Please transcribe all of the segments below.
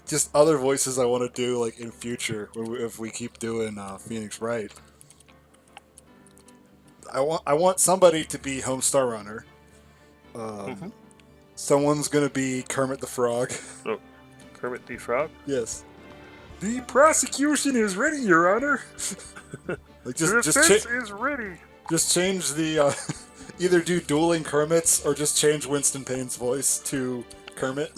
just other voices I want to do like in future if we keep doing Phoenix Wright. I want somebody to be Homestar Runner. Someone's gonna be Kermit the Frog. Oh, Kermit the Frog? Yes. The prosecution is ready, Your Honor. Like The defense is ready. Just change the either do dueling Kermits or just change Winston Payne's voice to Kermit.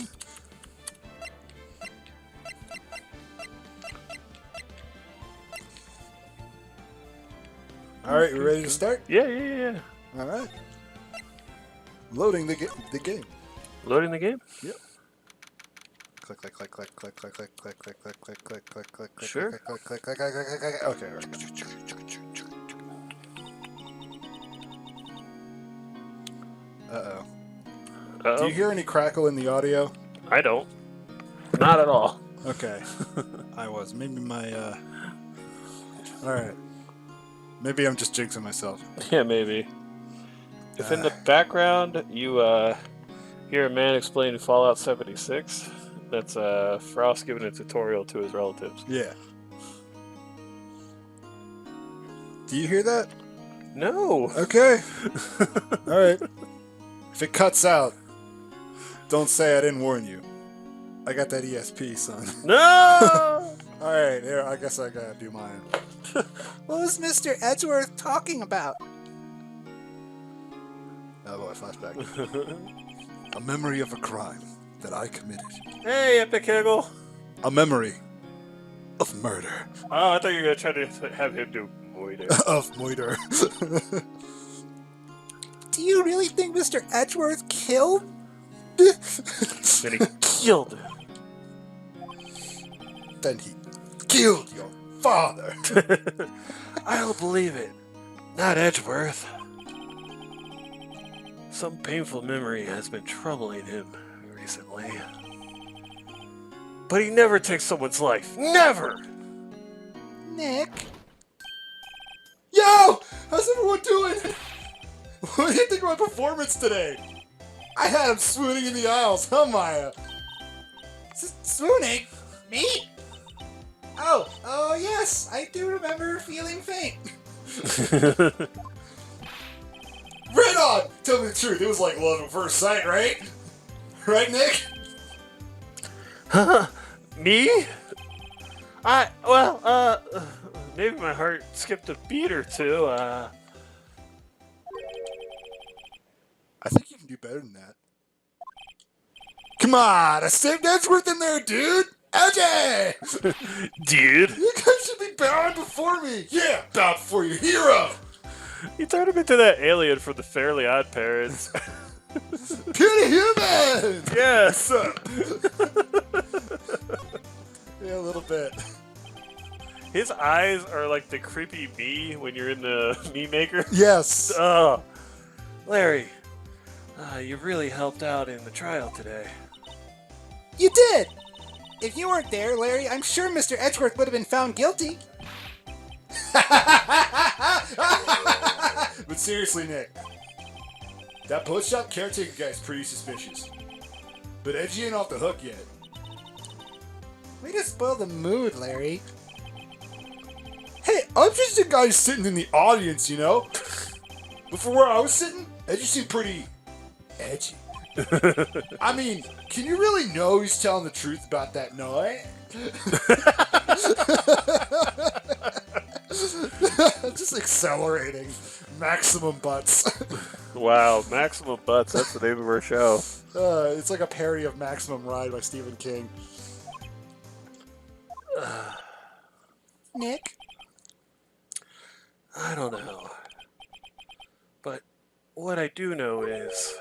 All right, you ready to start? Yeah. All right. Loading the game. Loading the game? Yep. Click. Sure. Click. Okay. Uh-oh. Do you hear any crackle in the audio? I don't. Not at all. Okay. Maybe my, Alright. Maybe I'm just jinxing myself. Yeah, maybe. If in the background you hear a man explaining Fallout 76, that's Frost giving a tutorial to his relatives. Yeah. Do you hear that? No. Okay. Alright. If it cuts out, don't say I didn't warn you. I got that ESP, son. No! Alright, here, I guess I gotta do mine. What was Mr. Edgeworth talking about? Oh boy, flashback. A memory of a crime that I committed. Hey, Epic Hegel. A memory of murder. Oh, I thought you were going to try to have him do Moiter. Of murder. Do you really think Mr. Edgeworth killed? Then he killed him. Then he killed your father. I don't believe it. Not Edgeworth. Some painful memory has been troubling him recently. But he never takes someone's life. Never! Nick? Yo! How's everyone doing? What do you think of my performance today? I had him swooning in the aisles, huh, Maya? Swooning? Me? Oh yes, I do remember feeling faint. Right on! Tell me the truth, it was like love at first sight, right? Right, Nick? Huh? Me? Maybe my heart skipped a beat or two. I think you can do better than that. Come on, I saved Edgeworth in there, dude! LJ! Dude? You guys should be bowing before me! Yeah, bow before your hero! You turned him into that alien from the Fairly Odd Parents. Puny human! Yes! Yeah, a little bit. His eyes are like the creepy me when you're in the me maker. Yes. Oh, Larry, you really helped out in the trial today. You did! If you weren't there, Larry, I'm sure Mr. Edgeworth would have been found guilty. But seriously, Nick, that post-shop caretaker guy's pretty suspicious. But Edgy ain't off the hook yet. Way to spoil the mood, Larry. Hey, I'm just a guy sitting in the audience, you know? But for where I was sitting, Edgy seemed pretty edgy. I mean, can you really know he's telling the truth about that noise? Just accelerating. Maximum butts. Wow, Maximum Butts, that's the name of our show. It's like a parody of Maximum Ride by Stephen King. Nick? I don't know. But what I do know is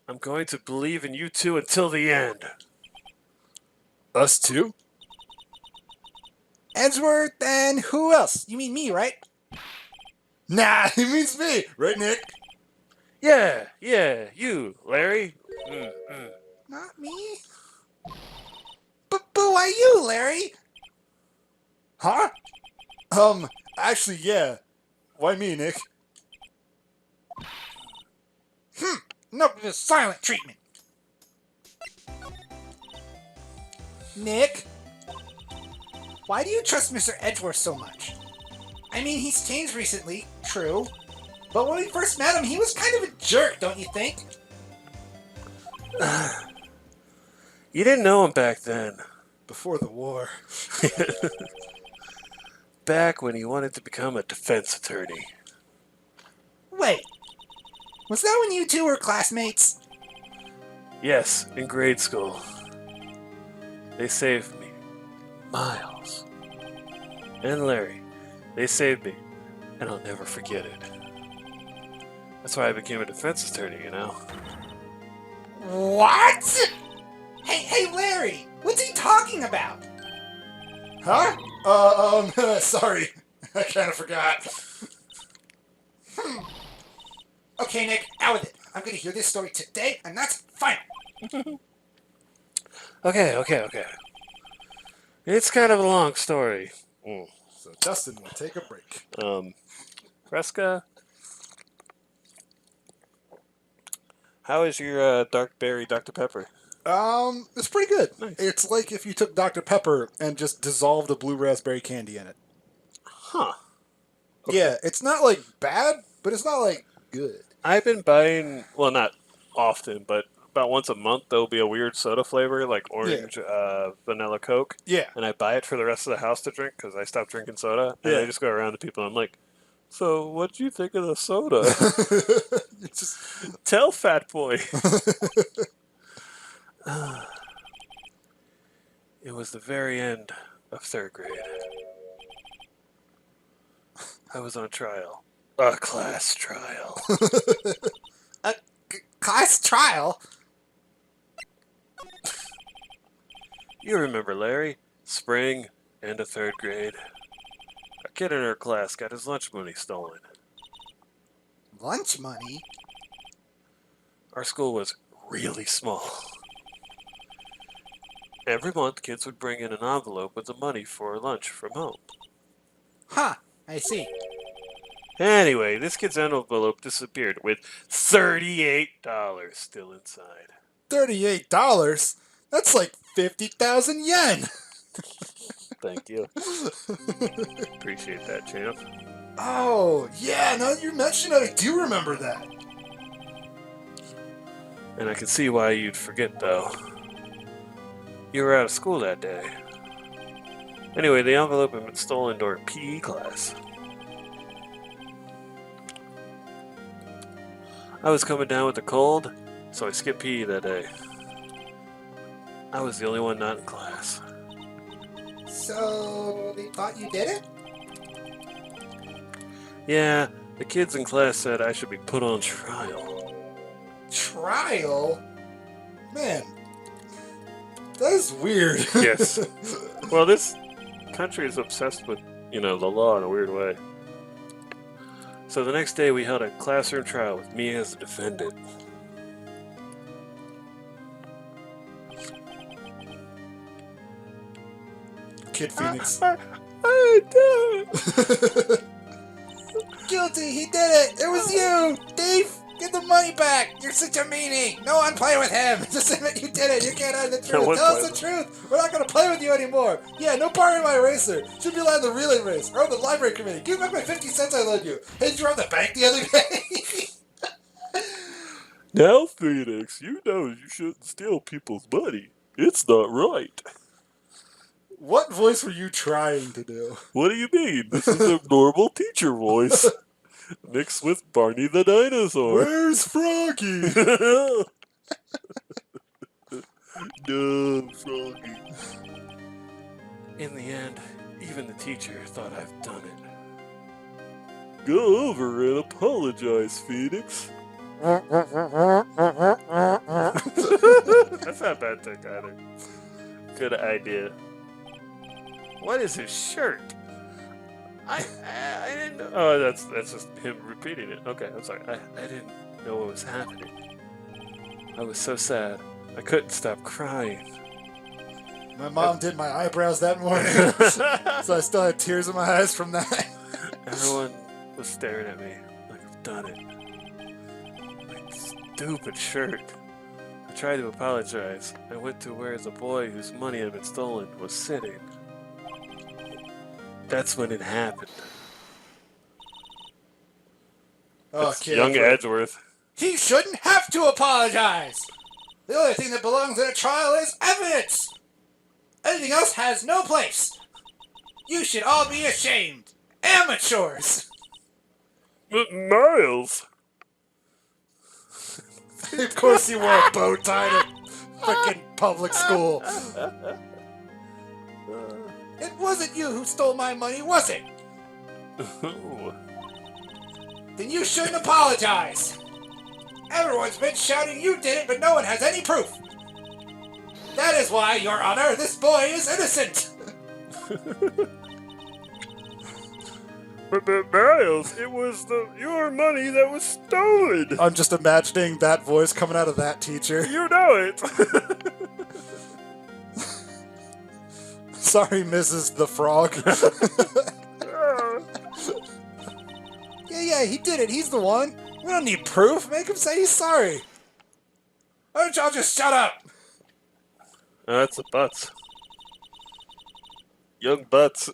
I'm going to believe in you two until the end. Us too? Edgeworth and who else? You mean me, right? Nah, he means me. Right, Nick? Yeah, you, Larry. Not me? But why you, Larry? Huh? Actually, yeah. Why me, Nick? No, just silent treatment. Nick, why do you trust Mr. Edgeworth so much? I mean, he's changed recently, true. But when we first met him, he was kind of a jerk, don't you think? You didn't know him back then. Before the war. Back when he wanted to become a defense attorney. Wait, was that when you two were classmates? Yes, in grade school. They saved me. Miles. And Larry. They saved me. And I'll never forget it. That's why I became a defense attorney, you know? What? Hey, Larry, what's he talking about? Huh? Sorry. I kind of forgot. Okay, Nick, out with it. I'm gonna hear this story today, and that's final. Okay. It's kind of a long story. So Dustin will take a break. Kreska? How is your dark berry Dr. Pepper? It's pretty good. Nice. It's like if you took Dr. Pepper and just dissolved a blue raspberry candy in it. Huh. Yeah, it's not like bad, but it's not like good. I've been buying, well, not often, but about once a month there'll be a weird soda flavor, like orange vanilla Coke. Yeah. And I buy it for the rest of the house to drink because I stopped drinking soda. And Yeah. I just go around to people and I'm like, so what'd you think of the soda? It's just... Tell Fat Boy. It was the very end of third grade. I was on trial. A class trial. Class trial? You remember Larry? Spring, end of third grade. A kid in our class got his lunch money stolen. Lunch money? Our school was really small. Every month, kids would bring in an envelope with the money for lunch from home. Huh, I see. Anyway, this kid's envelope disappeared with $38 still inside. $38? That's like 50,000 yen! Thank you. Appreciate that, champ. Oh, yeah, now that you mention it, I do remember that. And I can see why you'd forget, though. You were out of school that day. Anyway, the envelope had been stolen during PE class. I was coming down with a cold, so I skipped PE that day. I was the only one not in class. So, they thought you did it? Yeah, the kids in class said I should be put on trial. Trial? Man, that is weird. Yes. Well, this country is obsessed with, the law in a weird way. So the next day we held a classroom trial with me as the defendant. Kid Phoenix. I did it! Guilty, he did it! It was you! Thief! Get the money back! You're such a meanie! No one play with him! Just admit you did it! You can't hide the truth! one Tell play us the truth! We're not gonna play with you anymore! Yeah, no part in my eraser! Should be allowed the relay race! Or on the library committee! Give back my 50 cents I lent you! Hey, did you rob the bank the other day? Now, Phoenix, you know you shouldn't steal people's money. It's not right. What voice were you trying to do? What do you mean? This is a normal teacher voice. Mixed with Barney the dinosaur. Where's Froggy? No, Froggy. In the end, even the teacher thought I've done it. Go over and apologize, Phoenix. That's not a bad thing either. Good idea. What is his shirt? I didn't know. Oh, that's just him repeating it. Okay, I'm sorry. I didn't know what was happening. I was so sad. I couldn't stop crying. My mom did my eyebrows that morning, so I still had tears in my eyes from that. Everyone was staring at me like I've done it. My stupid shirt. I tried to apologize, I went to where the boy whose money had been stolen was sitting. That's when it happened. That's Okay, young but Edgeworth. He shouldn't have to apologize. The only thing that belongs in a trial is evidence. Anything else has no place. You should all be ashamed. Amateurs. But Miles! of course you wore a bow tie to freaking public school. It wasn't you who stole my money, was it? Ooh. Then you shouldn't apologize. Everyone's been shouting you did it, but no one has any proof. That is why, Your Honor, this boy is innocent. But Miles, it was your money that was stolen. I'm just imagining that voice coming out of that teacher. You know it. Sorry, Mrs. the Frog. Yeah, he did it. He's the one. We don't need proof. Make him say he's sorry. Why don't y'all just shut up? That's the Butts. Young Butts.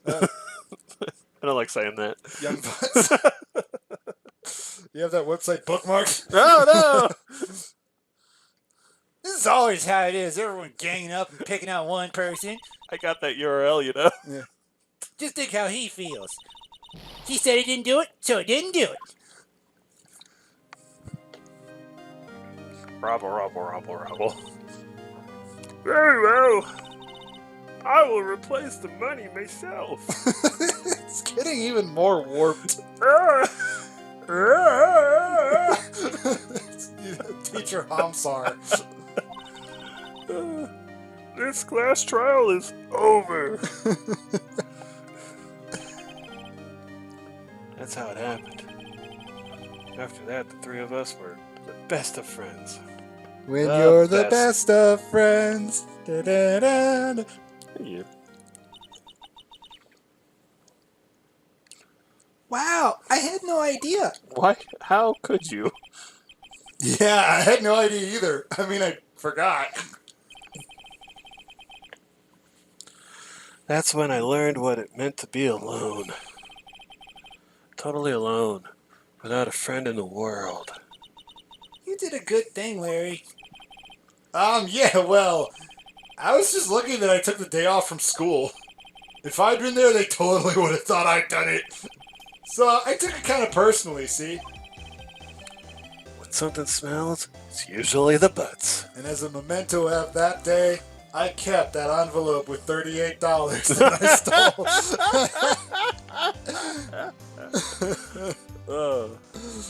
I don't like saying that. Young Butts. You have that website bookmarked? No. This is always how it is. Everyone ganging up and picking out one person. I got that URL, you know. Yeah. Just think how he feels. He said he didn't do it, so he didn't do it. Robble. Very well. I will replace the money myself. It's getting even more warped. Teacher Hamsar. This class trial is over. That's how it happened. After that, the three of us were the best of friends. When The you're the best. best of friends. Da-da-da-da. Yeah. Wow, I had no idea. Why? How could you? Yeah, I had no idea either. I mean, I forgot. That's when I learned what it meant to be alone. Totally alone, without a friend in the world. You did a good thing, Larry. Yeah, well, I was just lucky that I took the day off from school. If I'd been there, they totally would have thought I'd done it. So I took it kind of personally, see? When something smells, it's usually the butts. And as a memento of that day, I kept that envelope with $38 that I stole. Oh,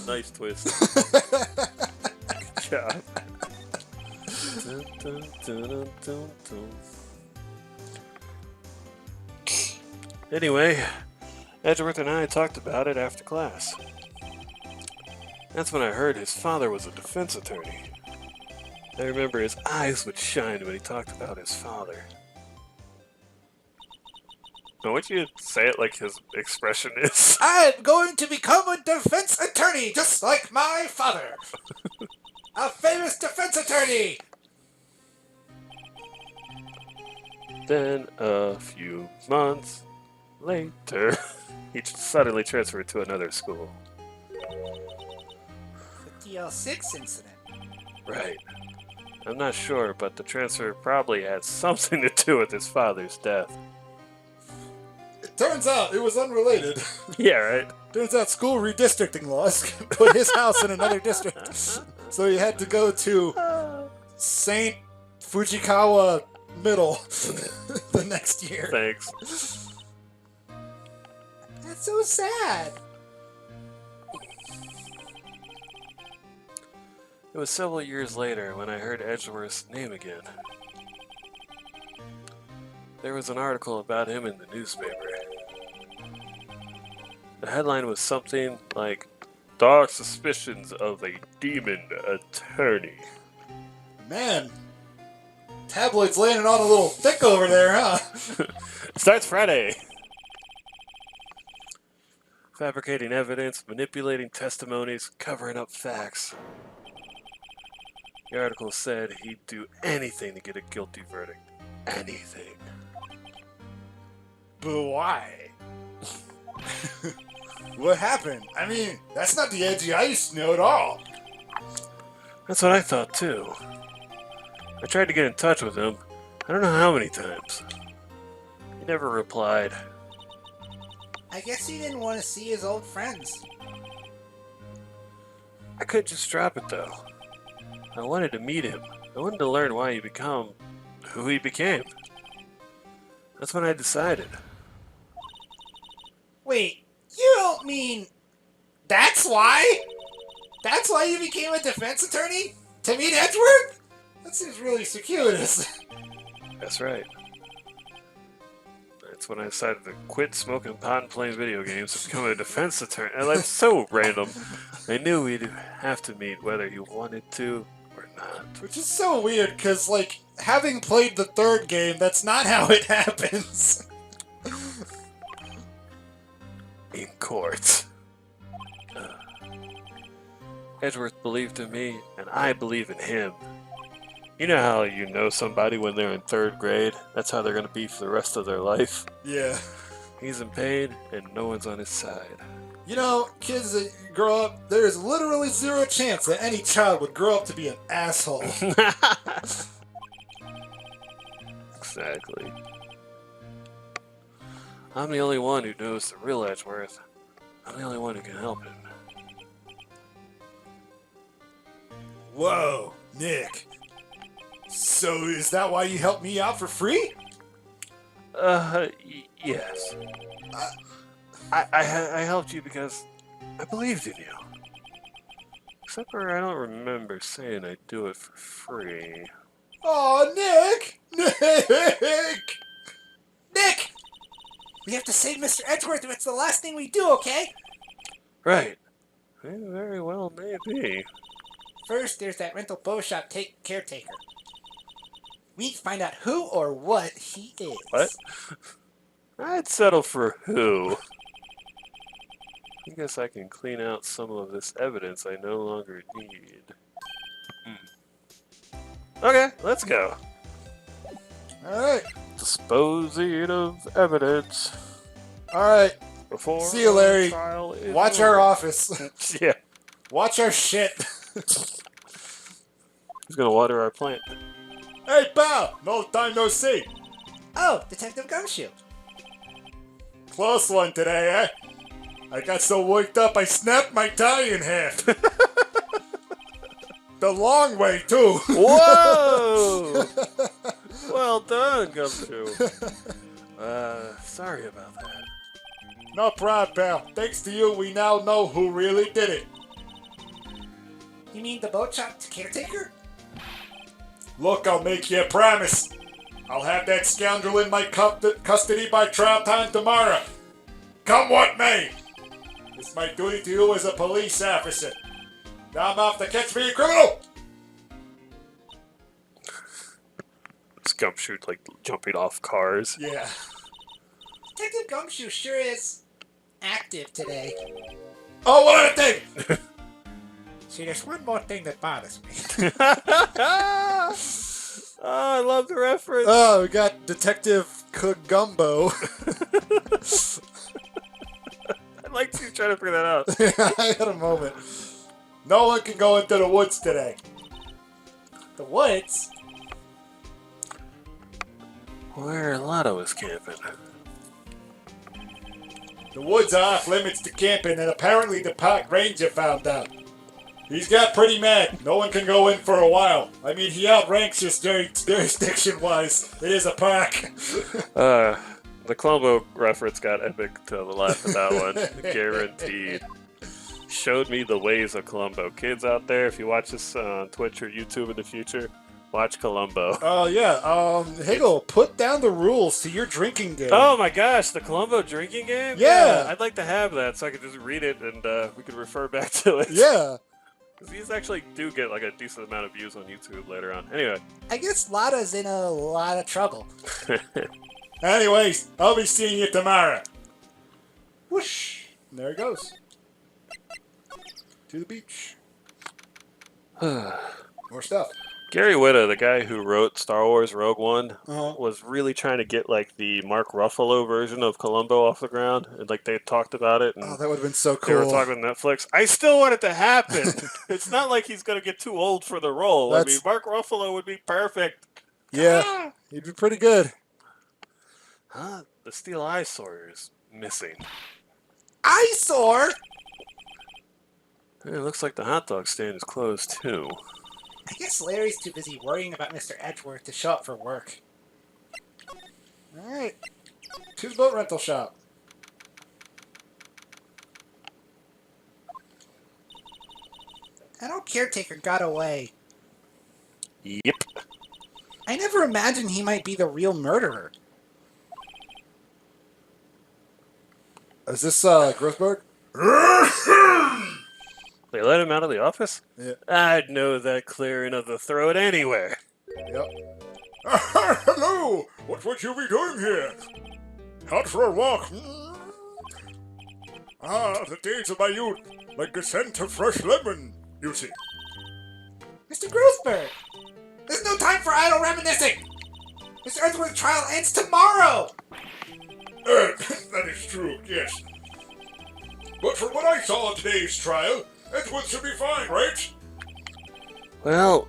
nice twist. Good job. Dun, dun, dun, dun, dun, dun. Anyway, Edgeworth and I talked about it after class. That's when I heard his father was a defense attorney. I remember his eyes would shine when he talked about his father. Now, would you say it like his expression is? I'm going to become a defense attorney, just like my father. A famous defense attorney. Then, a few months later, he suddenly transferred to another school. The DL6 incident. Right. I'm not sure, but the transfer probably had something to do with his father's death. It turns out it was unrelated. Yeah, right? Turns out school redistricting laws put his house in another district. So he had to go to St. Fujikawa Middle the next year. Thanks. That's so sad. It was several years later when I heard Edgeworth's name again. There was an article about him in the newspaper. The headline was something like, "Dark Suspicions of a Demon Attorney." Man, tabloids laying it on a little thick over there, huh? Starts Friday. Fabricating evidence, manipulating testimonies, covering up facts. The article said he'd do anything to get a guilty verdict. Anything. But why? What happened? I mean, that's not the Edgy I used to know at all. That's what I thought too. I tried to get in touch with him. I don't know how many times. He never replied. I guess he didn't want to see his old friends. I couldn't just drop it though. I wanted to meet him. I wanted to learn why he became who he became. That's when I decided. Wait, you don't mean that's why? That's why you became a defense attorney? To meet Edgeworth? That seems really circuitous. That's right. That's when I decided to quit smoking pot and playing video games to become a defense attorney. And that's so random. I knew we'd have to meet whether he wanted to or not. Which is so weird, because, like, having played the third game, that's not how it happens. In court. Edgeworth believed in me, and I believe in him. You know how you know somebody when they're in third grade? That's how they're going to be for the rest of their life. Yeah. He's in pain, and no one's on his side. You know, kids that grow up, there is literally zero chance that any child would grow up to be an asshole. Exactly. I'm the only one who knows the real Edgeworth. I'm the only one who can help him. Whoa, Nick. So is that why you helped me out for free? Yes. I helped you because I believed in you. Except for I don't remember saying I'd do it for free. Oh, Nick! Nick! Nick! We have to save Mr. Edgeworth if it's the last thing we do, okay? Right. It very well may be. First, there's that rental bow shop caretaker. We need to find out who or what he is. What? I'd settle for who. I guess I can clean out some of this evidence I no longer need. Okay, let's go. Alright. Disposing of evidence Alright. before See you, Larry. trial is Watch over. our office. Yeah, Watch our shit. he's gonna water our plant. Hey, pal! No time no see. Oh, Detective Gumshoe. Close one today, eh? I got so worked up I snapped my tie in half. The long way, too. Whoa! Well done, Gumshoe. Sorry about that. No problem, pal. Thanks to you, we now know who really did it. You mean the boat shop caretaker? Look, I'll make you a promise. I'll have that scoundrel in my custody by trial time tomorrow. Come what may. It's my duty to you as a police officer. Now I'm off to catch me a criminal. This Gumshoe like jumping off cars. Yeah. Detective Gumshoe sure is active today. Oh, what a thing! See, there's one more thing that bothers me. Oh, I love the reference. Oh, we got Detective Kagumbo. I'd like to try to figure that out. I had a moment. No one can go into the woods today. The woods? Where Lotto is camping. The woods are off limits to camping, and apparently the park ranger found out. He's got pretty mad. No one can go in for a while. I mean, he outranks us jurisdiction-wise. It is a park. The Columbo reference got epic to the laugh at that one. Guaranteed. Showed me the ways of Columbo. Kids out there, if you watch this on Twitch or YouTube in the future, watch Columbo. Oh, yeah. Higgle, put down the rules to your drinking game. Oh my gosh, the Columbo drinking game? Yeah. I'd like to have that so I could just read it and we could refer back to it. Yeah. Because these actually do get like a decent amount of views on YouTube later on. Anyway. I guess Lotta's in a lot of trouble. Anyways, I'll be seeing you tomorrow. Whoosh. And there he goes. To the beach. More stuff. Gary Whitta, the guy who wrote Star Wars Rogue One, Uh-huh. was really trying to get like the Mark Ruffalo version of Columbo off the ground, and like they talked about it. And Oh, that would have been so they were cool. talking with Netflix. I still want it to happen. It's not like he's gonna get too old for the role. I mean, Mark Ruffalo would be perfect. Yeah, he'd be pretty good. Huh? The steel eyesore is missing. Eyesore? It looks like the hot dog stand is closed too. I guess Larry's too busy worrying about Mr. Edgeworth to show up for work. Alright. Choose boat rental shop. That old caretaker got away. Yep. I never imagined he might be the real murderer. Is this Grossberg? They let him out of the office? Yeah. I'd know that clearing of the throat anywhere. Yep. Hello! What would you be doing here? Out for a walk. Ah, the days of my youth, like the scent of fresh lemon, you see. Mr. Grossberg! There's no time for idle reminiscing! Mr. Edgeworth's trial ends tomorrow! That is true, yes. But from what I saw in today's trial, Edgeworth should be fine, right? Well,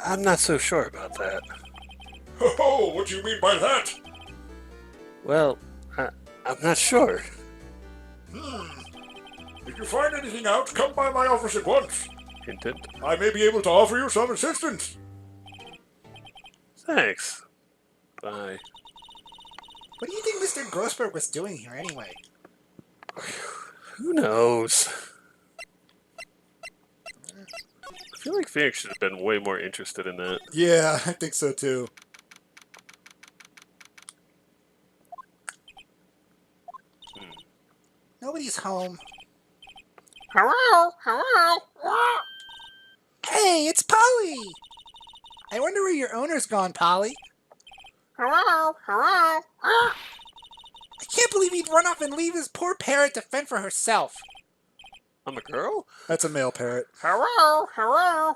I'm not so sure about that. Oh, what do you mean by that? Well, I'm not sure. If you find anything out, come by my office at once. Hint, hint. I may be able to offer you some assistance. Thanks. Bye. What do you think Mr. Grossberg was doing here anyway? Who knows? I feel like Phoenix should have been way more interested in that. Yeah, I think so too. Nobody's home. Hello? Hello? Hey, it's Polly! I wonder where your owner's gone, Polly. Hello? Hello? I can't believe he'd run off and leave his poor parrot to fend for herself. I'm a girl? That's a male parrot. Hello? Hello?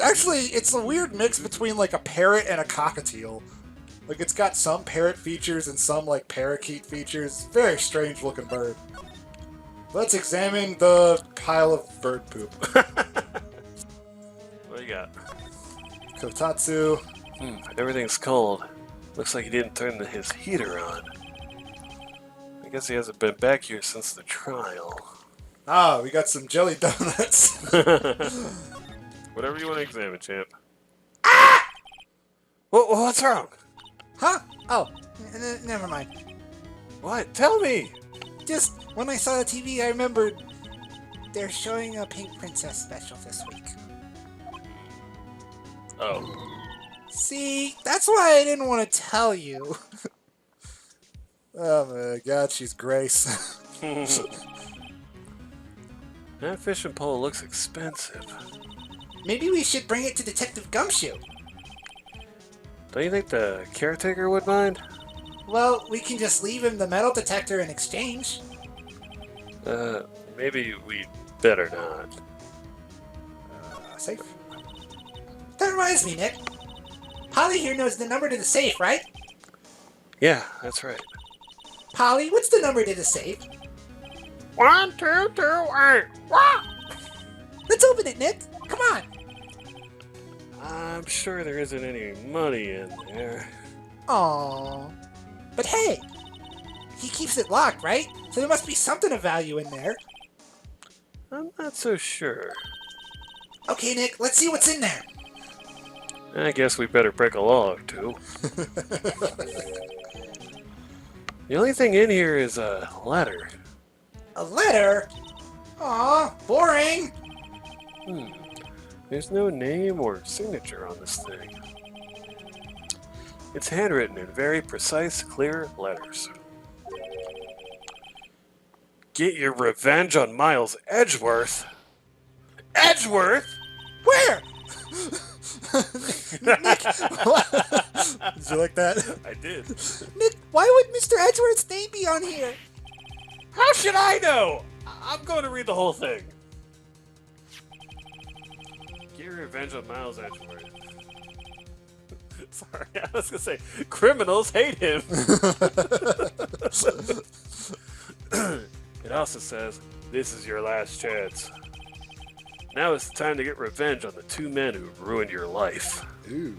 Actually, it's a weird mix between like a parrot and a cockatiel. Like it's got some parrot features and some like parakeet features. Very strange looking bird. Let's examine the pile of bird poop. What do you got? Kotatsu. Everything's cold. Looks like he didn't turn his heater on. I guess he hasn't been back here since the trial. Ah, we got some jelly donuts. Whatever you want to examine, champ. Ah! What's wrong? Huh? Oh, never mind. What? Tell me! Just when I saw the TV, I remembered they're showing a Pink Princess special this week. Oh. See, that's why I didn't want to tell you. Oh my god, she's Grace. That fishing pole looks expensive. Maybe we should bring it to Detective Gumshoe. Don't you think the caretaker would mind? Well, we can just leave him the metal detector in exchange. Maybe we better not. Safe. That reminds me, Nick. Polly here knows the number to the safe, right? Yeah, that's right. Polly, what's the number to the safe? 1228. What? Let's open it, Nick. Come on. I'm sure there isn't any money in there. Aww. But hey, he keeps it locked, right? So there must be something of value in there. I'm not so sure. Okay, Nick, let's see what's in there. I guess we better break a law or two. The only thing in here is a letter. A letter? Aw, boring. There's no name or signature on this thing. It's handwritten in very precise, clear letters. Get your revenge on Miles Edgeworth. Edgeworth? Where? Nick, what? Did you like that? I did. Nick, why would Mr. Edgeworth's name be on here? How should I know? I'm going to read the whole thing. Get revenge on Miles Edgeworth. Sorry, I was going to say, criminals hate him. It also says, this is your last chance. Now it's time to get revenge on the two men who ruined your life. Ooh.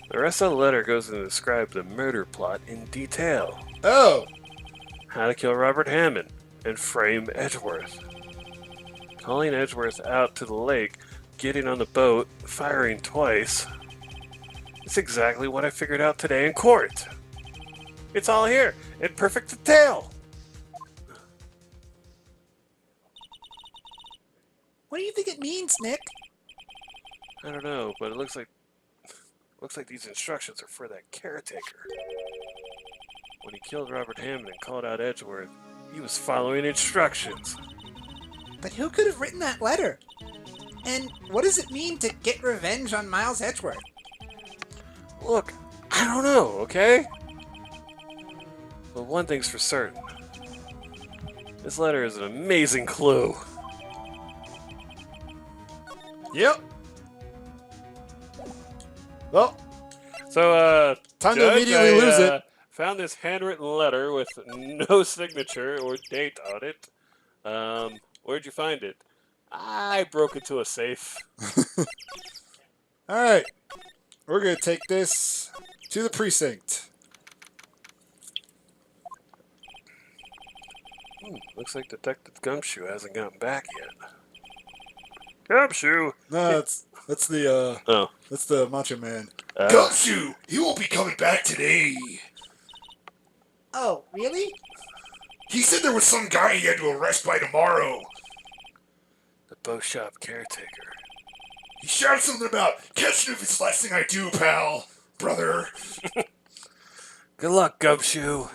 The rest of the letter goes to describe the murder plot in detail. Oh. How to kill Robert Hammond and frame Edgeworth. Calling Edgeworth out to the lake, getting on the boat, firing twice. It's exactly what I figured out today in court. It's all here, in perfect detail. What do you think it means, Nick? I don't know, but it looks like these instructions are for that caretaker. When he killed Robert Hammond and called out Edgeworth, he was following instructions. But who could have written that letter? And what does it mean to get revenge on Miles Edgeworth? Look, I don't know, okay? But one thing's for certain. This letter is an amazing clue. Yep. Well, So, time to Judge, immediately lose it. Found this handwritten letter with no signature or date on it. Where'd you find it? I broke into a safe. All right. We're going to take this to the precinct. Looks like Detective Gumshoe hasn't gotten back yet. Gumshoe! No, that's the Oh. that's the Macho Man. Gumshoe! He won't be coming back today. Oh, really? He said there was some guy he had to arrest by tomorrow. The bow shop caretaker. He shouted something about catching if it's the last thing I do, pal. Brother. Good luck, Gumshoe.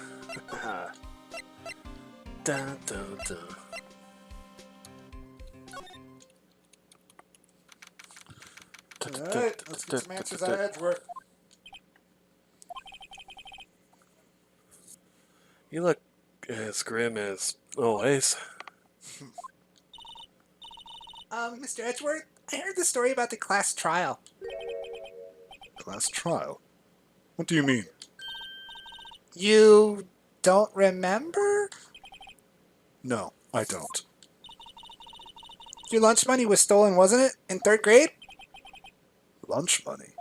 Dun, dun, dun. Alright, let's get some answers out of Edgeworth. You look as grim as always. Mr. Edgeworth, I heard the story about the class trial. Class trial? What do you mean? You don't remember? No, I don't. Your lunch money was stolen, wasn't it? In 3rd grade? Lunch money?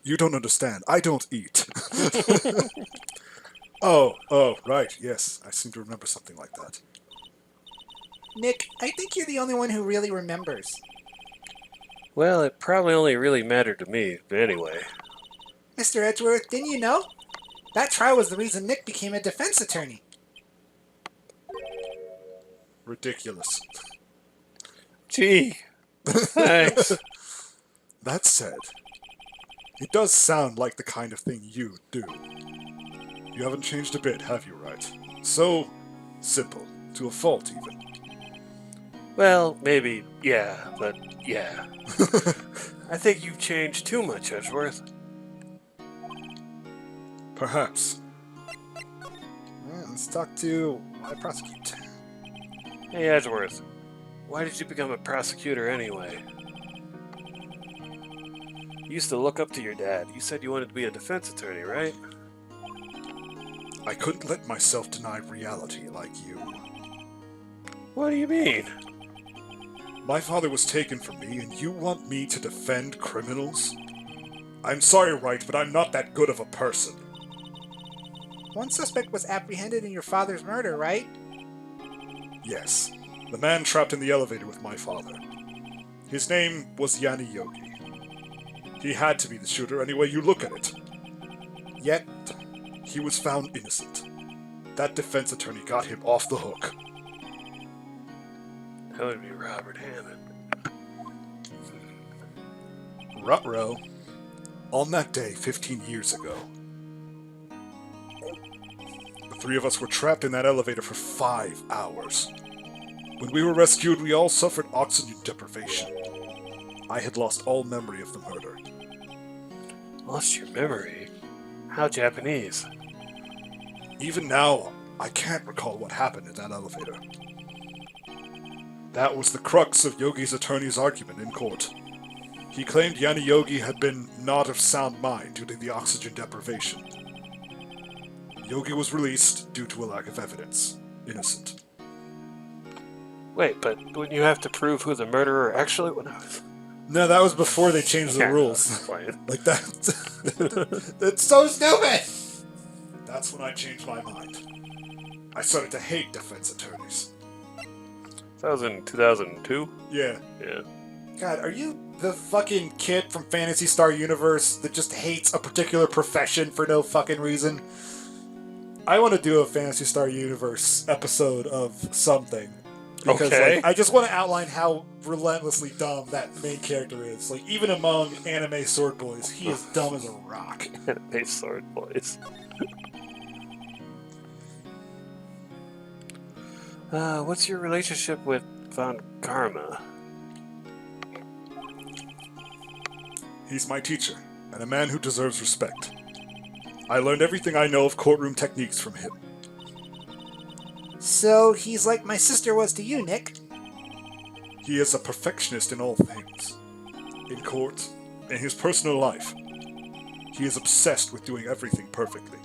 You don't understand. I don't eat. Oh, right, yes. I seem to remember something like that. Nick, I think you're the only one who really remembers. Well, it probably only really mattered to me, but anyway. Mr. Edgeworth, didn't you know? That trial was the reason Nick became a defense attorney. Ridiculous. Gee, thanks. That said, it does sound like the kind of thing you do. You haven't changed a bit, have you, Wright? So simple, to a fault even. Well, maybe, yeah, but yeah. I think you've changed too much, Edgeworth. Perhaps. Let's talk to my prosecutor. Hey, Edgeworth, why did you become a prosecutor anyway? You used to look up to your dad. You said you wanted to be a defense attorney, right? I couldn't let myself deny reality like you. What do you mean? My father was taken from me, and you want me to defend criminals? I'm sorry, Wright, but I'm not that good of a person. One suspect was apprehended in your father's murder, right? Yes, the man trapped in the elevator with my father. His name was Yanni Yogi. He had to be the shooter any way you look at it. Yet, he was found innocent. That defense attorney got him off the hook. That would be Robert Hammond. Ruh-roh. On that day, 15 years ago, the 3 of us were trapped in that elevator for 5 hours. When we were rescued, we all suffered oxygen deprivation. I had lost all memory of the murder. Lost your memory? How Japanese? Even now, I can't recall what happened in that elevator. That was the crux of Yogi's attorney's argument in court. He claimed Yanni Yogi had been not of sound mind due to the oxygen deprivation. Yogi was released due to a lack of evidence. Innocent. Wait, but wouldn't you have to prove who the murderer actually was? No, that was before they changed the Yeah, rules. fine. Like that. That's so stupid! That's when I changed my mind. I started to hate defense attorneys. That was in 2002? Yeah. Yeah. God, are you the fucking kid from Phantasy Star Universe that just hates a particular profession for no fucking reason? I want to do a Phantasy Star Universe episode of something. Because, Okay. like, I just want to outline how relentlessly dumb that main character is. Like, even among anime sword boys, he is dumb as a rock. Anime sword boys. What's your relationship with Von Karma? He's my teacher, and a man who deserves respect. I learned everything I know of courtroom techniques from him. So he's like my sister was to you, Nick. He is a perfectionist in all things. In court, in his personal life. He is obsessed with doing everything perfectly.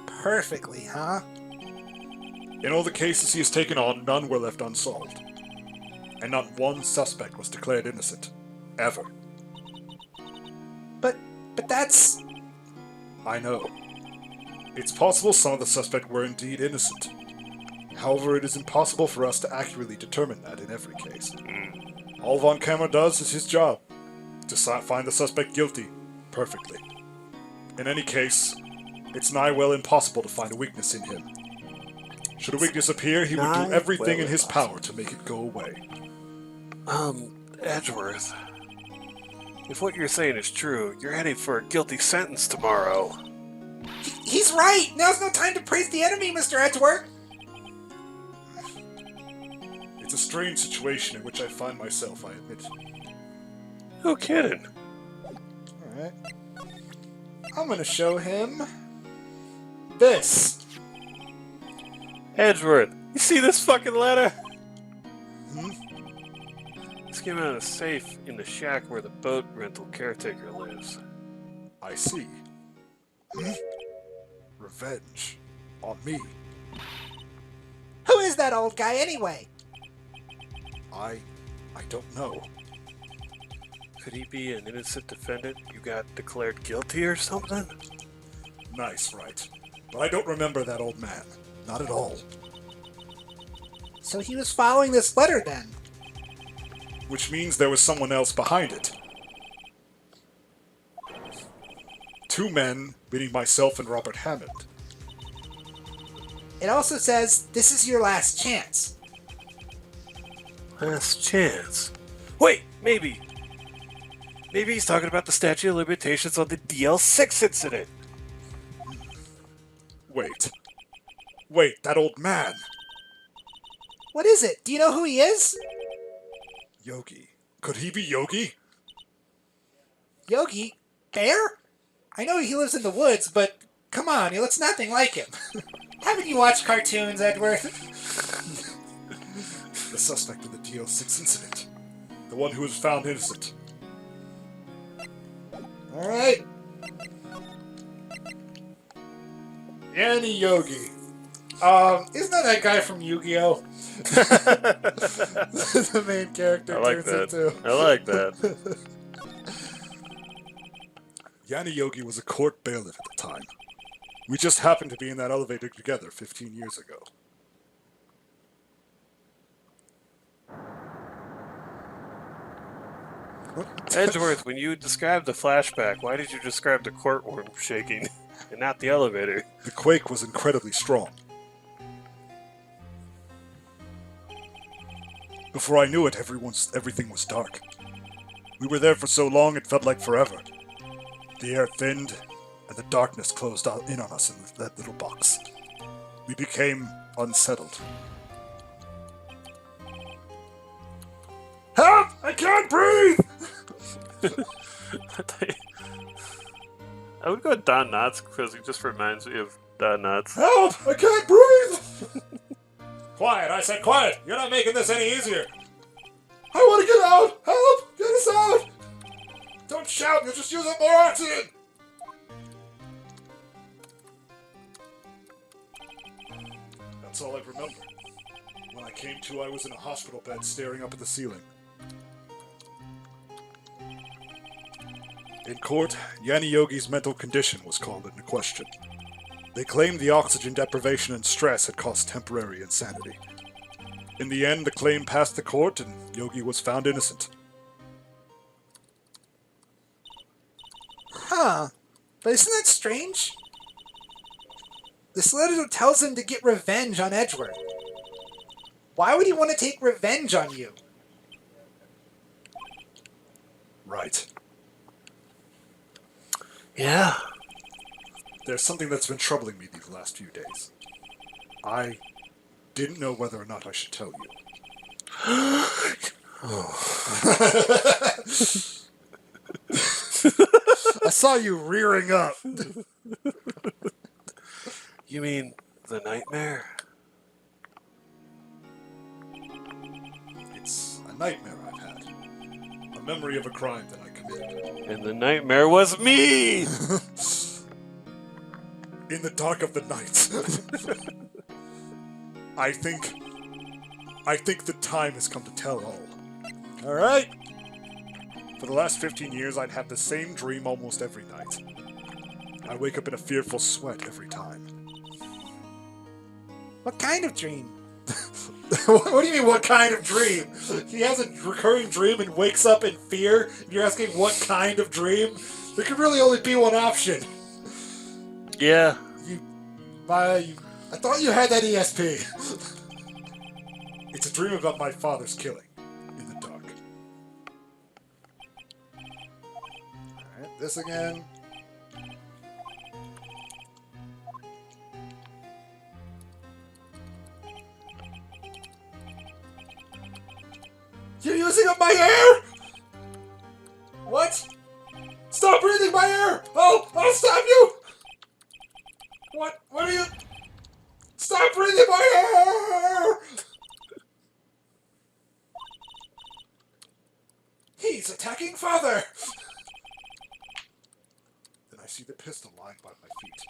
Perfectly, huh? In all the cases he has taken on, none were left unsolved. And not one suspect was declared innocent. Ever. But that's... I know. It's possible some of the suspects were indeed innocent. However, it is impossible for us to accurately determine that in every case. All Von Kammer does is his job. To find the suspect guilty. Perfectly. In any case, it's nigh well impossible to find a weakness in him. Should a weakness appear, he would do everything in his power to make it go away. Edgeworth. If what you're saying is true, you're heading for a guilty sentence tomorrow. He's right! Now's no time to praise the enemy, Mr. Edgeworth! It's a strange situation in which I find myself, I admit. No kidding. Alright. I'm gonna show him... this! Edgeworth, you see this fucking letter? Hmm? This came out of the safe in the shack where the boat rental caretaker lives. I see. Hmm? Revenge. On me. Who is that old guy anyway? I don't know. Could he be an innocent defendant you got declared guilty or something? Nice, right. But I don't remember that old man. Not at all. So he was following this letter then? Which means there was someone else behind it. Two men, meaning myself and Robert Hammond. It also says, this is your last chance. Last chance. Wait, maybe. Maybe he's talking about the statute of limitations on the DL6 incident. Wait, that old man. What is it? Do you know who he is? Yogi. Could he be Yogi? Yogi? Bear? I know he lives in the woods, but come on, he looks nothing like him. Haven't you watched cartoons, Edward? The suspect in the DL6 incident. The one who was found innocent. Alright. Yanni Yogi. Isn't that guy from Yu-Gi-Oh? The main character I like turns that. into. I like that. Yanni Yogi was a court bailiff at the time. We just happened to be in that elevator together 15 years ago. Edgeworth, when you described the flashback, why did you describe the courtroom shaking and not the elevator? The quake was incredibly strong. Before I knew it, everything was dark. We were there for so long it felt like forever. The air thinned, and the darkness closed in on us in that little box. We became unsettled. Help! I can't breathe! I would go with Don Knotts because he just reminds me of nuts. Help! I can't breathe! Quiet, I said quiet! You're not making this any easier! I want to get out! Help! Get us out! Don't shout, you'll just use up more oxygen! That's all I remember. When I came to, I was in a hospital bed staring up at the ceiling. In court, Yanni Yogi's mental condition was called into question. They claimed the oxygen deprivation and stress had caused temporary insanity. In the end, the claim passed the court and Yogi was found innocent. Huh. But isn't that strange? This letter tells him to get revenge on Edgeworth. Why would he want to take revenge on you? Right. Yeah. There's something that's been troubling me these last few days. I didn't know whether or not I should tell you. I saw you rearing up. You mean the nightmare? It's a nightmare I've had. A memory of a crime that I committed. And the nightmare was me! In the dark of the night. I think the time has come to tell all. Alright? For the last 15 years, I'd have the same dream almost every night. I wake up in a fearful sweat every time. What kind of dream? What do you mean, what kind of dream? He has a recurring dream and wakes up in fear, and you're asking what kind of dream? There could really only be one option. Yeah. I thought you had that ESP. It's a dream about my father's killing in the dark. Alright, this again. You're using up my air! What? Stop breathing my air! I'll stop you! What are you? Stop breathing my air! He's attacking father! Then I see the pistol lying by my feet.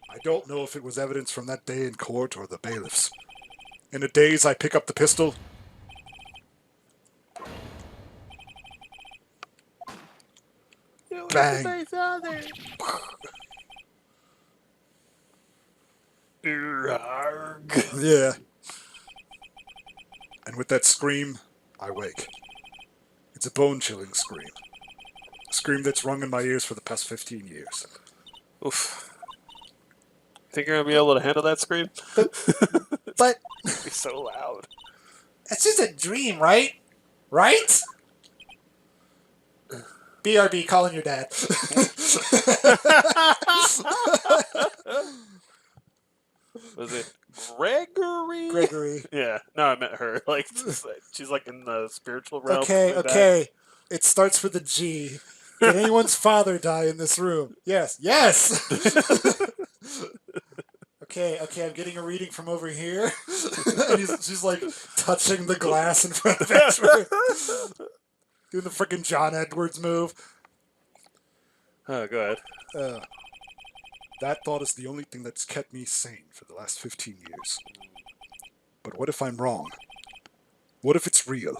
I don't know if it was evidence from that day in court or the bailiffs. In a daze, I pick up the pistol. Bang! Yeah. And with that scream, I wake. It's a bone-chilling scream. A scream that's rung in my ears for the past 15 years. Oof. Think you're gonna be able to handle that scream? But It'd be so loud. it's just a dream, right? Right? BRB calling your dad. Was it Gregory? Gregory. Yeah. No, I meant her. Like, she's like in the spiritual realm. Okay, with that. okay. It starts with a G. Did anyone's father die in this room? Yes. Yes! Okay, I'm getting a reading from over here. And she's like touching the glass in front of Edgeworth. Doing the freaking John Edwards move. Oh, go ahead. That thought is the only thing that's kept me sane for the last 15 years. But what if I'm wrong? What if it's real?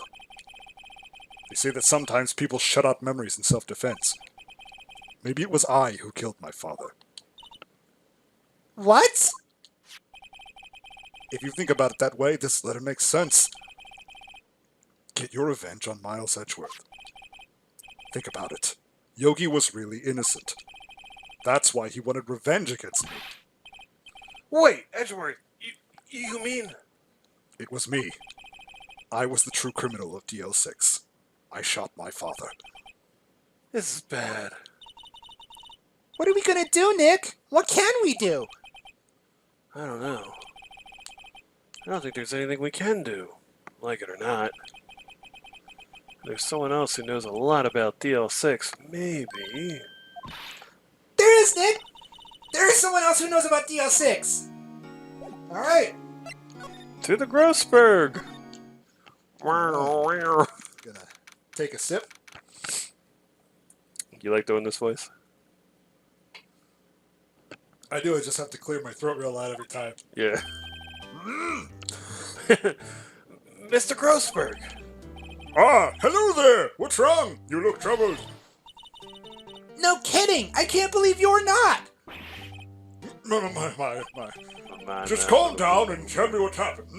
They say that sometimes people shut out memories in self-defense. Maybe it was I who killed my father. What? If you think about it that way, this letter makes sense. Get your revenge on Miles Edgeworth. Think about it. Yogi was really innocent. That's why he wanted revenge against me. Wait, Edgeworth, you mean? It was me. I was the true criminal of DL6. I shot my father. This is bad. What are we gonna do, Nick? What can we do? I don't know. I don't think there's anything we can do, like it or not. There's someone else who knows a lot about DL6. Maybe. There is, Nick! There is someone else who knows about DL6. All right. To the Grossberg. Gonna take a sip. You like doing this voice? I do. I just have to clear my throat real loud every time. Yeah. Mr. Grossberg. Ah, hello there. What's wrong? You look troubled. No kidding. I can't believe you're not. My. Just calm down and tell me what's happened.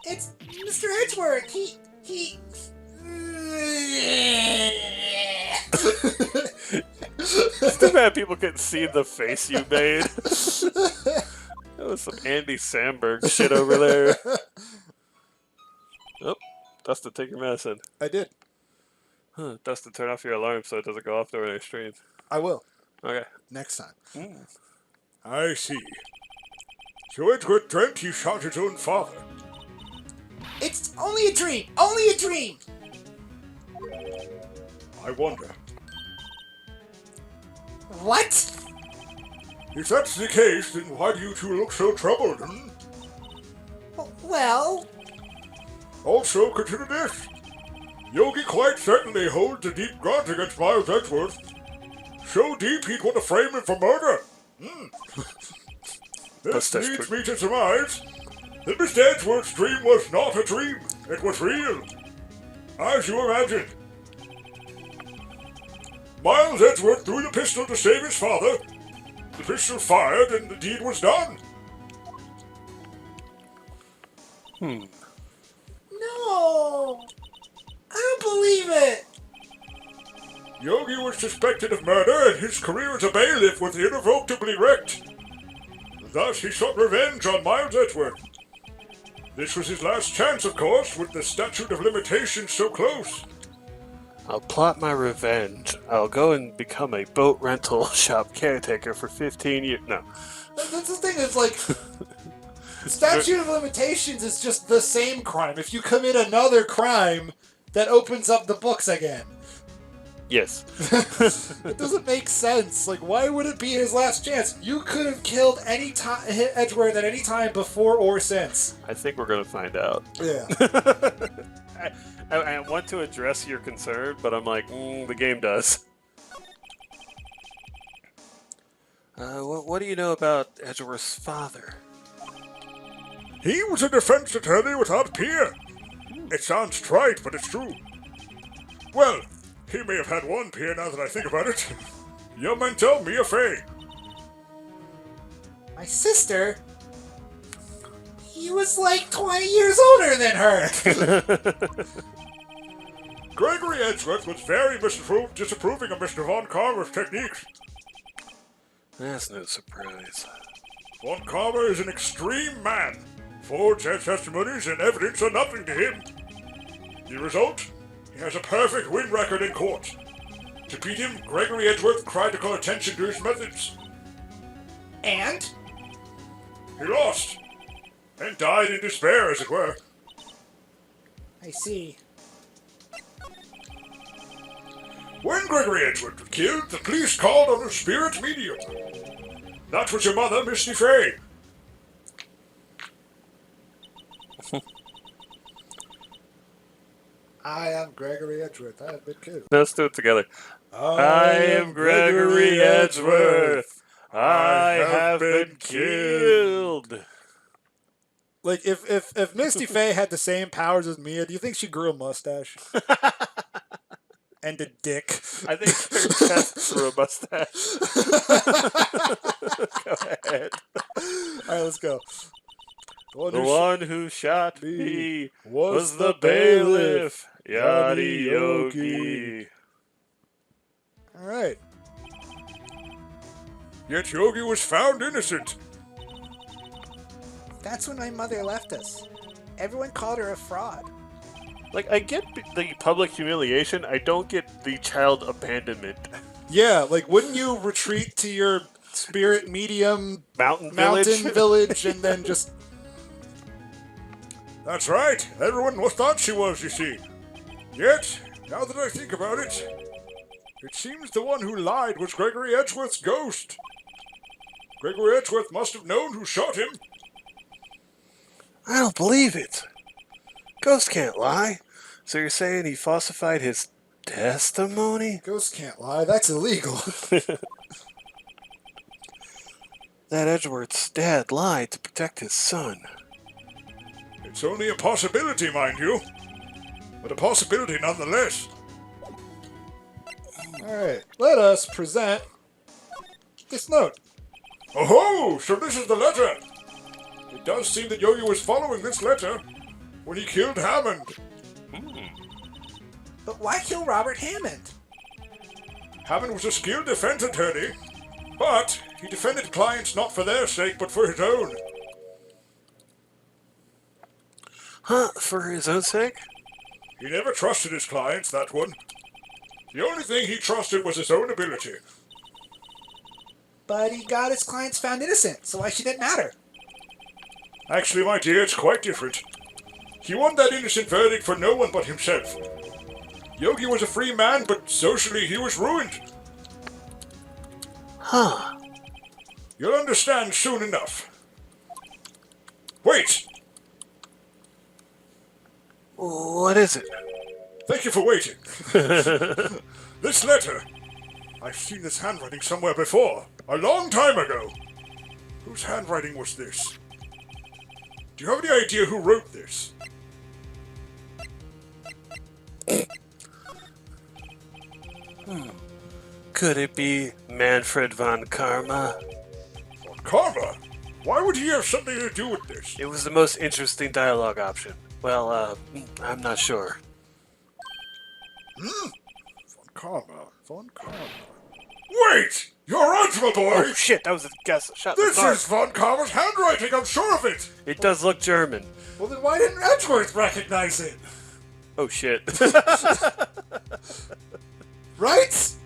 It's Mr. Edgeworth. He. It's too bad people couldn't see the face you made. That was some Andy Samberg shit over there. Oh, Dustin, take your medicine. I did. Huh, Dustin, turn off your alarm so it doesn't go off during our stream. I will. Okay. Next time. I see. So Edgeworth dreamt he shot his own father. It's only a dream. Only a dream. I wonder. What? If that's the case, then why do you two look so troubled? Well, Also, consider this. Yogi quite certainly holds a deep grudge against Miles Edgeworth. So deep he'd want to frame him for murder. This That's leads true. me to surmise that Mr. Edgeworth's dream was not a dream. It was real. As you imagined. Miles Edgeworth threw the pistol to save his father. The pistol fired and the deed was done. no. I don't believe it. Yogi was suspected of murder and his career as a bailiff was irrevocably wrecked. Thus he sought revenge on Miles Edgeworth. This was his last chance, of course, with the statute of limitations so close. I'll plot my revenge. I'll go and become a boat rental shop caretaker for 15 years. No. That's the thing. It's like statute of limitations is just the same crime. If you commit another crime, that opens up the books again. Yes. It doesn't make sense. Like, why would it be his last chance? You could have killed any time, hit Edgeworth at any time before or since. I think we're going to find out. Yeah. I want to address your concern, but I'm like, the game does. What do you know about Edgeworth's father? He was a defense attorney without peer. It sounds trite, but it's true. Well, he may have had one peer now that I think about it. Your mentor, Mia Fey. My sister? He was like 20 years older than her. Gregory Edgeworth was very disapproving of Mr. Von Carver's techniques. That's no surprise. Von Carver is an extreme man. Ford's testimonies and evidence are nothing to him. The result? He has a perfect win record in court. To beat him, Gregory Edgeworth tried to call attention to his methods. And? He lost. And died in despair, as it were. I see. When Gregory Edgeworth was killed, the police called on a spirit medium. That was your mother, Misty Fey. I am Gregory Edgeworth. I have been killed. Let's do it together. I am Gregory Edgeworth. I have been killed. Like, if Misty Fey had the same powers as Mia, do you think she grew a mustache? And a dick? I think her chest grew a mustache. Go ahead. Alright, let's go. The one who shot me was the bailiff, Yadi Yogi. Alright. Yet Yogi was found innocent. That's when my mother left us. Everyone called her a fraud. Like, I get the public humiliation, I don't get the child abandonment. Yeah, like, wouldn't you retreat to your spirit medium Mountain village and then just... That's right. Everyone thought she was, you see. Yet, now that I think about it, it seems the one who lied was Gregory Edgeworth's ghost. Gregory Edgeworth must have known who shot him. I don't believe it. Ghost can't lie. So you're saying he falsified his testimony? Ghosts can't lie. That's illegal. That Edgeworth's dad lied to protect his son. It's only a possibility, mind you. But a possibility nonetheless. Alright, let us present this note. Oh, so this is the letter. It does seem that Yogi was following this letter when he killed Hammond. But why kill Robert Hammond? Hammond was a skilled defense attorney, but he defended clients not for their sake, but for his own. Huh? For his own sake? He never trusted his clients, that one. The only thing he trusted was his own ability. But he got his clients found innocent, so why should it matter? Actually, my dear, it's quite different. He won that innocent verdict for no one but himself. Yogi was a free man, but socially he was ruined. Huh. You'll understand soon enough. Wait! What is it? Thank you for waiting. This letter. I've seen this handwriting somewhere before. A long time ago. Whose handwriting was this? Do you have any idea who wrote this? Could it be Manfred von Karma? Von Karma? Why would he have something to do with this? It was the most interesting dialogue option. Well, I'm not sure. Von Karma. Von Karma. Wait! You're right, my boy! Oh shit, that was a guess shot in the This dark. is Von Karma's handwriting, I'm sure of it! It does look German. Well, then why didn't Edgeworth recognize it? Oh shit. Right?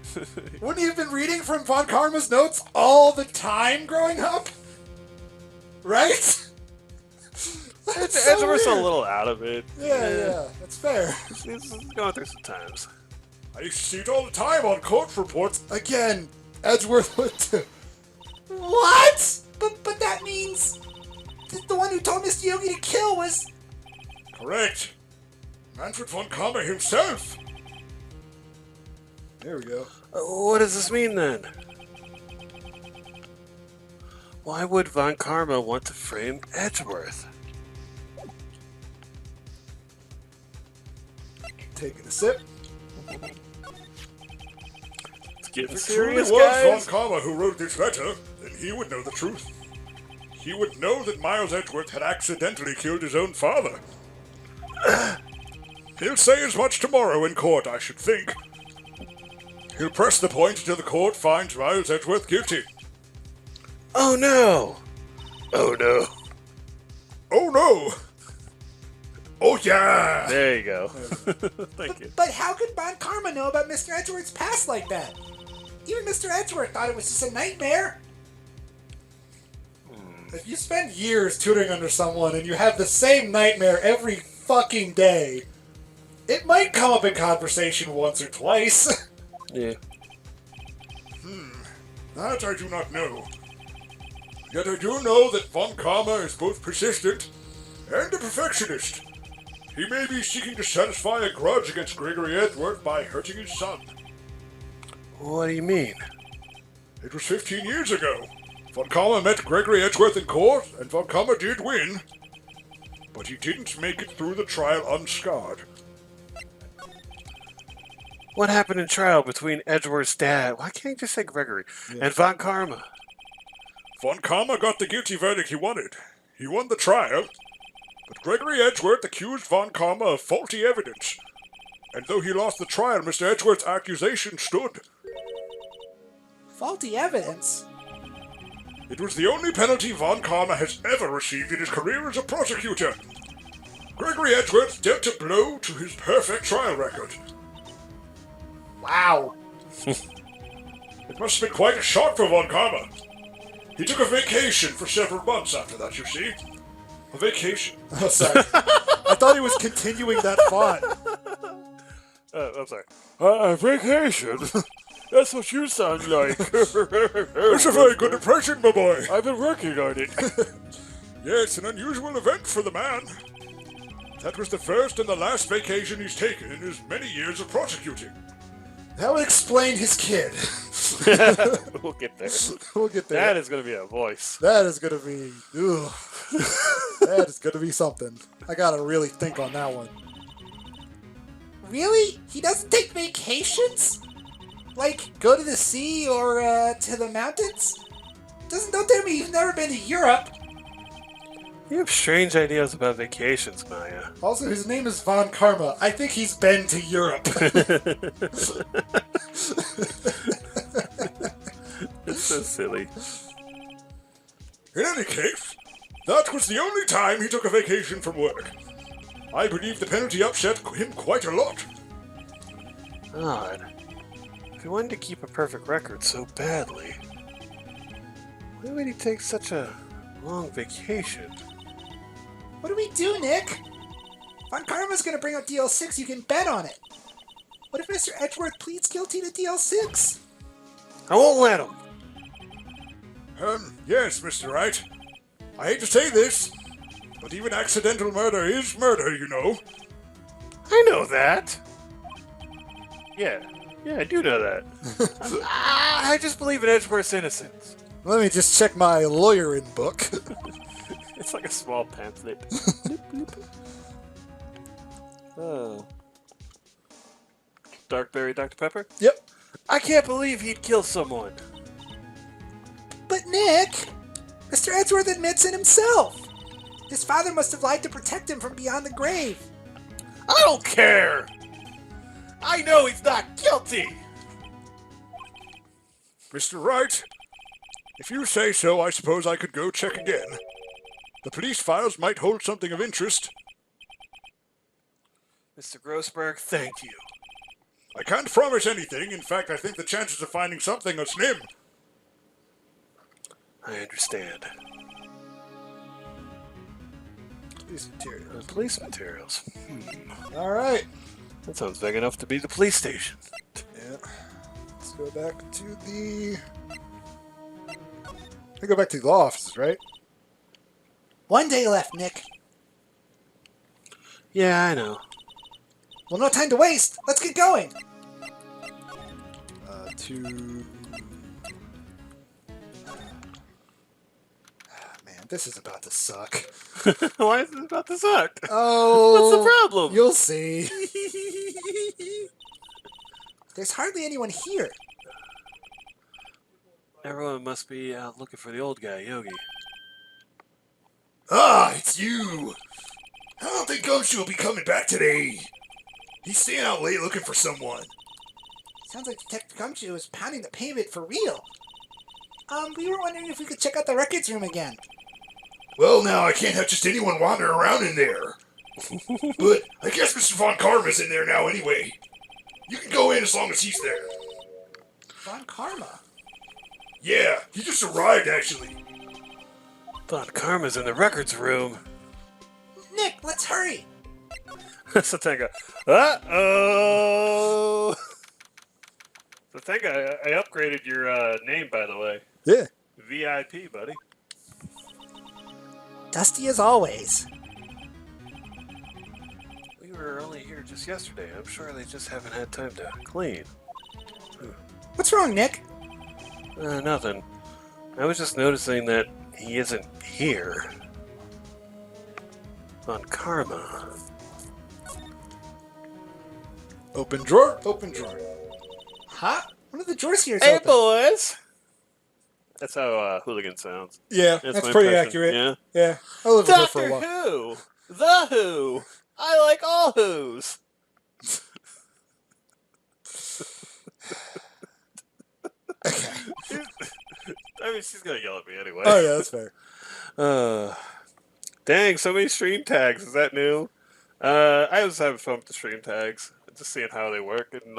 Wouldn't he have been reading from Von Karma's notes all the time growing up? Right? That's so Edgeworth's a weird. little out of it. Yeah, that's fair. He's going through some times. I used to see it all the time on court reports. Again, Edgeworth would too. What? But that means the one who told Mr. Yogi to kill was... Correct. Manfred von Karma himself. There we go. What does this mean then? Why would Von Karma want to frame Edgeworth? Taking a sip. It's getting If it truly serious, was guys. Von Karma who wrote this letter, then he would know the truth. He would know that Miles Edgeworth had accidentally killed his own father. He'll say as much tomorrow in court, I should think. He'll press the point until the court finds Miles Edgeworth guilty. Oh no! Oh no! Oh no! Oh yeah! There you go. Thank you. But how could Von Karma know about Mr. Edgeworth's past like that? Even Mr. Edgeworth thought it was just a nightmare. If you spend years tutoring under someone and you have the same nightmare every fucking day, it might come up in conversation once or twice. Yeah. That I do not know. Yet I do know that Von Karma is both persistent and a perfectionist. He may be seeking to satisfy a grudge against Gregory Edgeworth by hurting his son. What do you mean? It was 15 years ago. Von Karma met Gregory Edgeworth in court, and Von Karma did win. But he didn't make it through the trial unscarred. What happened in trial between Edgeworth's dad? Why can't you just say Gregory? And Von Karma? Von Karma got the guilty verdict he wanted. He won the trial. But Gregory Edgeworth accused Von Karma of faulty evidence. And though he lost the trial, Mr. Edgeworth's accusation stood. Faulty evidence? It was the only penalty Von Karma has ever received in his career as a prosecutor. Gregory Edgeworth dealt a blow to his perfect trial record. Wow. It must have been quite a shock for Von Karma. He took a vacation for several months after that, you see. A vacation. Oh, sorry. I thought he was continuing that thought. I'm sorry. Vacation? That's what you sound like. That's a very good impression, my boy. I've been working on it. Yes, an unusual event for the man. That was the first and the last vacation he's taken in his many years of prosecuting. That would explain his kid. We'll get there. We'll get there. That is going to be a voice. That is gonna be. Ugh. That is gonna be something. I gotta really think on that one. Really? He doesn't take vacations? Like, go to the sea or to the mountains? Don't tell me you've never been to Europe. You have strange ideas about vacations, Maya. Also, his name is Von Karma. I think he's been to Europe. It's so silly. In any case, that was the only time he took a vacation from work. I believe the penalty upset him quite a lot. Odd. If he wanted to keep a perfect record so badly, why would he take such a long vacation? What do we do, Nick? Von Karma's gonna bring out DL6, you can bet on it. What if Mr. Edgeworth pleads guilty to DL6? I won't let him. Yes, Mr. Wright. I hate to say this, but even accidental murder is murder, you know. I know that. Yeah, I do know that. I just believe in Edgeworth's innocence. Let me just check my lawyering book. It's like a small pamphlet. Oh. Darkberry Dr. Pepper? Yep. I can't believe he'd kill someone. But Nick, Mr. Edgeworth admits it himself. His father must have lied to protect him from beyond the grave. I don't care! I know he's not guilty! Mr. Wright, if you say so, I suppose I could go check again. The police files might hold something of interest. Mr. Grossberg, thank you. I can't promise anything. In fact, I think the chances of finding something are slim. I understand. Police materials. Police materials. All right. That sounds big enough to be the police station. Yeah. Let's go back to the... I go back to the law offices, right? 1 day left, Nick. Yeah, I know. Well, no time to waste. Let's get going. Man, this is about to suck. Why is it about to suck? Oh, What's the problem? You'll see. There's hardly anyone here. Everyone must be out looking for the old guy, Yogi. Ah, it's you. I don't think Gumshoe will be coming back today. He's staying out late looking for someone. Sounds like Detective Gumshoe is pounding the pavement for real. We were wondering if we could check out the records room again. Well, now I can't have just anyone wandering around in there. But I guess Mr. Von Karma's in there now anyway. You can go in as long as he's there. Von Karma? Yeah, he just arrived actually. Von Karma's in the records room. Nick, let's hurry. Satenga. Uh-oh! Satenga, I upgraded your name, by the way. Yeah. VIP, buddy. Dusty as always. We were only here just yesterday. I'm sure they just haven't had time to clean. What's wrong, Nick? Nothing. I was just noticing that he isn't here. On Karma. Open drawer, open drawer. Huh? One of the drawers here is Hey, open. boys! That's how Hooligan sounds. Yeah, That's that's my pretty impression, accurate. yeah. Yeah, I lived with her for a Doctor while. Who! The Who! I like all Who's! I mean, she's gonna yell at me anyway. Oh yeah, that's fair. Dang, so many stream tags. Is that new? I was having fun with the stream tags. Just seeing how they work and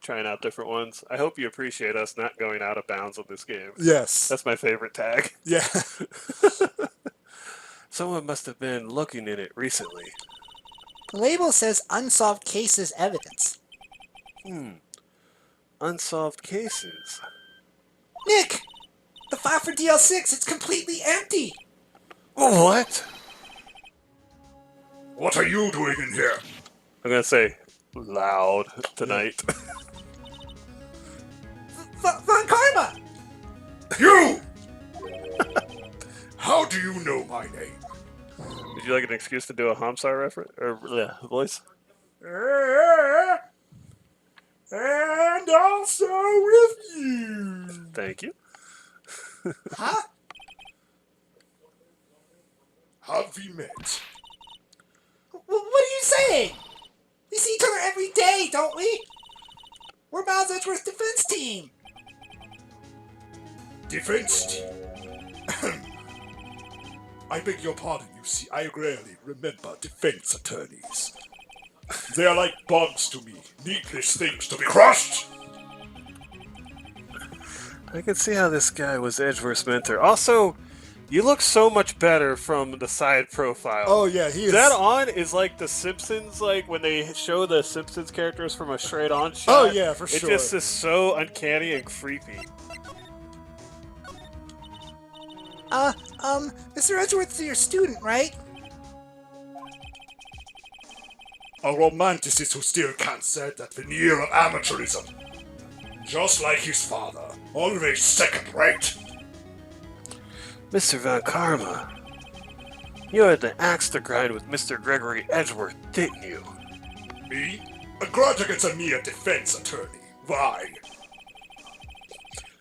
trying out different ones. I hope you appreciate us not going out of bounds on this game. Yes. That's my favorite tag. Yeah. Someone must have been looking in it recently. The label says unsolved cases evidence. unsolved cases. Nick! The file for DL6, it's completely empty! What? What are you doing in here? I'm gonna say loud tonight. Von Karma! You! How do you know my name? Would you like an excuse to do a Hamsar reference or voice? And also with you. Thank you. Huh? Have we met? What are you saying? We see each other every day, don't we? We're Miles Edgeworth's defense team. Defense team. I beg your pardon, you see, I rarely remember defense attorneys. They are like bugs to me, needless things to be crushed. I can see how this guy was Edgeworth's mentor. Also, you look so much better from the side profile. Oh yeah, he is. That on is like the Simpsons, like when they show the Simpsons characters from a straight on shot. Oh yeah, for It sure. just is so uncanny and creepy. Mr. Edgeworth's your student, right? A romanticist who still can't set that veneer of amateurism. Just like his father, always second rate. Mr. Von Karma, you had the axe to grind with Mr. Gregory Edgeworth, didn't you? Me? A grudge against a mere defense attorney. Why?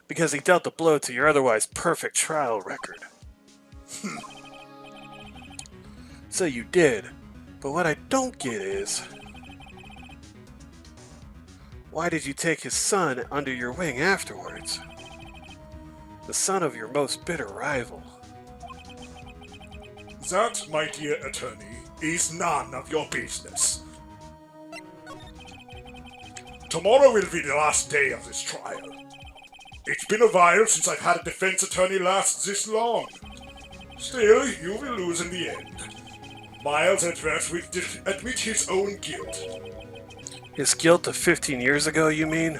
Because he dealt a blow to your otherwise perfect trial record. So you did, but what I don't get is, why did you take his son under your wing afterwards? The son of your most bitter rival. That, my dear attorney, is none of your business. Tomorrow will be the last day of this trial. It's been a while since I've had a defense attorney last this long. Still, you will lose in the end. Miles Edgeworth will admit his own guilt. His guilt of 15 years ago, you mean?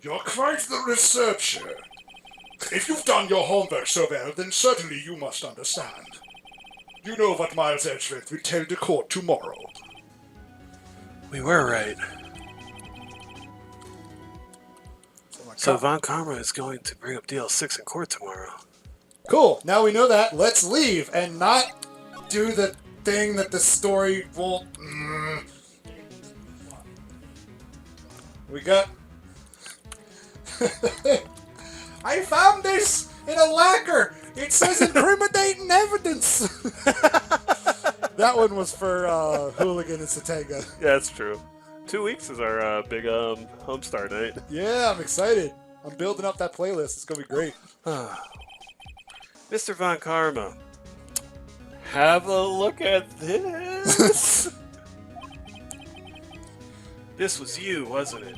You're quite the researcher. If you've done your homework so well, then certainly you must understand. You know what Miles Edgeworth will tell the court tomorrow. We were right. So Von Karma is going to bring up DL6 in court tomorrow. Cool. Now we know that. Let's leave and not do the thing that the story won't. We got. I found this in a lacquer. It says incriminating evidence. That one was for Hooligan and Satanga. Yeah, that's true. 2 weeks is our big Homestar night. Yeah, I'm excited. I'm building up that playlist. It's gonna be great. Mr. Von Karma, have a look at this. This was you, wasn't it?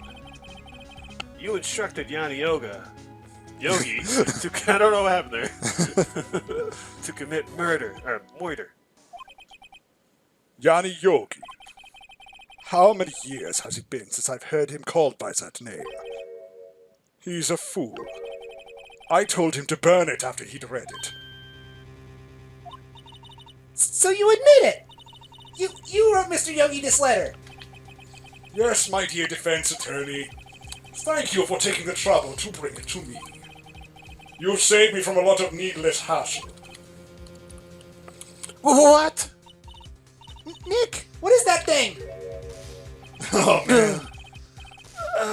You instructed Yogi, to, I don't know what happened there, to commit murder, or moiter. Yanni Yogi. How many years has it been since I've heard him called by that name? He's a fool. I told him to burn it after he'd read it. So you admit it? You wrote Mr. Yogi this letter. Yes, my dear defense attorney. Thank you for taking the trouble to bring it to me. You've saved me from a lot of needless hassle. What? Nick, what is that thing? Oh, man.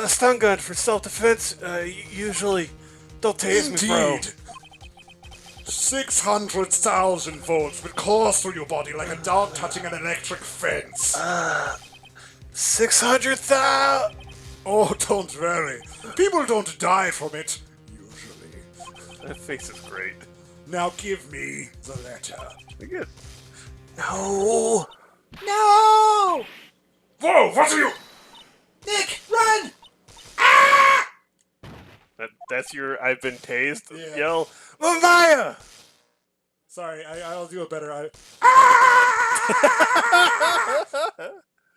Stun gun for self-defense, usually. Don't tase me, bro. Indeed. 600,000 volts would course through your body like a dog touching an electric fence. 600,000? Oh, don't worry. People don't die from it, usually. That face is great. Now give me the letter. Good. No. No! Whoa, what are you? Nick, run! That's your I've been tased Yeah. yell. Maya! Sorry, I'll do it better. Is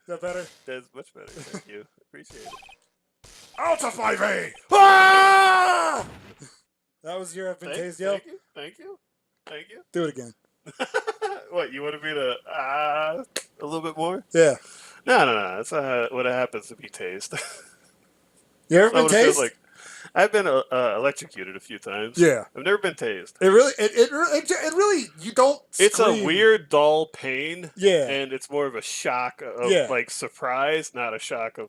that better? That's much better. Thank you. Appreciate it. Out of my way! Ah! That was your I've been tased yell? Thank you. Do it again. What, you wanted me to, a little bit more? Yeah. No. That's what happens to be tased. You ever been That's what it feels tased? like. I've been electrocuted a few times. Yeah. I've never been tased. It really, you don't It's a scream. weird, dull pain. Yeah. And it's more of a shock of, Yeah. like, surprise, not a shock of,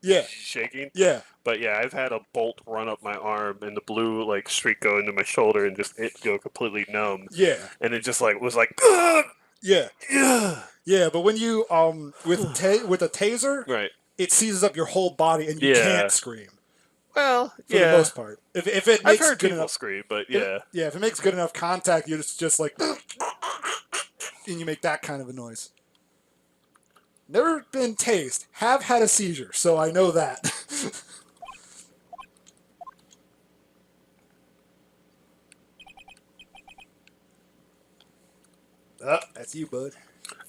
Yeah. shaking. Yeah. But yeah, I've had a bolt run up my arm and the blue, like, streak go into my shoulder and just it go completely numb. Yeah. And it just, like, was like, ugh! Yeah. Yeah. Yeah, but when you, with a taser, Right. it seizes up your whole body and you Yeah. can't scream. Well, For the most part. If it makes I've heard good people enough, scream, but yeah. if it makes good enough contact, you're just like, and you make that kind of a noise. Never been tased. Have had a seizure, so I know that. Oh, that's you, bud.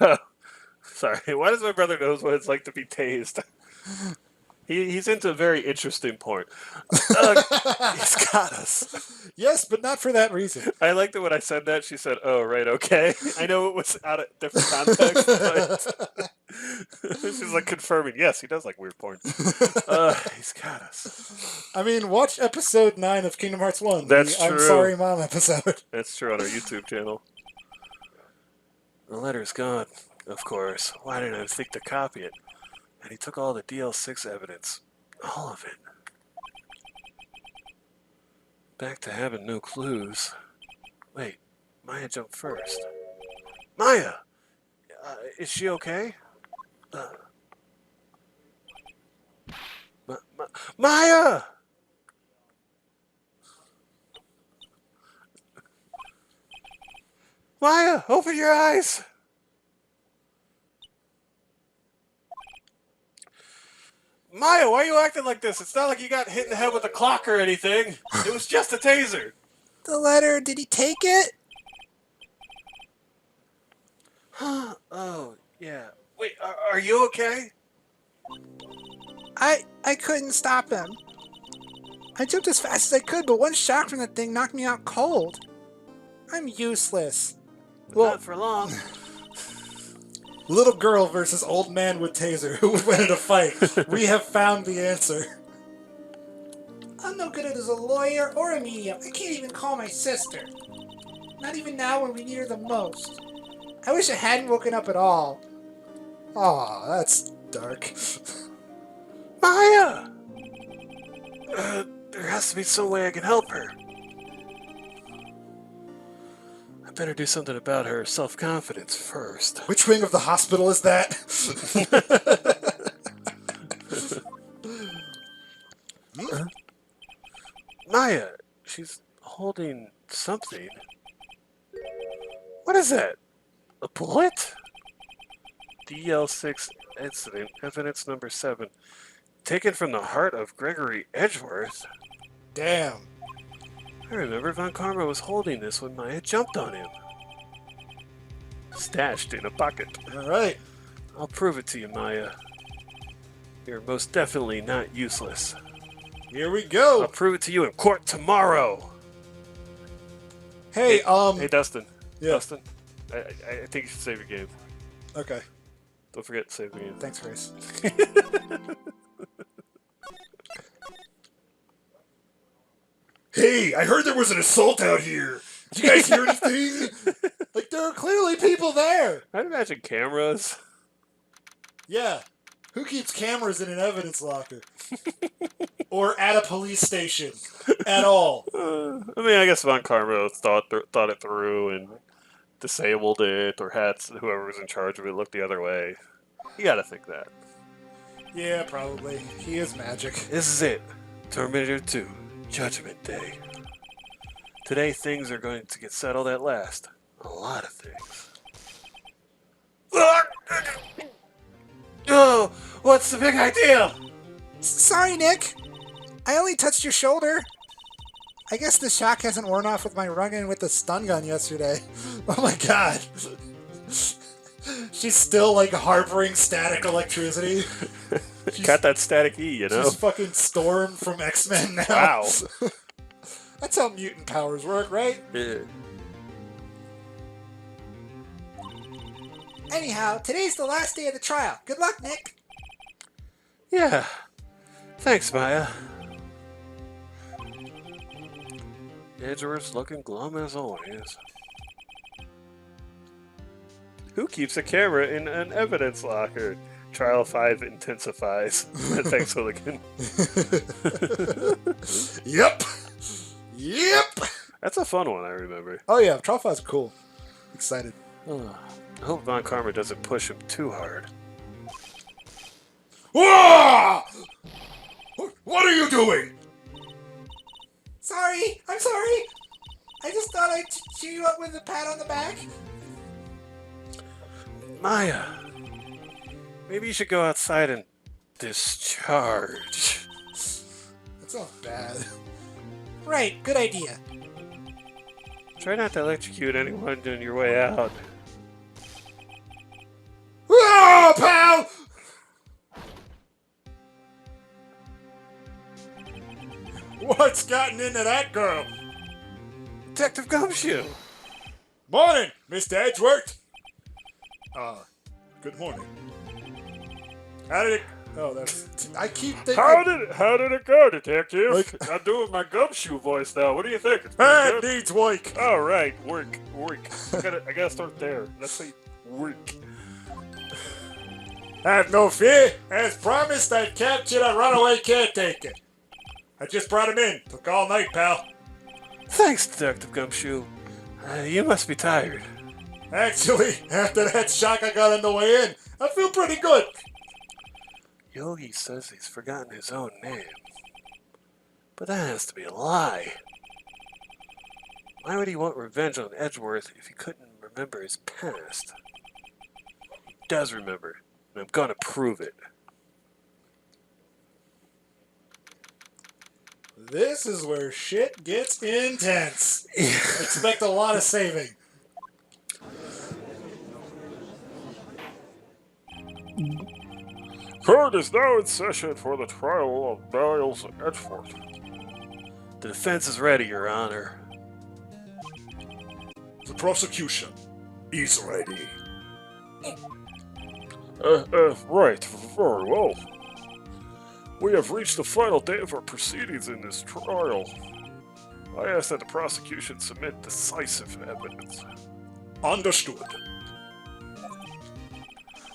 Oh, sorry. Why does my brother knows what it's like to be tased? He's into a very interesting point. He's got us. Yes, but not for that reason. I liked it when I said that. She said, "Oh, right, okay." I know it was out of different context, but she's like confirming. Yes, he does like weird porn. He's got us. I mean, watch episode 9 of Kingdom Hearts 1. That's the I'm true. Sorry Mom episode. That's true on our YouTube channel. The letter's gone, of course. Why didn't I think to copy it? And he took all the DL6 evidence. All of it. Back to having no clues. Wait, Maya jumped first. Maya! Is she okay? Maya! Maya, open your eyes! Maya, why are you acting like this? It's not like you got hit in the head with a clock or anything. It was just a taser. The letter, did he take it? Oh, yeah. Wait, are you okay? I couldn't stop him. I jumped as fast as I could, but one shock from the thing knocked me out cold. I'm useless. Well, Not for long. Little girl versus old man with taser. Who would win in a fight? We have found the answer. I'm no good as a lawyer or a medium. I can't even call my sister. Not even now when we need her the most. I wish I hadn't woken up at all. Aw, that's dark. Maya! There has to be some way I can help her. I better do something about her self-confidence first. Which wing of the hospital is that? Maya, she's holding something. What is that? A bullet? DL6 incident, evidence number 7. Taken from the heart of Gregory Edgeworth. Damn. I remember Von Karma was holding this when Maya jumped on him. Stashed in a pocket. Alright. I'll prove it to you, Maya. You're most definitely not useless. Here we I'll go. prove it to you in court tomorrow. Hey, Hey, Dustin. Yeah. Dustin, I think you should save your game. Okay. Don't forget to save the game. Thanks, Grace. Hey, I heard there was an assault out here. Did you guys hear anything? Like, there are clearly people there. I'd imagine cameras. Yeah. Who keeps cameras in an evidence locker? Or at a police station? At all? I mean, I guess Von Karma thought it through and disabled it, or had whoever was in charge of it look the other way. You gotta think that. Yeah, probably. He is magic. This is it. Terminator 2. Judgment Day. Today things are going to get settled at last. A lot of things. Oh, what's the big idea? Sorry, Nick. I only touched your shoulder. I guess the shock hasn't worn off with my run-in with the stun gun yesterday. Oh my god. She's still like harboring static electricity. Got that static E, you know? She's fucking Storm from X-Men now. Wow. That's how mutant powers work, right? Yeah. Anyhow, today's the last day of the trial. Good luck, Nick. Yeah. Thanks, Maya. Edgeworth's looking glum as always. Who keeps a camera in an evidence locker? Trial 5 intensifies. Thanks, Hooligan. Yep. Yep. That's a fun one, I remember. Oh yeah, Trial 5's cool. Excited. I hope Von Karma doesn't push him too hard. Whoa! What are you doing? Sorry, I'm sorry. I just thought I'd cheer you up with a pat on the back. Maya, maybe you should go outside and discharge. That sounds bad. Right, good idea. Try not to electrocute anyone on your way out. Oh, pal! What's gotten into that girl? Detective Gumshoe! Morning, Mr. Edgeworth. Good morning. How did it... Oh, that's... I keep thinking... How did it go, Detective? Like- I'm doing my Gumshoe voice now. What do you think? It's Ah, pretty it good? needs work. All right, work. I gotta start there. Let's say work. Have no fear. As promised, I captured a runaway caretaker. I just brought him in. Took all night, pal. Thanks, Detective Gumshoe. You must be tired. Actually, after that shock I got on the way in, I feel pretty good. Yogi says he's forgotten his own name. But that has to be a lie. Why would he want revenge on Edgeworth if he couldn't remember his past? He does remember, and I'm gonna prove it. This is where shit gets intense. Expect a lot of saving. Court is now in session for the trial of Niles Edgeworth. The defense is ready, Your Honor. The prosecution is ready. Right, very well. We have reached the final day of our proceedings in this trial. I ask that the prosecution submit decisive evidence. Understood.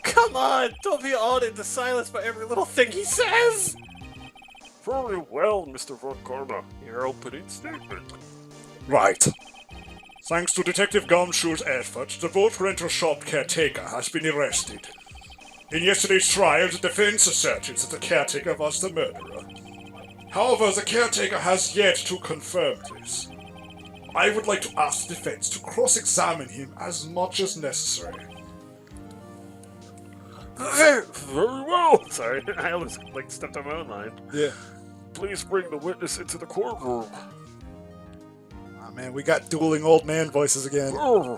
Come on! Don't be awed into silence by every little thing he says! Very well, Mr. Von Karma. Your opening statement. Right. Thanks to Detective Gumshoe's efforts, the boat rental shop caretaker has been arrested. In yesterday's trial, the defense asserted that the caretaker was the murderer. However, the caretaker has yet to confirm this. I would like to ask the defense to cross-examine him as much as necessary. Very well! Sorry, I almost stepped on my own line. Yeah. Please bring the witness into the courtroom. Oh man, we got dueling old man voices again. Oh.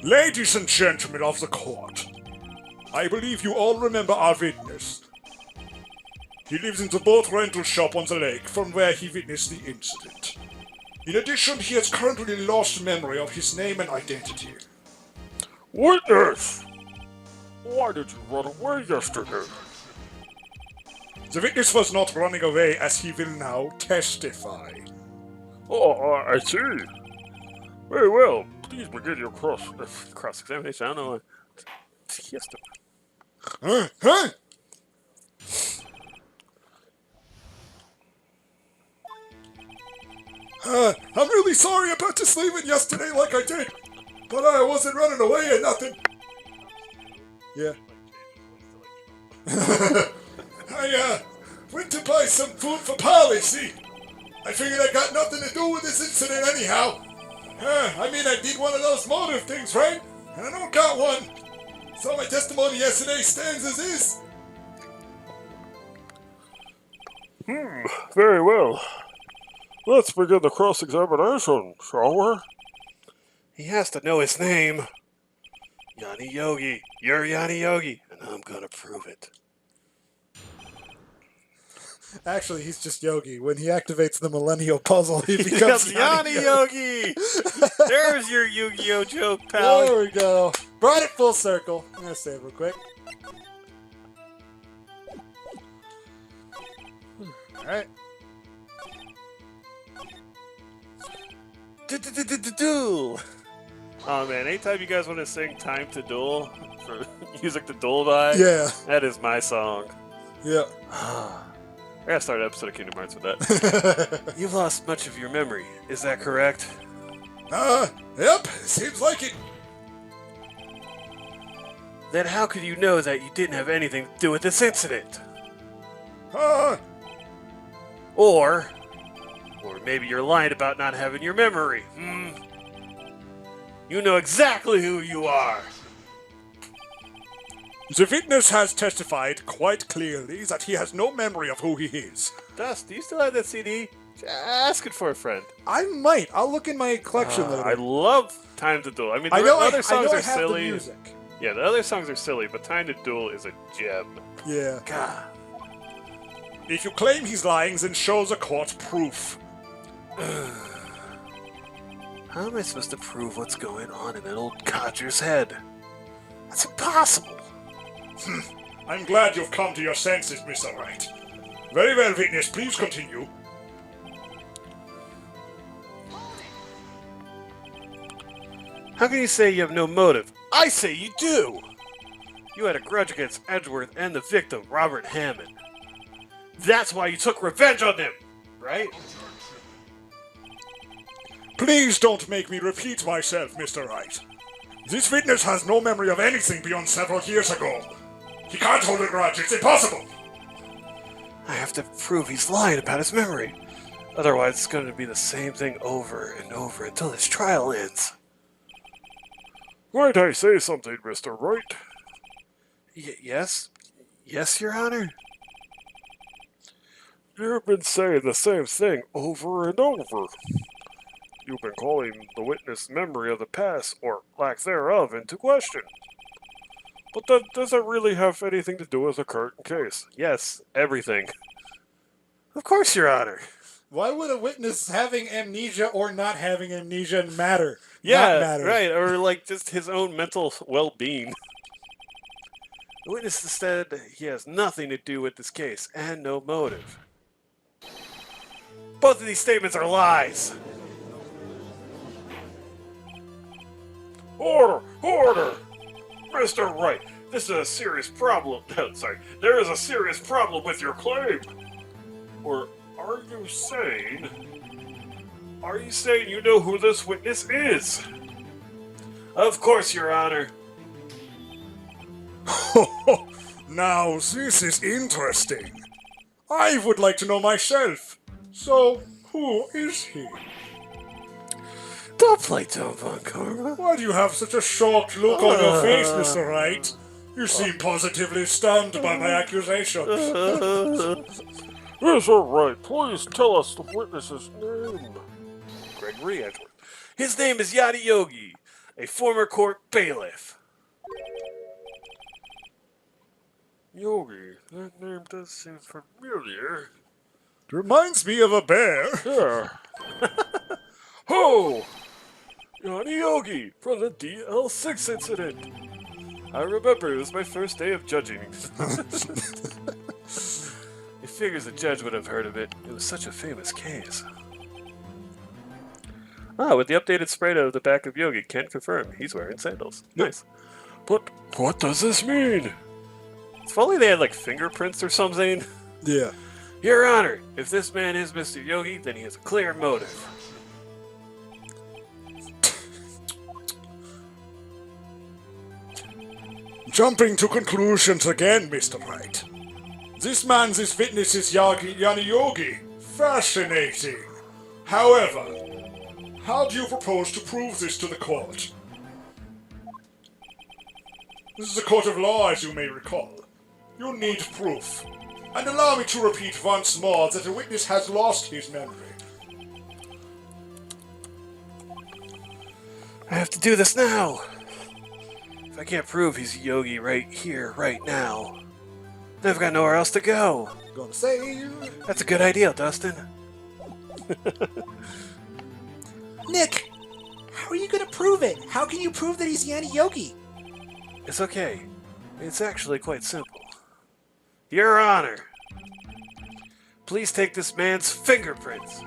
Ladies and gentlemen of the court, I believe you all remember our witness. He lives in the boat rental shop on the lake from where he witnessed the incident. In addition, he has currently lost memory of his name and identity. Witness! Why did you run away yesterday? The witness was not running away, as he will now testify. Oh, I see. Very well. Please begin your cross-examination. I don't know. Yes, Huh? I'm really sorry about just leaving yesterday like I did, but I wasn't running away or nothing. Yeah. I went to buy some food for Polly, see? I figured I got nothing to do with this incident anyhow. I mean, I did one of those motive things, right? And I don't got one. So my testimony yesterday stands as is. Very well. Let's begin the cross-examination, shall we? He has to know his name. Yanni Yogi. You're Yanni Yogi, and I'm gonna prove it. Actually, he's just Yogi. When he activates the Millennial Puzzle, he He becomes becomes Yanni Yogi! There's your Yu-Gi-Oh joke, pal. There we go. Brought it full circle. I'm gonna save real quick. Alright. Duel. Oh man, anytime you guys want to sing Time to Duel for music to duel by, Yeah. that is my song. Yeah. I gotta start an episode of Kingdom Hearts with that. You've lost much of your memory, is that correct? Yep. Seems like it. Then how could you know that you didn't have anything to do with this incident? Or maybe you're lying about not having your memory. You know exactly who you are. The witness has testified quite clearly that he has no memory of who he is. Dust, do you still have that CD? Ask it for a friend. I might. I'll look in my collection later. I love Time to Duel. I mean, I the know other I songs know I are have silly. the music. Yeah, the other songs are silly, but Time to Duel is a gem. Yeah. God. If you claim he's lying, then show the court proof. How am I supposed to prove what's going on in that old codger's head? That's impossible. I'm glad you've come to your senses, Mr. Wright. Very well, witness. Please continue. How can you say you have no motive? I say you do! You had a grudge against Edgeworth and the victim, Robert Hammond. That's why you took revenge on them, right? Please don't make me repeat myself, Mr. Wright. This witness has no memory of anything beyond several years ago. He can't hold a grudge. It's impossible. I have to prove he's lying about his memory. Otherwise, it's going to be the same thing over and over until his trial ends. Might I say something, Mr. Wright? Yes? Yes, Your Honor? You've been saying the same thing over and over. You've been calling the witness' memory of the past, or lack thereof, into question. But that doesn't really have anything to do with the current case. Yes, everything. Of course, Your Honor. Why would a witness having amnesia or not having amnesia matter? Yeah, Not matter. right, or like just his own mental well-being. The witness said he has nothing to do with this case, and no motive. Both of these statements are lies. Order! Order! Mr. Wright, this is a serious problem. Sorry, there is a serious problem with your claim. Or are you saying you know who this witness is? Of course, Your Honor. Now, this is interesting. I would like to know myself. So, who is he? Don't play dumb, Von Karma. Why do you have such a shocked look on your face, Mr. Wright? You seem positively stunned by my accusations. Mr. Wright, please tell us the witness's name. Gregory Edgeworth. His name is Yadi Yogi, a former court bailiff. Yogi, that name does seem familiar. It reminds me of a bear. Yeah. Ho! Yanni Yogi from the DL6 incident. I remember it was my first day of judging. It figures the judge would have heard of it. It was such a famous case. Ah, with the updated sprite of the back of Yogi, can confirm he's wearing sandals. Nice. But what does this mean? If only they had like fingerprints or something. Yeah. Your Honor, if this man is Mr. Yogi, then he has a clear motive. Jumping to conclusions again, Mr. Wright. This witness is Yanni Yogi. Fascinating. However, how do you propose to prove this to the court? This is a court of law, as you may recall. You need proof. And allow me to repeat once more that the witness has lost his memory. I have to do this now. If I can't prove he's Yogi right here, right now, then I've got nowhere else to go. gonna save. That's a good idea, Dustin. Nick, how are you gonna prove it? How can you prove that he's Yanni Yogi? It's okay. It's actually quite simple. Your Honor, please take this man's fingerprints.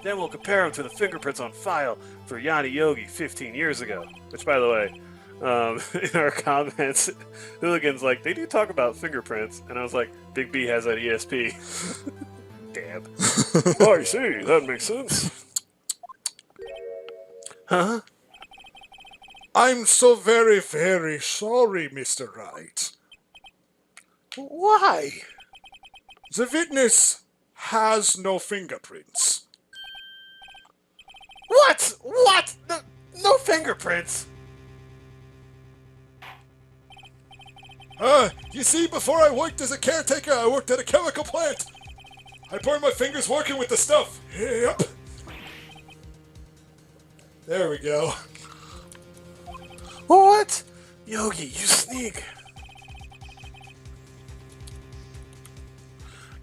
Then we'll compare them to the fingerprints on file for Yanni Yogi 15 years ago. Which, by the way, in our comments, Hooligan's like, they do talk about fingerprints. And I was like, Big B has that ESP. Damn. Oh, I see. That makes sense. Huh? I'm so very, very sorry, Mr. Wright. Why? The witness has no fingerprints. What? What? No fingerprints? You see, before I worked as a caretaker, I worked at a chemical plant. I burned my fingers working with the stuff. Yep. There we go. What? Yogi, you sneak.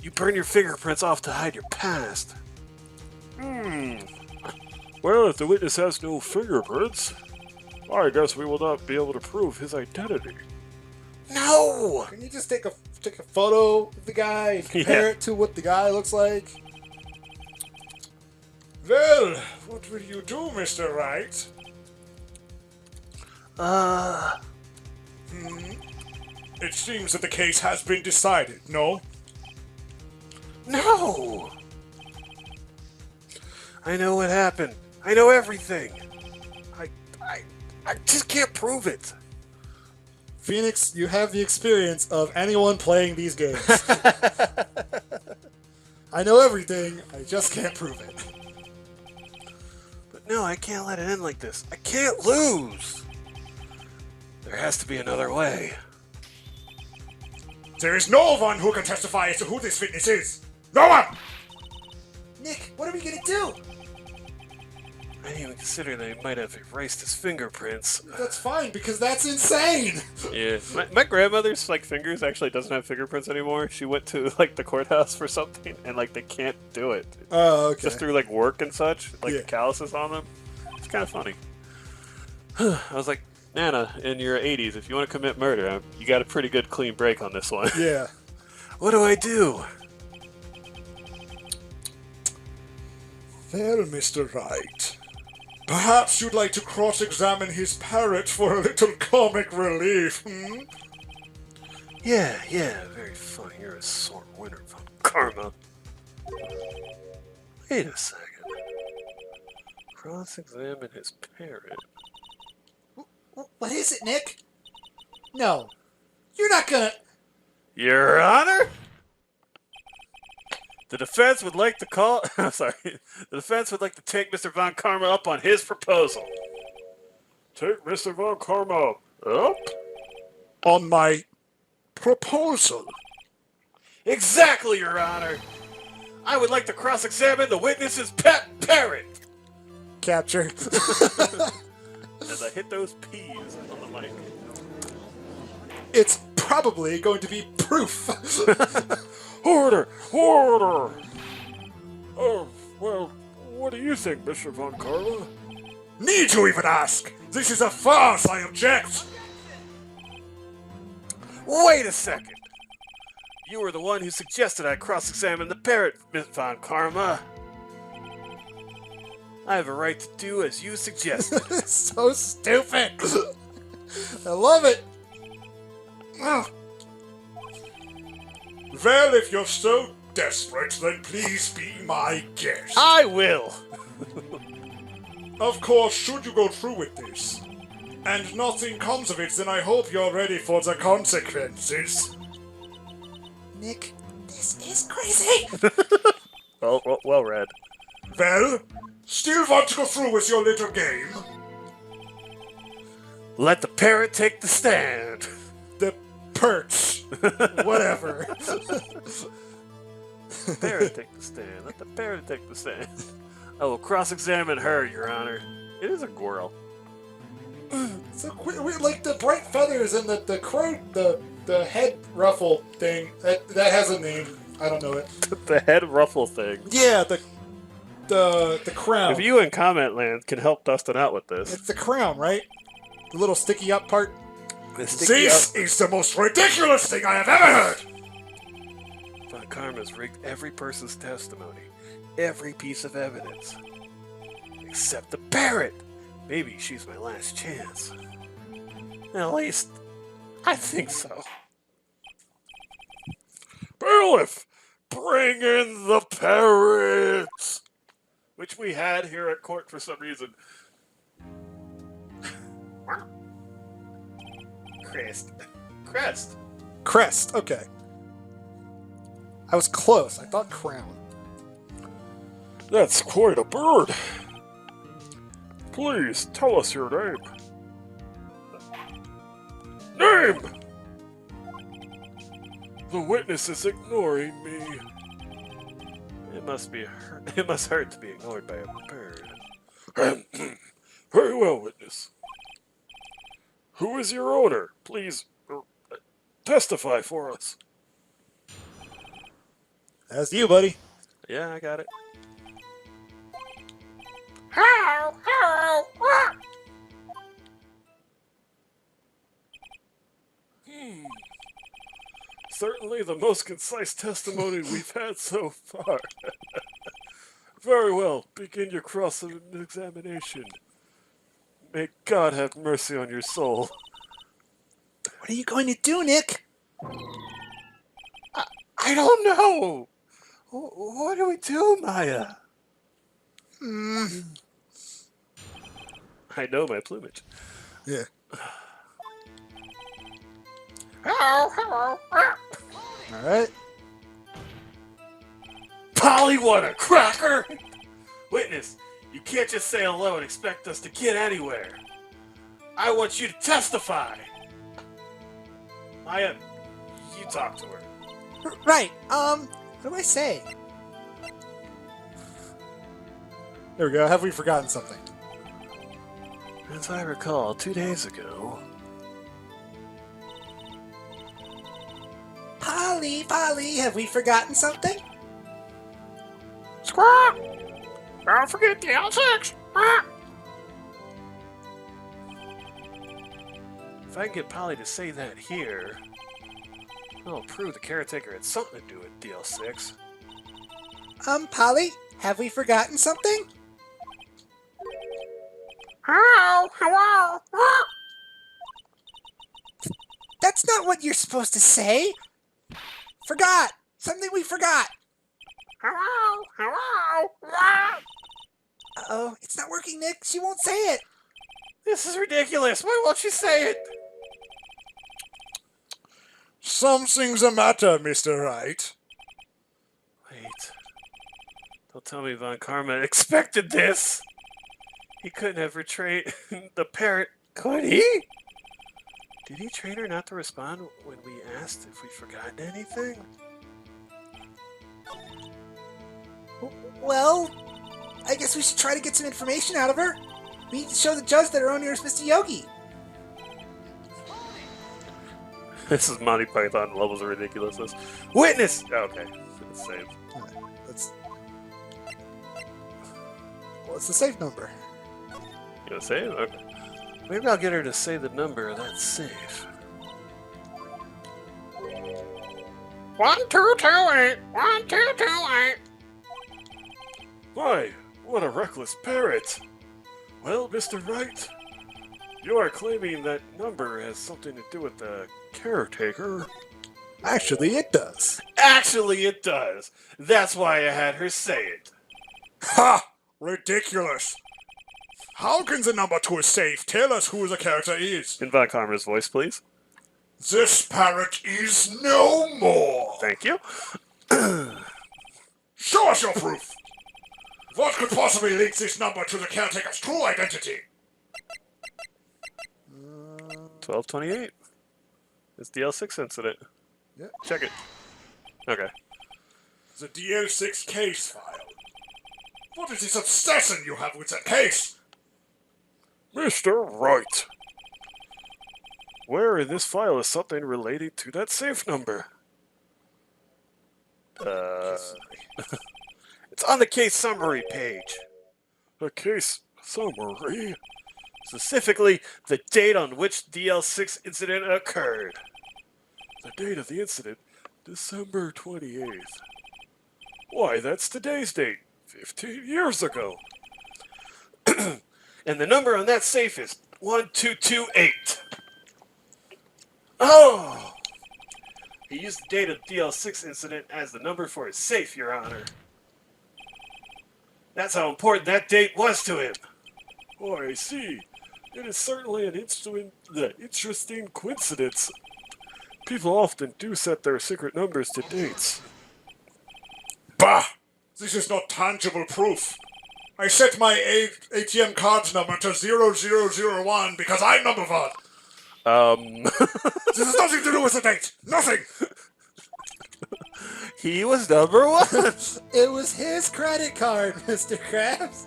You burn your fingerprints off to hide your past. Well, if the witness has no fingerprints, I guess we will not be able to prove his identity. No! Can you just take a photo of the guy and compare it to what the guy looks like? Well, what will you do, Mr. Wright? It seems that the case has been decided, no? No! I know what happened. I know everything. I just can't prove it. Phoenix, you have the experience of anyone playing these games. I know everything, I just can't prove it. But no, I can't let it end like this. I can't lose. There has to be another way. There is no one who can testify as to who this witness is. No one! Nick, what are we gonna do? I didn't even consider that he might have erased his fingerprints. That's fine, because that's insane! Yeah, my grandmother's like fingers actually doesn't have fingerprints anymore. She went to like the courthouse for something, and like they can't do it. Oh, okay. Just through like work and such, like Yeah. the calluses on them. It's kind of funny. I was like, Nana, in your 80s, if you want to commit murder, you got a pretty good clean break on this one. Yeah. What do I do? Well, Mr. Wright, perhaps you'd like to cross-examine his parrot for a little comic relief, hmm? Yeah, very funny. You're a sore winner, Von Karma. Wait a second. Cross-examine his parrot. What is it, Nick? No. You're not gonna... Your Honor? The defense would like to call... I'm sorry. The defense would like to take Mr. Von Karma up on his proposal. Take Mr. Von Karma up? On my proposal. Exactly, Your Honor. I would like to cross-examine the witness's pet parrot. Capture. As I hit those P's on the mic. It's probably going to be proof. Order! Order! Oh, well, what do you think, Mr. Von Karma? Need you even ask? This is a farce, I object. Wait a second. You were the one who suggested I cross-examine the parrot, Miss Von Karma. I have a right to do as you suggested. So stupid. I love it. Ugh. Well, if you're so desperate, then please be my guest. I will. Of course, should you go through with this, and nothing comes of it, then I hope you're ready for the consequences. Nick, this is crazy! Well read. Well, still want to go through with your little game? Let the parrot take the stand. The perch. Whatever. Parrot take the stand. Let the parrot take the stand. I will cross-examine her, Your Honor. It is a squirrel. So like the bright feathers and the crow, the the head ruffle thing, that has a name. I don't know it. The head ruffle thing. Yeah, the crown. If you in comment land can help Dustin out with this. It's the crown, right? The little sticky up part. The sticky This is the most ridiculous thing I have ever heard! Von Karma's rigged every person's testimony. Every piece of evidence. Except the parrot! Maybe she's my last chance. At least, I think so. Bailiff, bring in the parrots! Which we had here at court for some reason. Crest. Crest, okay. I was close. I thought crown. That's quite a bird. Please, tell us your name. Name! The witness is ignoring me. It must hurt to be ignored by a bird. Very well, witness. Who is your owner? Please, testify for us. That's you, buddy. Yeah, I got it. Certainly the most concise testimony we've had so far. Very well, begin your cross-examination. May God have mercy on your soul. What are you going to do, Nick? I don't know. What do we do, Maya? I know my plumage. Yeah. Alright. Polly, what a cracker! Witness, you can't just say hello and expect us to get anywhere. I want you to testify. Maya, you talk to her. Right. What do I say? There we go. Have we forgotten something? As I recall, 2 days ago... Polly, have we forgotten something? Squawk! Don't forget the L6! If I can get Polly to say that here, I'll prove the caretaker had something to do with DL6. Polly, have we forgotten something? Hello! That's not what you're supposed to say. Forgot. Something we forgot. Hello! Uh-oh, it's not working, Nick. She won't say it. This is ridiculous. Why won't you say it? Something's the matter, Mr. Wright. Wait. Don't tell me Von Karma expected this. He couldn't have retrained the parrot, could he? Did he train her not to respond when we asked if we'd forgotten anything? Well, I guess we should try to get some information out of her. We need to show the judge that her owner is Mr. Yogi. This is Monty Python levels of ridiculousness. Witness! Okay, it's saved. That's... What's the safe number? You gonna save? Okay. Maybe I'll get her to say the number that's safe. 1228! 1228! Why, what a reckless parrot! Well, Mr. Wright, you are claiming that number has something to do with the caretaker. Actually, it does. Actually, it does. That's why I had her say it. Ha! Ridiculous. How can the number to a safe tell us who the character is? In Von Karma's voice, please. This parrot is no more. Thank you. Show us your proof. What could possibly link this number to the caretaker's true identity? 1228. It's the L6 incident. Yeah. Check it. Okay. The DL6 case file. What is this obsession you have with that case? Mr. Wright, Where in this file is something relating to that safe number? It's on the case summary page. A case summary? Specifically, the date on which DL6 incident occurred. The date of the incident, December 28th. Why, that's today's date. 15 years ago. And the number on that safe is 1228. Oh! He used the date of DL6 incident as the number for his safe, Your Honor. That's how important that date was to him. Oh, I see. It is certainly an interesting coincidence. People often do set their secret numbers to dates. Bah! This is not tangible proof. I set my ATM card's number to 0001 because I'm number one. This has nothing to do with the date. Nothing. He was number one. It was his credit card, Mr. Krabs.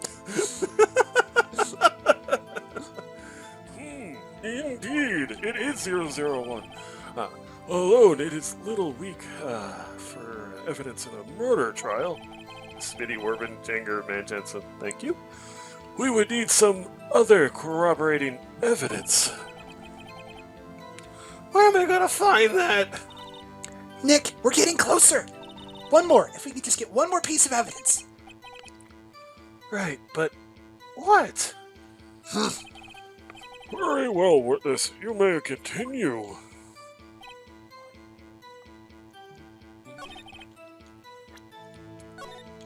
Indeed, it is 001. Alone, it is little weak for evidence in a murder trial. Smitty, Werben, Jenger, Manjensen. Thank you. We would need some other corroborating evidence. Where am I going to find that? Nick, we're getting closer. One more. If we could just get one more piece of evidence. Right, but what? Very well, witness. You may continue.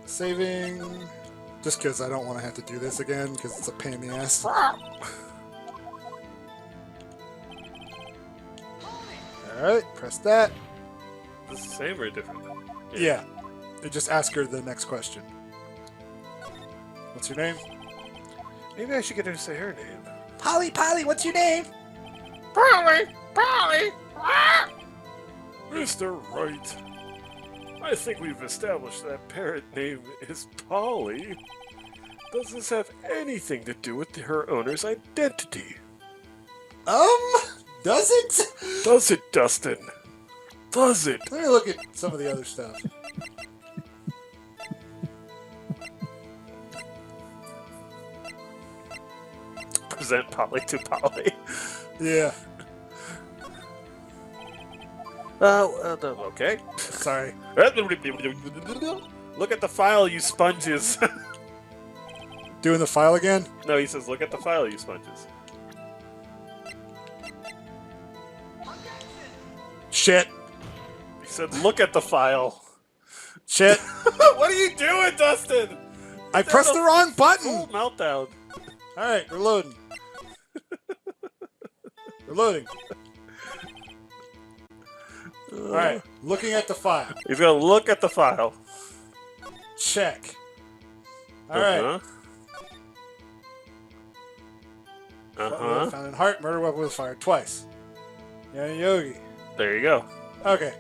Saving. Just because I don't want to have to do this again, because it's a pain in the ass. Alright, press that. Is it the same or different? Yeah. And just ask her the next question. What's your name? Maybe I should get her to say her name. Polly, what's your name? Polly! Mr. Wright, I think we've established that parrot name is Polly. Does this have anything to do with her owner's identity? Does it? Does it, Dustin? Does it? Let me look at some of the other stuff. Present Polly to Polly. Yeah. Okay. Sorry. Look at the file, you sponges. Doing the file again? No, he says, look at the file, you sponges. Shit. He said, look at the file. Shit. What are you doing, Dustin? I pressed the wrong Full button. meltdown. Alright, we're loading. We're loading. Alright, looking at the file. He's gonna look at the file. Check. Alright. Uh-huh. Found in heart, murder weapon was fired twice. Yeah, Yogi. There you go. Okay.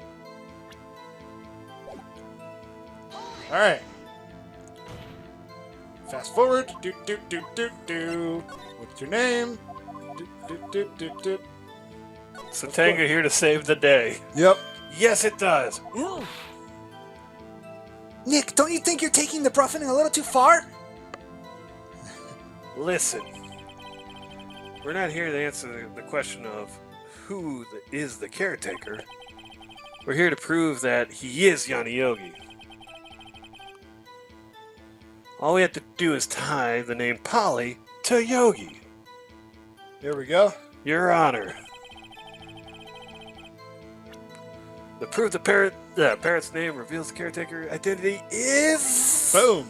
Alright. Fast forward. Do, do, do, do, do. What's your name? Do, do, do, do, do. Satanga here to save the day. Yep. Yes, it does. Nick, don't you think you're taking the bruffing a little too far? Listen. We're not here to answer the question of who is the caretaker. We're here to prove that he is Yanni Yogi. All we have to do is tie the name Polly to Yogi. There we go. Your Honor. The proof the parrot's name reveals the caretaker identity is... Boom.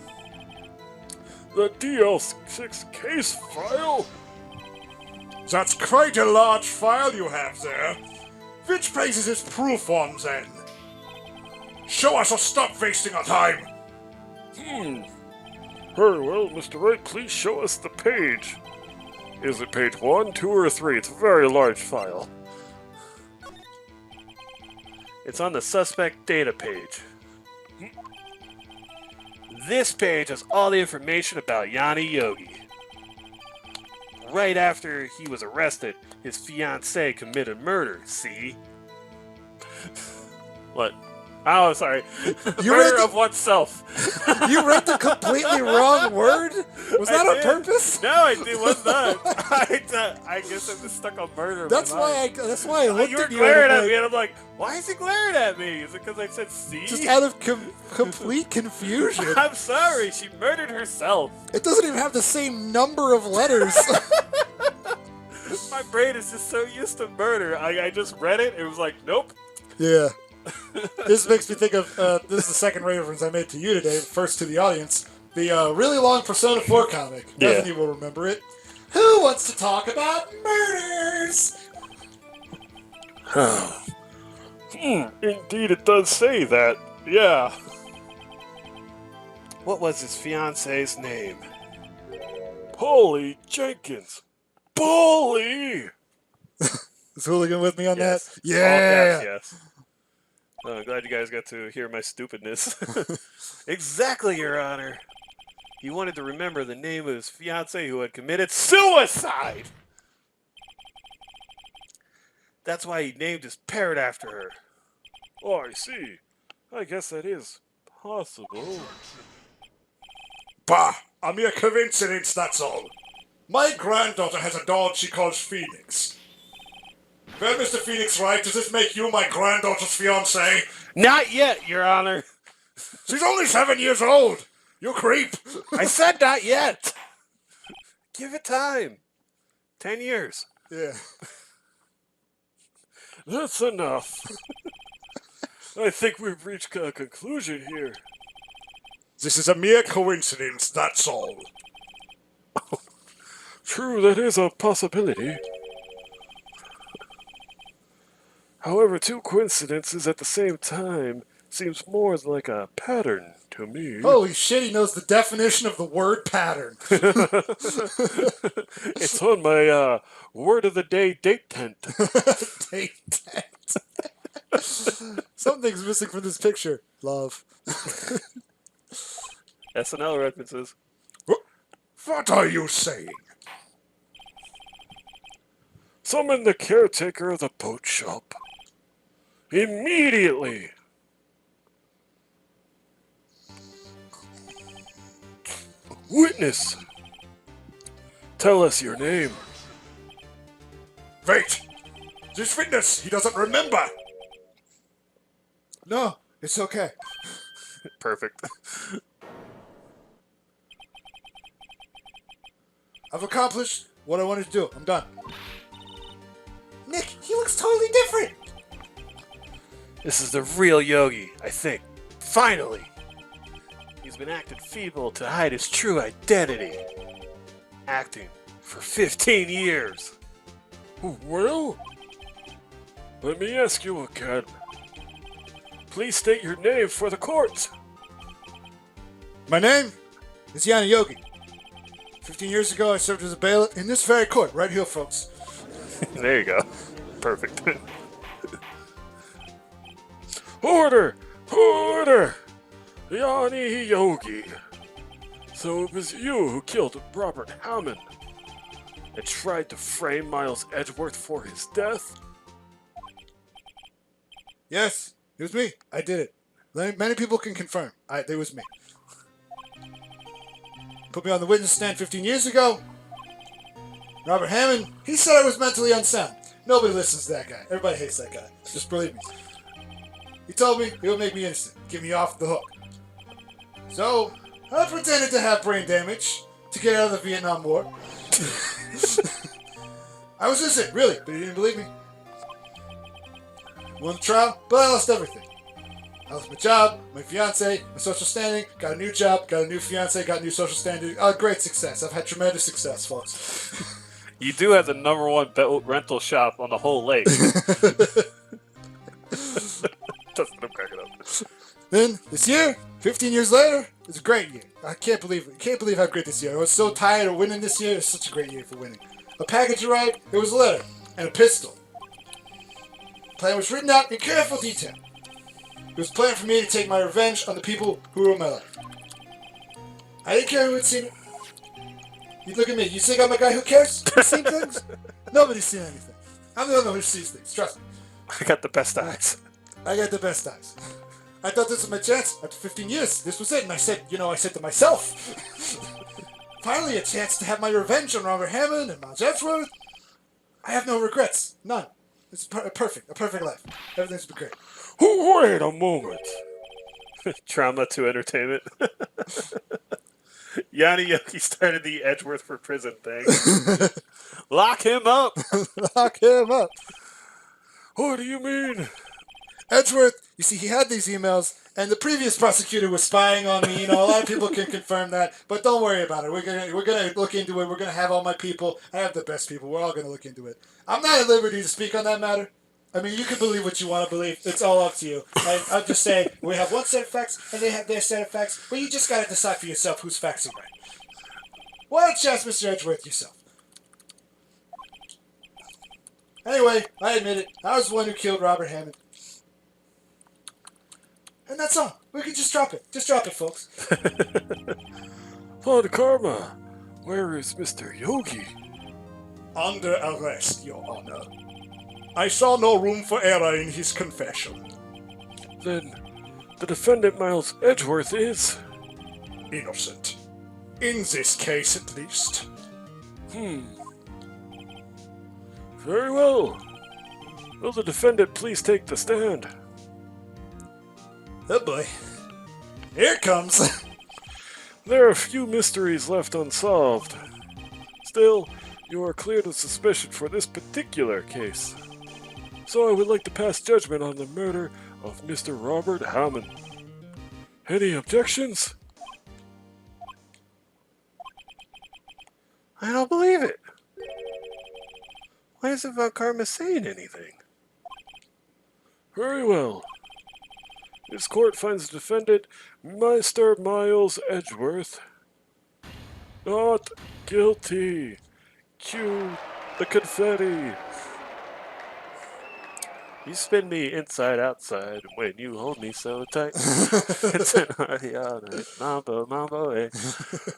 The DL6 case file? That's quite a large file you have there. Which page is its proof on, then? Show us or stop wasting our time. Very well, Mr. Wright, please show us the page. Is it page 1, 2, or 3? It's a very large file. It's on the suspect data page. This page has all the information about Yanni Yogi. right after he was arrested, his fiancée committed murder. See? What? Oh, sorry. You Murder read the- of oneself. You read the completely wrong word? Was that I on did. purpose? No, it was not. I guess I'm just stuck on murder. in That's my why mind. that's why I looked You were at you glaring and at I'm me, like, and I'm like, why is he glaring at me? Is it because I said C? just out of complete confusion. I'm sorry, she murdered herself. It doesn't even have the same number of letters. My brain is just so used to murder. I just read it, it was like, nope. Yeah. This makes me think of, this is the second reference I made to you today, first to the audience. The really long Persona 4 comic. Yeah. Bethany will remember it. Who wants to talk about murders? Indeed, it does say that. Yeah. What was his fiance's name? Polly Jenkins. Polly! Is Hooligan with me on Yes. that? All Yeah. caps, yes. Oh, I'm glad you guys got to hear my stupidness. Exactly, Your Honor. He wanted to remember the name of his fiancée who had committed suicide. That's why he named his parrot after her. Oh, I see. I guess that is possible. Bah, a mere coincidence, that's all. My granddaughter has a dog she calls Phoenix. Well, Mr. Phoenix Wright, does this make you my granddaughter's fiancé? Not yet, Your Honor. She's only 7 years old. You creep. I said not yet. Give it time. 10 years. Yeah. That's enough. I think we've reached a conclusion here. This is a mere coincidence, that's all. True, that is a possibility. However, two coincidences at the same time seems more like a pattern to me. Holy shit, he knows the definition of the word pattern. It's on my word of the day date tent. Date tent. Something's missing from this picture. Love. SNL references. What are you saying? Summon the caretaker of the boat shop. Immediately! Witness! Tell us your name. Wait! This witness, he doesn't remember! No, it's okay. Perfect. I've accomplished what I wanted to do. I'm done. Nick, he looks totally different! This is the real Yogi, I think. Finally! He's been acting feeble to hide his true identity. Acting for 15 years. Well, let me ask you again. Please state your name for the court. My name is Yana Yogi. 15 years ago, I served as a bailiff in this very court, right here, folks. There you go. Perfect. Order! Order! Yanni Yogi. So it was you who killed Robert Hammond and tried to frame Miles Edgeworth for his death? Yes, it was me. I did it. Many people can confirm. It was me. Put me on the witness stand 15 years ago. Robert Hammond, he said I was mentally unsound. Nobody listens to that guy. Everybody hates that guy. Just believe me. He told me he would make me innocent, get me off the hook. So, I pretended to have brain damage to get out of the Vietnam War. I was innocent, really, but he didn't believe me. Won the trial, but I lost everything. I lost my job, my fiance, my social standing, got a new job, got a new fiance, got a new social standing. Great success. I've had tremendous success, folks. You do have the #1 rental shop on the whole lake. That's what I'm cracking up. Then, this year, 15 years later, it's a great year. I can't believe it. Can't believe how great this year. I was so tired of winning this year. It's such a great year for winning. A package arrived, there was a letter, and a pistol. The plan was written out in careful detail. It was planned for me to take my revenge on the people who ruined my life. I didn't care who had seen it. You look at me. You think I'm a guy who cares? You see things? Nobody's seen anything. I'm the only one who sees things. Trust me. I got the best eyes. I got the best eyes. I thought this was my chance. After 15 years, this was it. And I said to myself, finally a chance to have my revenge on Robert Hammond and Miles Edgeworth. I have no regrets. None. It's a perfect life. Everything's been great. Wait a moment. Trauma to entertainment. Yanni Yoki started the Edgeworth for prison thing. Lock him up. Lock him up. What do you mean? Edgeworth, you see, he had these emails, and the previous prosecutor was spying on me. A lot of people can confirm that, but don't worry about it. We're gonna look into it. We're gonna have all my people. I have the best people. We're all gonna look into it. I'm not at liberty to speak on that matter. I mean, you can believe what you want to believe. It's all up to you. I'll just say we have one set of facts, and they have their set of facts. But you just gotta decide for yourself whose facts are right. Why don't you ask Mr. Edgeworth yourself? Anyway, I admit it. I was the one who killed Robert Hammond. And that's all. We can just drop it. Just drop it, folks. Lord Karma, where is Mr. Yogi? Under arrest, Your Honor. I saw no room for error in his confession. Then the defendant Miles Edgeworth is Innocent. In this case, at least. Very well. Will the defendant please take the stand? Oh boy. Here it comes. There are a few mysteries left unsolved. Still, you are cleared of suspicion for this particular case. So I would like to pass judgment on the murder of Mr. Robert Hammond. Any objections? I don't believe it. Why isn't Von Karma saying anything? Very well. This court finds the defendant, Mr. Miles Edgeworth, not guilty. Cue the confetti. You spin me inside outside when you hold me so tight. Mambo, mambo, eh.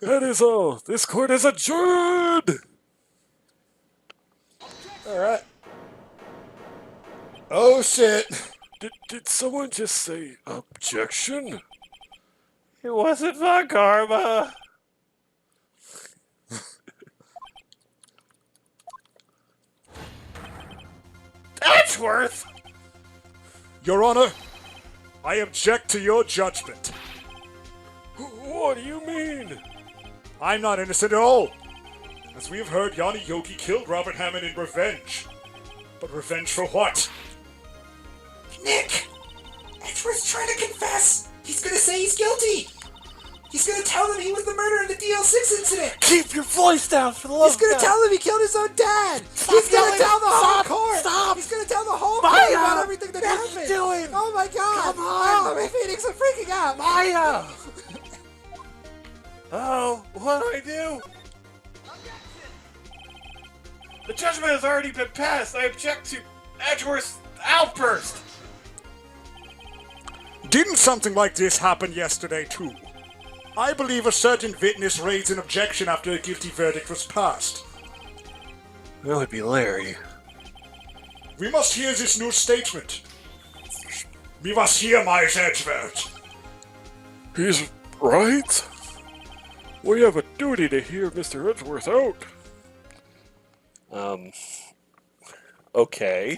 That is all. This court is adjourned! Alright. Oh shit. Did someone just say objection? It wasn't Von Karma. Edgeworth! Your Honor, I object to your judgment. What do you mean? I'm not innocent at all. As we have heard, Yanni Yogi killed Robert Hammond in revenge. But revenge for what? Nick! Edgeworth's trying to confess! He's gonna say he's guilty! He's gonna tell them he was the murderer in the DL6 incident! Keep your voice down for the love He's gonna tell them he killed his own dad! He's gonna tell the whole court! Stop! He's gonna tell the whole Maya! court about everything that What are happened! you doing? Oh my god! Come on! Oh, my feelings are freaking out! Maya! Oh, what do I do? The judgment has already been passed. I object to Edgeworth's outburst. Didn't something like this happen yesterday, too? I believe a certain witness raised an objection after a guilty verdict was passed. That would be Larry. We must hear this new statement. We must hear Miles Edgeworth. He's right? We have a duty to hear Mr. Edgeworth out. Okay.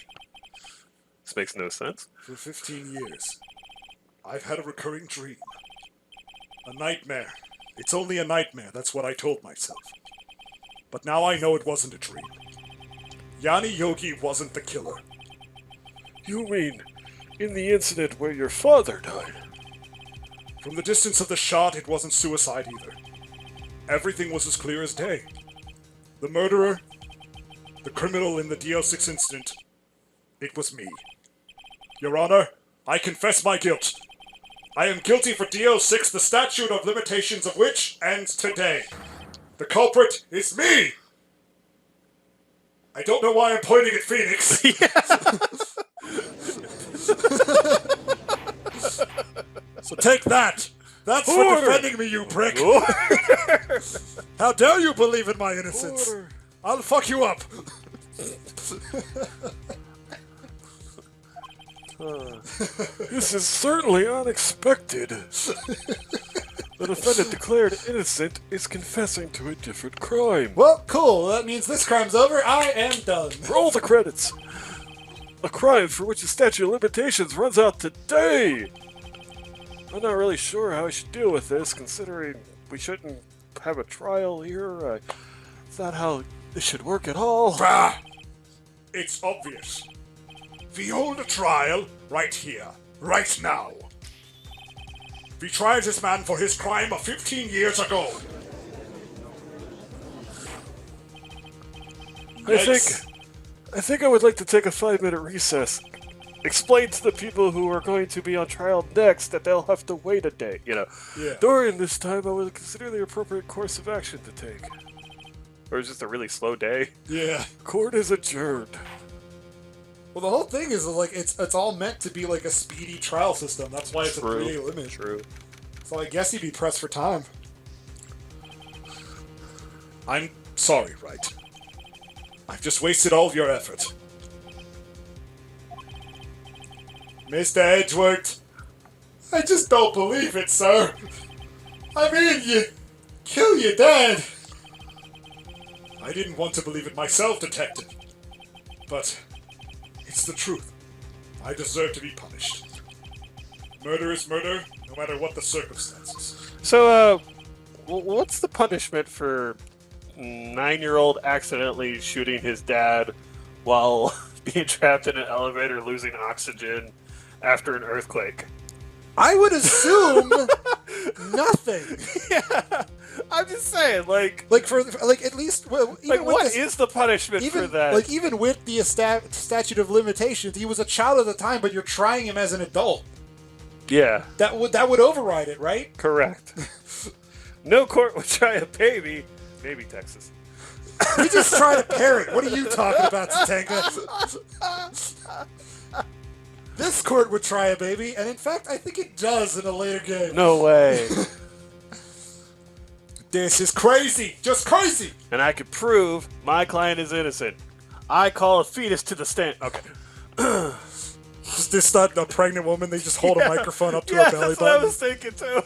This makes no sense. For 15 years, I've had a recurring dream. A nightmare. It's only a nightmare, that's what I told myself. But now I know it wasn't a dream. Yanni Yogi wasn't the killer. You mean in the incident where your father died? From the distance of the shot, it wasn't suicide either. Everything was as clear as day. The murderer, the criminal in the DL6 incident, it was me. Your Honor, I confess my guilt. I am guilty for DL6, the statute of limitations of which ends today. The culprit is me! I don't know why I'm pointing at Phoenix. So take that, That's for Order. defending me, you prick. How dare you believe in my innocence? Order. I'll fuck you up. This is certainly unexpected. The defendant declared innocent is confessing to a different crime. Well, cool. That means this crime's over. I am done. Roll the credits. A crime for which the statute of limitations runs out today. I'm not really sure how I should deal with this, considering we shouldn't have a trial here. It's not how this should work at all. Bah! It's obvious. We hold a trial right here, right now. We tried this man for his crime of 15 years ago. I think I would like to take a 5-minute recess. Explain to the people who are going to be on trial next that they'll have to wait a day, Yeah. During this time, I will consider the appropriate course of action to take. Or is this a really slow day? Yeah. Court is adjourned. Well, the whole thing is like it's all meant to be like a speedy trial system. That's why it's a 3-day limit. True. So I guess he'd be pressed for time. I'm sorry, Wright. I've just wasted all of your effort. Mr. Edgeworth, I just don't believe it, sir. I mean, you kill your dad. I didn't want to believe it myself, Detective. But it's the truth. I deserve to be punished. Murder is murder, no matter what the circumstances. So, what's the punishment for 9-year-old accidentally shooting his dad while being trapped in an elevator losing oxygen after an earthquake? I would assume nothing. Yeah, I'm just saying, like For at least well, even with what this, is the punishment even for that? like even with the statute of limitations, he was a child at the time, but you're trying him as an adult. Yeah, That would override it, right? correct. No court would try a baby. Maybe Texas. We just tried a parent. What are you talking about, Tatanka? This court would try a baby, and in fact, I think it does in a later game. No way. This is crazy. Just crazy. And I could prove my client is innocent. I call a fetus to the stand. Okay. Just this not a pregnant woman. They just hold a microphone up to her belly that's what I button. was thinking too.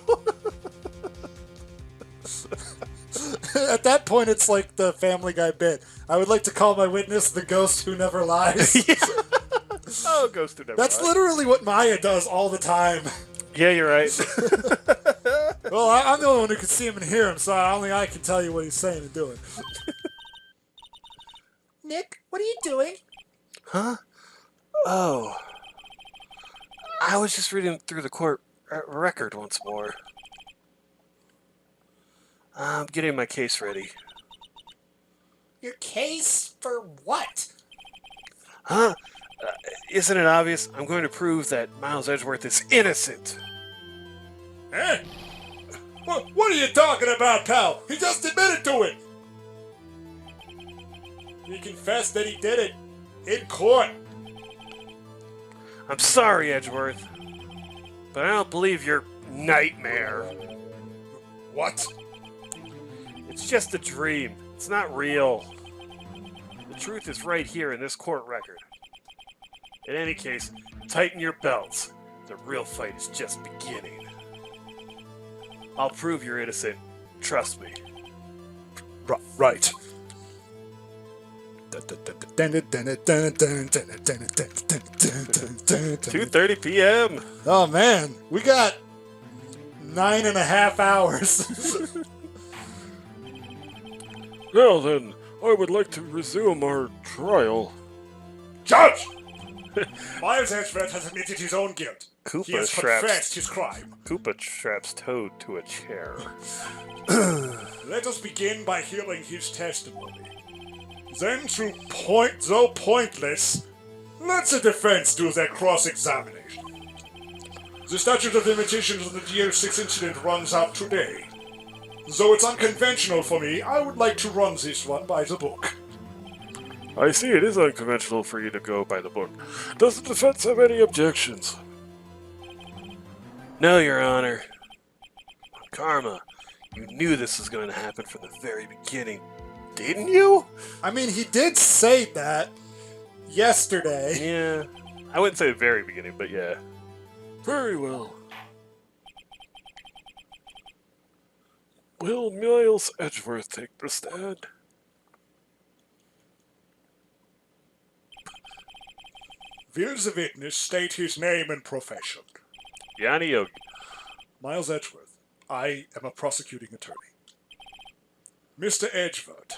At that point, it's like the Family Guy bit. I would like to call my witness the ghost who never lies. Oh, goes to never. That's mind. literally what Maya does all the time. Yeah, you're right. Well, I'm the only one who can see him and hear him, so only I can tell you what he's saying and doing. Nick, what are you doing? Huh? Oh. I was just reading through the court record once more. I'm getting my case ready. Your case for what? Huh? Isn't it obvious? I'm going to prove that Miles Edgeworth is innocent. Eh? What are you talking about, pal? He just admitted to it. He confessed that he did it in court. I'm sorry, Edgeworth, but I don't believe your nightmare. What? It's just a dream. It's not real. The truth is right here in this court record. In any case, tighten your belts. The real fight is just beginning. I'll prove you're innocent. Trust me. Right. 2:30 p.m. Oh man, we got 9.5 hours. Now then, I would like to resume our trial. Judge! Miles Edgeworth has admitted his own guilt. He has confessed his crime. Koopa straps Toad to a chair. Let us begin by hearing his testimony. Then, though pointless, let the defense do their cross-examination. The statute of limitations of the DO6 incident runs out today. Though it's unconventional for me, I would like to run this one by the book. I see it is unconventional for you to go by the book. Does the defense have any objections? No, Your Honor. Karma, you knew this was going to happen from the very beginning, didn't you? I mean, he did say that yesterday. Yeah. I wouldn't say the very beginning, but yeah. Very well. Will Miles Edgeworth take the stand? Will the witness state his name and profession? Yanni Yogi. Miles Edgeworth. I am a prosecuting attorney. Mr. Edgeworth,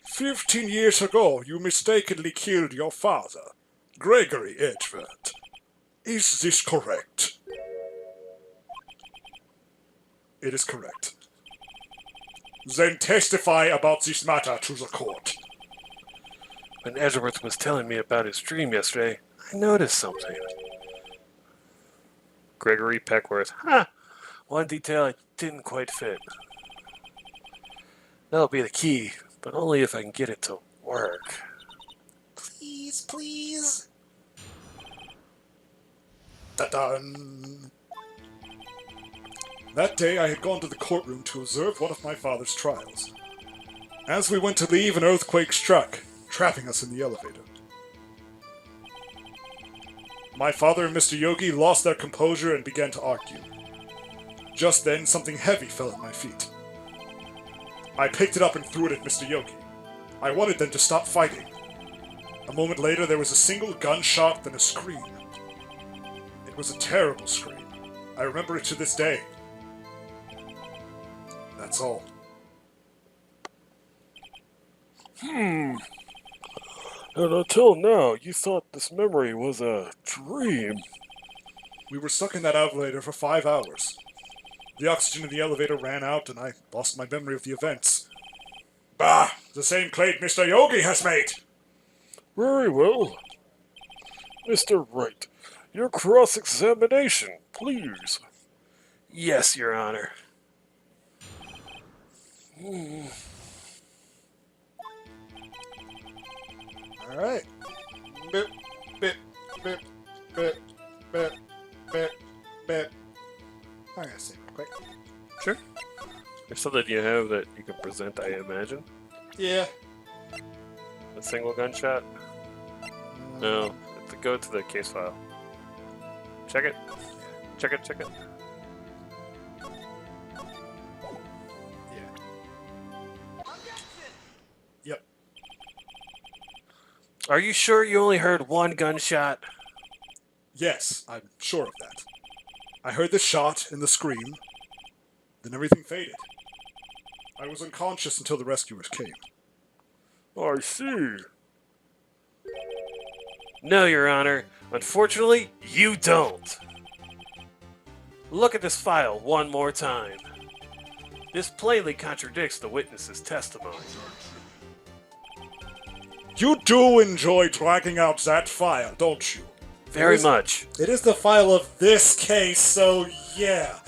15 years ago you mistakenly killed your father, Gregory Edgeworth. Is this correct? It is correct. Then testify about this matter to the court. When Edgeworth was telling me about his dream yesterday, I noticed something. Gregory Peckworth. Ha! One detail I didn't quite fit. That'll be the key, but only if I can get it to work. Please, please. Ta-dun. That day I had gone to the courtroom to observe one of my father's trials. As we went to leave, an earthquake struck, trapping us in the elevator. My father and Mr. Yogi lost their composure and began to argue. Just then, something heavy fell at my feet. I picked it up and threw it at Mr. Yogi. I wanted them to stop fighting. A moment later, there was a single gunshot, then a scream. It was a terrible scream. I remember it to this day. That's all. And until now, you thought this memory was a dream. We were stuck in that elevator for 5 hours. The oxygen in the elevator ran out, and I lost my memory of the events. Bah! The same claim Mr. Yogi has made! Very well. Mr. Wright, your cross-examination, please. Yes, Your Honor. Alright. Bip, bip, bip, bip, bip, bip, bip. I'm gonna say real quick. Sure. There's something you have that you can present, I imagine. Yeah. A single gunshot? No. Go to the case file. Check it. Check it, check it. Yep. Are you sure you only heard one gunshot? Yes, I'm sure of that. I heard the shot and the scream, then everything faded. I was unconscious until the rescuers came. I see. No, Your Honor. Unfortunately, you don't. Look at this file one more time. This plainly contradicts the witness's testimony. You do enjoy dragging out that file, don't you? Very much. It is the file of this case, so yeah.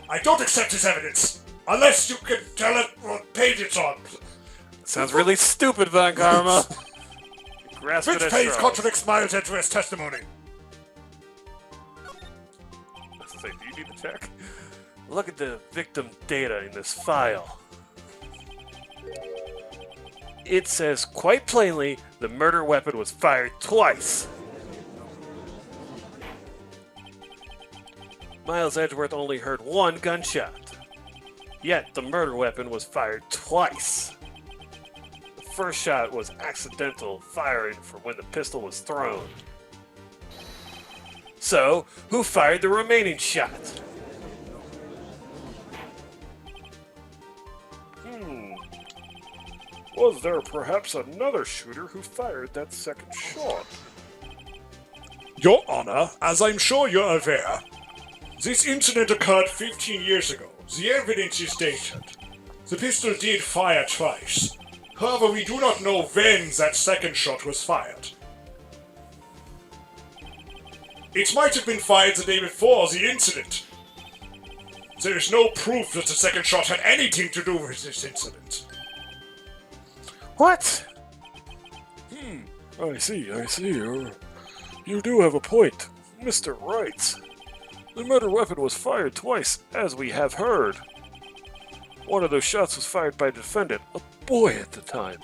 I don't accept his evidence, unless you can tell it what page it's on. Sounds really stupid, Von Karma. Grasp it Which at page straws. contradicts Miles Edgeworth's testimony? Let's say, do you need to check? Look at the victim data in this file. It says quite plainly the murder weapon was fired twice. Miles Edgeworth only heard one gunshot. Yet the murder weapon was fired twice. The first shot was accidental firing from when the pistol was thrown. So, who fired the remaining shot? Was there perhaps another shooter who fired that second shot? Your Honor, as I'm sure you're aware, this incident occurred 15 years ago. The evidence is dated. The pistol did fire twice. However, we do not know when that second shot was fired. It might have been fired the day before the incident. There is no proof that the second shot had anything to do with this incident. What? I see. You do have a point, Mr. Wright. The murder weapon was fired twice, as we have heard. One of those shots was fired by the defendant, a boy at the time.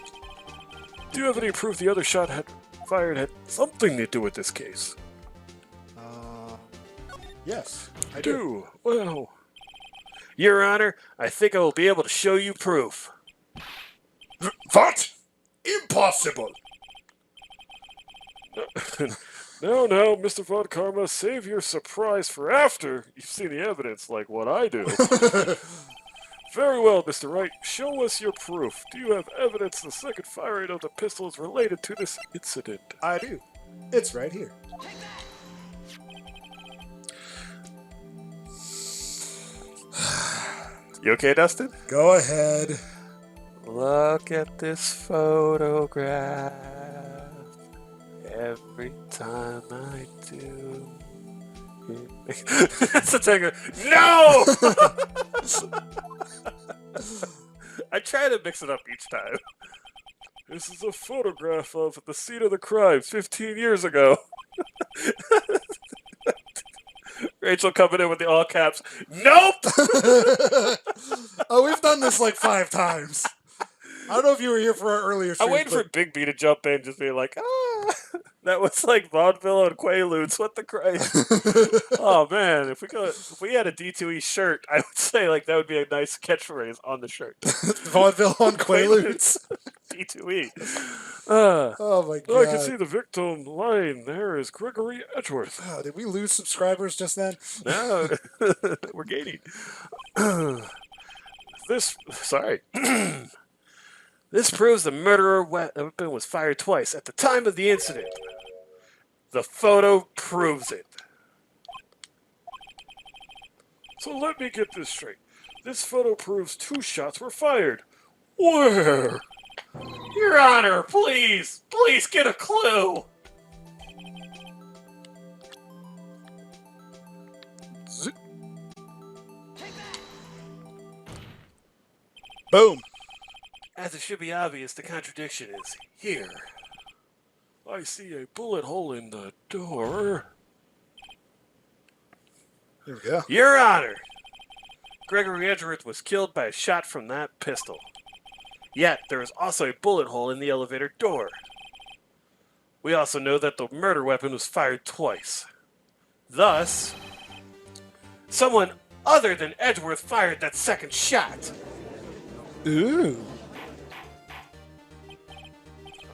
Do you have any proof the other shot had fired had something to do with this case? Yes, I Do. Well, Your Honor, I think I will be able to show you proof. What? Impossible! no, Mr. Von Karma, save your surprise for after you've seen the evidence, like what I do. Very well, Mr. Wright. Show us your proof. Do you have evidence the second firing of the pistol is related to this incident? I do. It's right here. You okay, Dustin? Go ahead. Look at this photograph. Every time I do. That's a tiger. No! I try to mix it up each time. This is a photograph of the scene of the crime 15 years ago. Rachel coming in with the all caps. Nope! Oh, we've done this like 5 times. I don't know if you were here for our earlier stream. I'm waiting for Big B to jump in, just being like, ah. That was like vaudeville and Quaaludes. What the Christ? Oh man, if we had a D2E shirt, I would say like that would be a nice catchphrase on the shirt. Vaudeville on Quaaludes. D2E. Oh my god. Oh, I can see the victim lying there is Gregory Edgeworth. Oh, did we lose subscribers just then? No, we're gaining. Sorry. This proves the murderer weapon was fired twice at the time of the incident. The photo proves it. So let me get this straight. This photo proves 2 shots were fired. Where? Your Honor, please get a clue. Boom. As it should be obvious, the contradiction is here. I see a bullet hole in the door. There we go. Your Honor, Gregory Edgeworth was killed by a shot from that pistol. Yet, there is also a bullet hole in the elevator door. We also know that the murder weapon was fired twice. Thus, someone other than Edgeworth fired that second shot. Ooh.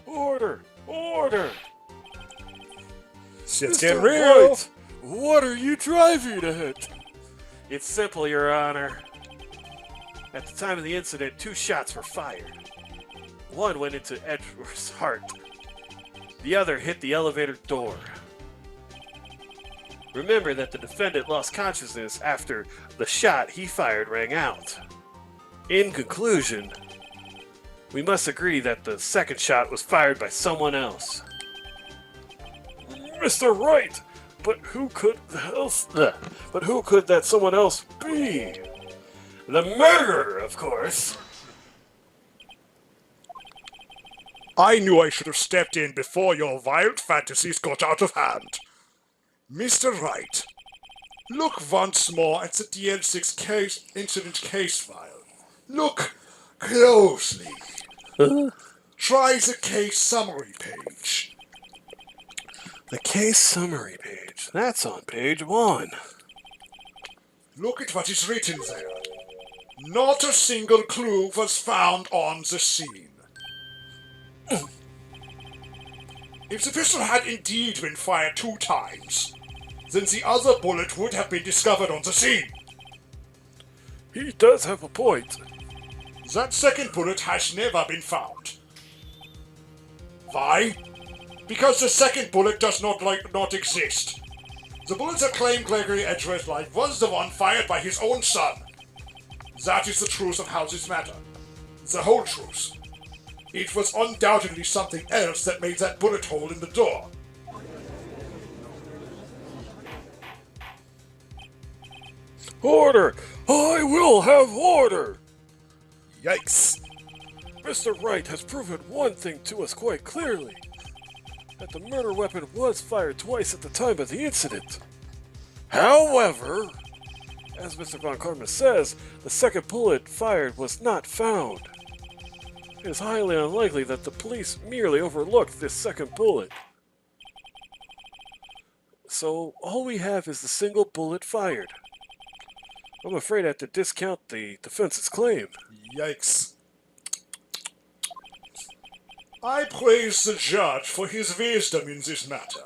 Order! Order! Shit's Mr. getting real. Wright, what are you driving at? It's simple, Your Honor. At the time of the incident, 2 shots were fired. One went into Edgeworth's heart. The other hit the elevator door. Remember that the defendant lost consciousness after the shot he fired rang out. In conclusion, we must agree that the second shot was fired by someone else. Mr. Wright, but who could that someone else be? The murderer, of course. I knew I should have stepped in before your violent fantasies got out of hand. Mr. Wright, look once more at the DL6 incident case file. Look closely. Try the case summary page. The case summary page. That's on page 1. Look at what is written there. Not a single clue was found on the scene. If the pistol had indeed been fired 2 times, then the other bullet would have been discovered on the scene. He does have a point. That second bullet has never been found. Why? Because the second bullet does not exist. The bullet that claimed Gregory Edgeworth's life was the one fired by his own son. That is the truth of how this matter. The whole truth. It was undoubtedly something else that made that bullet hole in the door. Order! I will have order! Yikes. Mr. Wright has proven one thing to us quite clearly. That the murder weapon was fired twice at the time of the incident. However, as Mr. Von Karma says, the second bullet fired was not found. It is highly unlikely that the police merely overlooked this second bullet. So all we have is the single bullet fired. I'm afraid I have to discount the defense's claim. Yikes. I praise the judge for his wisdom in this matter.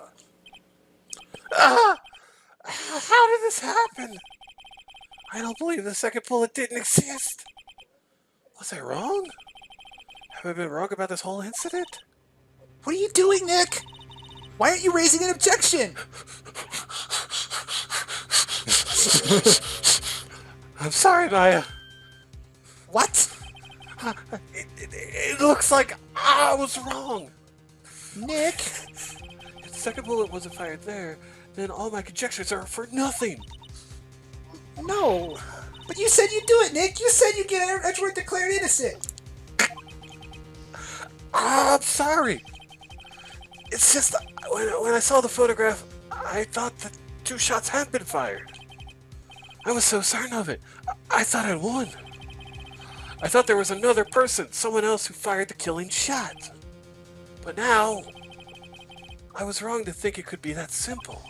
How did this happen? I don't believe the second bullet didn't exist. Was I wrong? Have I been wrong about this whole incident? What are you doing, Nick? Why aren't you raising an objection? I'm sorry, Maya. What? It looks like I was wrong. Nick? If the second bullet wasn't fired there, then all my conjectures are for nothing. No. But you said you'd do it, Nick. You said you'd get Edgeworth declared innocent. I'm sorry. It's just when I saw the photograph, I thought that 2 shots had been fired. I was so certain of it. I thought I'd won. I thought there was another person, someone else who fired the killing shot. But now, I was wrong to think it could be that simple.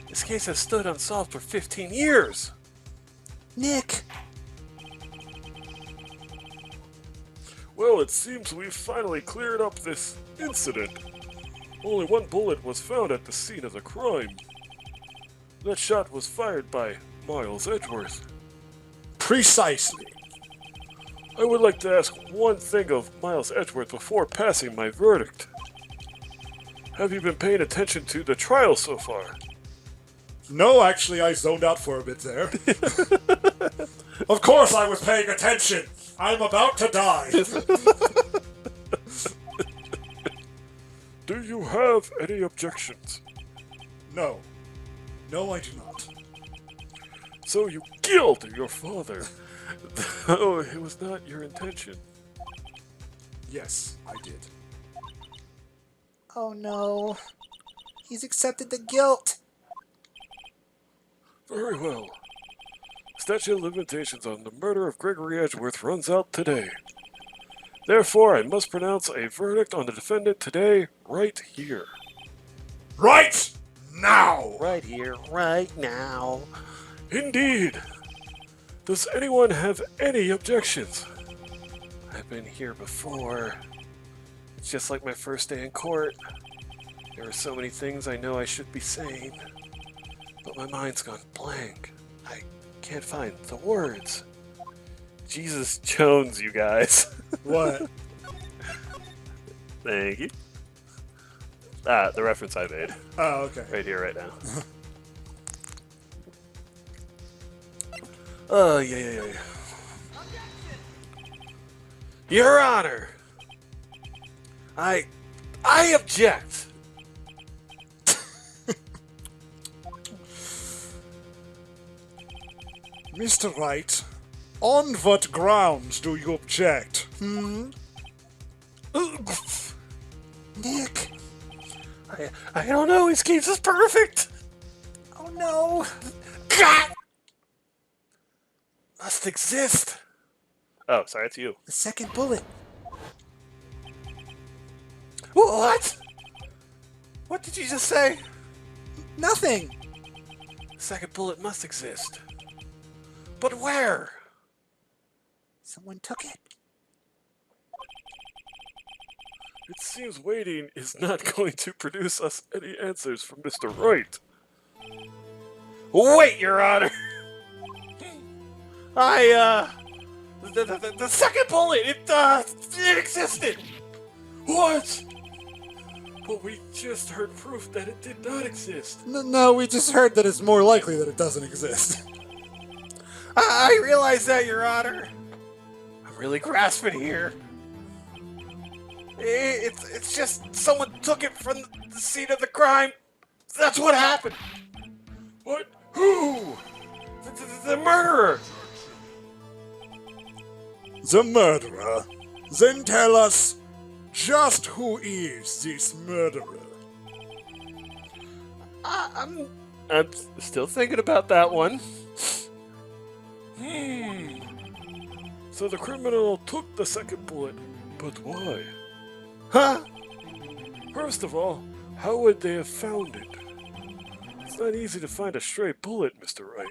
This case has stood unsolved for 15 years. Nick. Well, it seems we've finally cleared up this incident. Only 1 bullet was found at the scene of the crime. That shot was fired by Miles Edgeworth. Precisely. I would like to ask one thing of Miles Edgeworth before passing my verdict. Have you been paying attention to the trial so far? No, actually, I zoned out for a bit there. Of course I was paying attention. I'm about to die. Do you have any objections? No. No, I do not. So you killed your father. Oh, it was not your intention. Yes, I did. Oh no. He's accepted the guilt. Very well. Statute of limitations on the murder of Gregory Edgeworth runs out today. Therefore, I must pronounce a verdict on the defendant today, right here. Right now! Right here, right now. Indeed. Does anyone have any objections? I've been here before. It's just like my first day in court. There are so many things I know I should be saying, but my mind's gone blank. I can't find the words. Jesus Jones, you guys. What? Thank you. The reference I made. Oh, okay. Right here, right now. Oh, yeah. Your Honor, I object. Mr. Wright, on what grounds do you object? Nick. I don't know. His case is perfect. Oh no. God must exist. Oh, sorry, it's you. The second bullet. What? What did you just say? Nothing. The second bullet must exist. But where? Someone took it. It seems waiting is not going to produce us any answers from Mr. Wright. Wait, Your Honor. The second bullet, it existed. What? But we just heard proof that it did not exist. No, we just heard that it's more likely that it doesn't exist. I realize that, Your Honor. I'm really grasping here. It's just someone took it from the scene of the crime. That's what happened. What? Who? The murderer. The murderer? Then tell us just who is this murderer? I'm I'm still thinking about that one. So the criminal took the second bullet, but why? Huh? First of all, how would they have found it? It's not easy to find a stray bullet, Mr. Wright.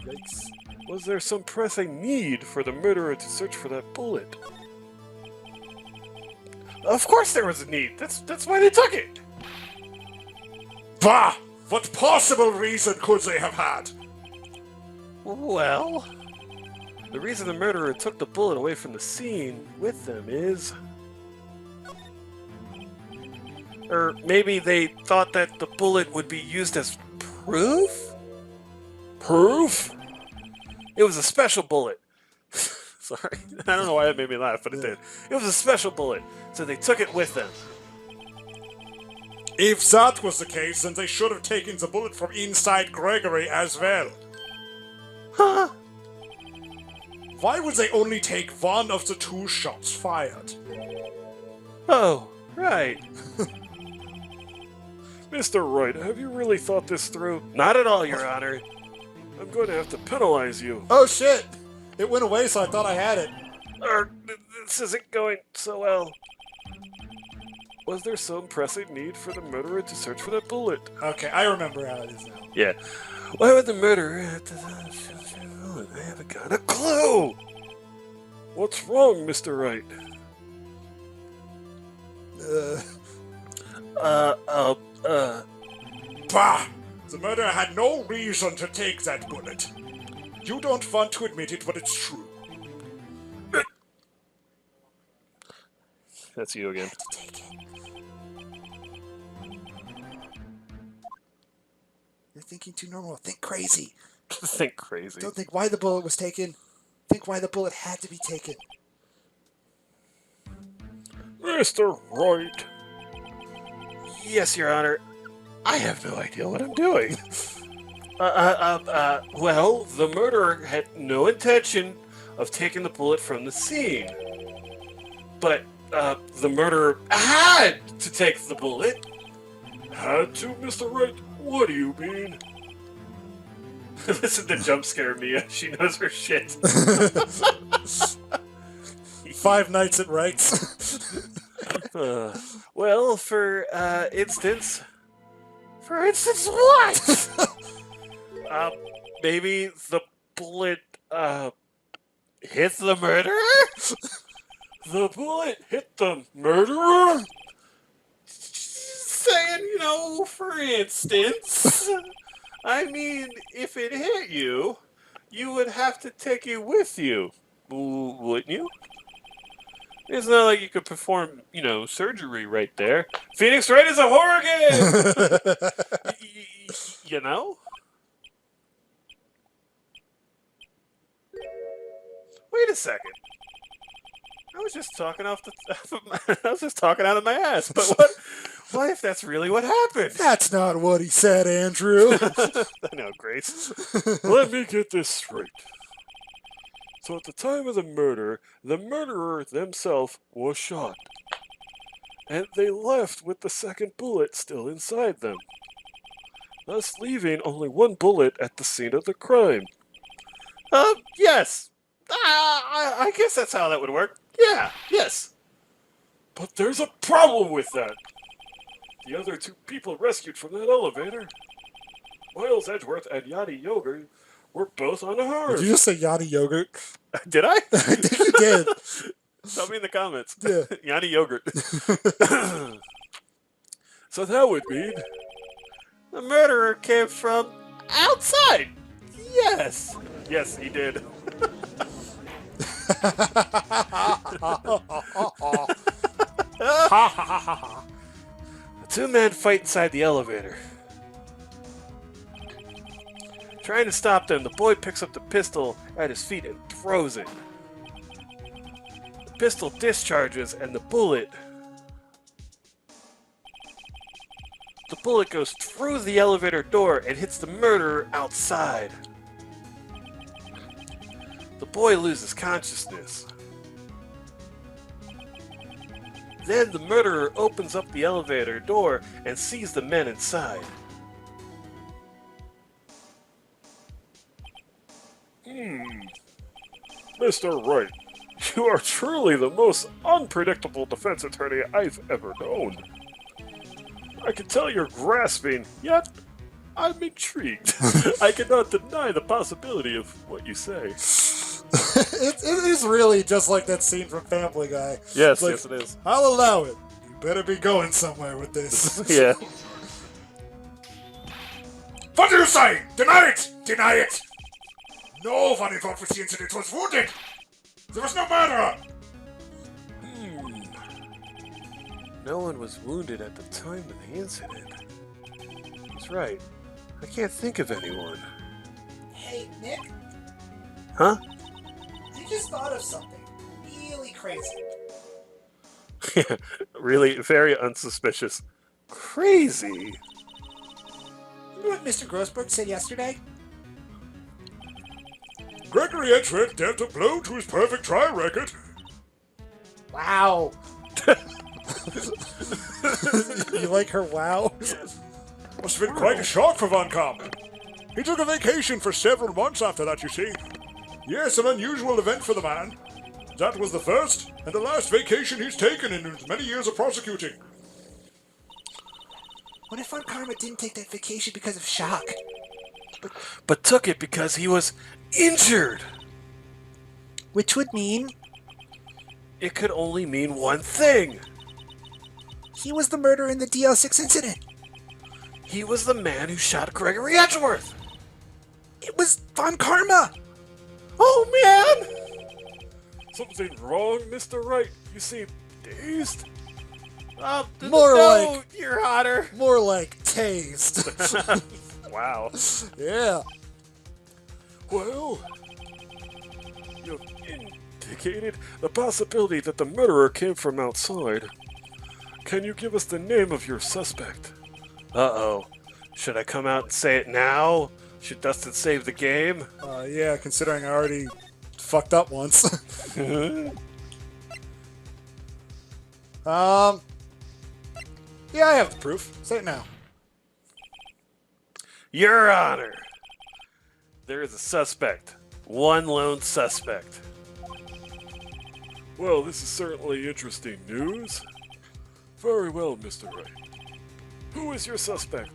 Yikes. Was there some pressing need for the murderer to search for that bullet? Of course there was a need. That's why they took it. Bah! What possible reason could they have had? Well, The reason the murderer took the bullet away from the scene with them is... or maybe they thought that the bullet would be used as proof? Proof? It was a special bullet. Sorry. I don't know why that made me laugh, but it did. It was a special bullet, so they took it with them. If that was the case, then they should have taken the bullet from inside Gregory as well. Huh? Why would they only take one of the two shots fired? Oh, right. Mr. Wright, have you really thought this through? Not at all, Your Honor. I'm going to have to penalize you. Oh shit! It went away, so I thought I had it. This isn't going so well. Was there some pressing need for the murderer to search for that bullet? Okay, I remember how it is now. Yeah. Why would the murderer have to... I haven't got a clue! What's wrong, Mr. Wright? Bah! The murderer had no reason to take that bullet. You don't want to admit it, but it's true. That's you again. You're thinking too normal. Think crazy. Think crazy. Don't think why the bullet was taken. Think why the bullet had to be taken. Mr. Wright. Yes, Your Honor. I have no idea what I'm doing. Well, the murderer had no intention of taking the bullet from the scene. But, the murderer had to take the bullet. Had to, Mr. Wright? What do you mean? Listen to jump scare Mia. She knows her shit. 5 Nights at Wright's. Well, for instance, what? Maybe the bullet, hit the murderer? The bullet hit the murderer? Saying, for instance. I mean, if it hit you, you would have to take it with you, wouldn't you? It's not like you could perform, surgery right there. Phoenix Wright is a horror game! You know? Wait a second. I was just talking I was just talking out of my ass. But what if that's really what happened? That's not what he said, Andrew. I know, Grace. Let me get this straight. So at the time of the murderer themselves was shot. And they left with the second bullet still inside them, thus leaving only one bullet at the scene of the crime. Yes. I guess that's how that would work. Yeah, yes. But there's a problem with that. The other two people rescued from that elevator, Miles Edgeworth and Yachty Yogurt, were both unharmed. Did you just say Yachty Yogurt? Did I? I think you did. Tell me in the comments. Yeah. Yanni yogurt. So that would mean The murderer came from outside. Yes. Yes, he did. The two men fight inside the elevator. Trying to stop them, the boy picks up the pistol at his feet and throws it. The pistol discharges and the bullet goes through the elevator door and hits the murderer outside. The boy loses consciousness. Then the murderer opens up the elevator door and sees the men inside. Mr. Wright, you are truly the most unpredictable defense attorney I've ever known. I can tell you're grasping, yet I'm intrigued. I cannot deny the possibility of what you say. It is really just like that scene from Family Guy. Yes, Like, yes it is. I'll allow it. You better be going somewhere with this. Yeah. What do you say? Deny it! Deny it! No one involved with the incident was wounded! There was no murder! No one was wounded at the time of the incident. That's right. I can't think of anyone. Hey, Nick, Huh? I just thought of something really crazy. Really, very unsuspicious. Crazy. Remember what Mr. Grossberg said yesterday? Gregory Edgeworth dealt a blow to his perfect trial record. Wow. You like her wow? Must have been quite a shock for Von Kamm. He took a vacation for several months after that, you see. Yes, an unusual event for the man. That was the first and the last vacation he's taken in his many years of prosecuting. What if Von Karma didn't take that vacation because of shock? But took it because he was injured. Which would mean It could only mean one thing. he was the murderer in the DL6 incident. He was the man who shot Gregory Edgeworth. It was Von Karma. Oh man! Something wrong, Mr. Wright? You seem dazed. More no, like- you're hotter. More like tased. Wow. Yeah. Well, you've indicated the possibility that the murderer came from outside. Can you give us the name of your suspect? Uh-oh. Should I come out and say it now? Should Dustin save the game? Yeah, considering I already fucked up once. Yeah, I have the proof. Say it now. Your Honor, there is a suspect. One lone suspect. Well, this is certainly interesting news. Very well, Mr. Wright. Who is your suspect?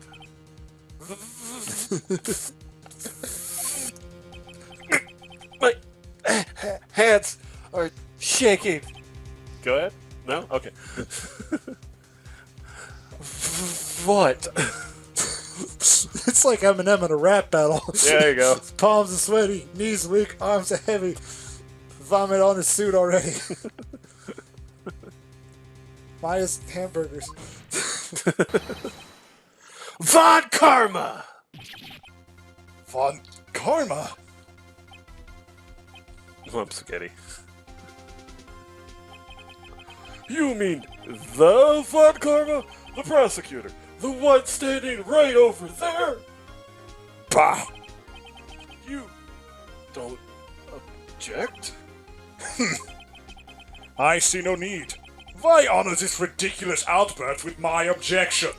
My hands are shaking. Go ahead. No? Okay. What? It's like Eminem in a rap battle. There you go. His palms are sweaty, knees weak, arms are heavy. Vomit on his suit already. Minus hamburgers. Von Karma! Von Karma? Lump spaghetti. You mean the Von Karma? The prosecutor? The one standing right over there? Bah! You don't object? I see no need. Why honor this ridiculous outburst with my objection?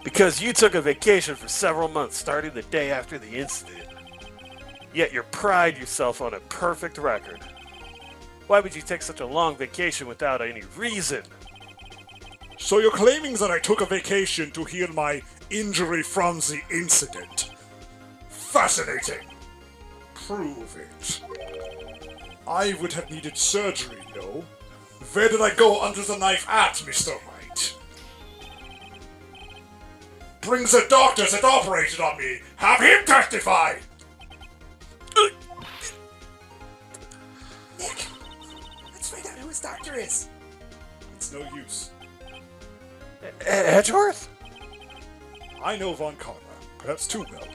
Because you took a vacation for several months starting the day after the incident. Yet you pride yourself on a perfect record. Why would you take such a long vacation without any reason? So you're claiming that I took a vacation to heal my injury from the incident? Fascinating. Prove it. I would have needed surgery, no? Where did I go under the knife at, Mr. Wright? Bring the doctor that operated on me! Have him testify! Nick, let's find out who his doctor is. It's no use. Edgeworth? I know Von Karma, perhaps too well.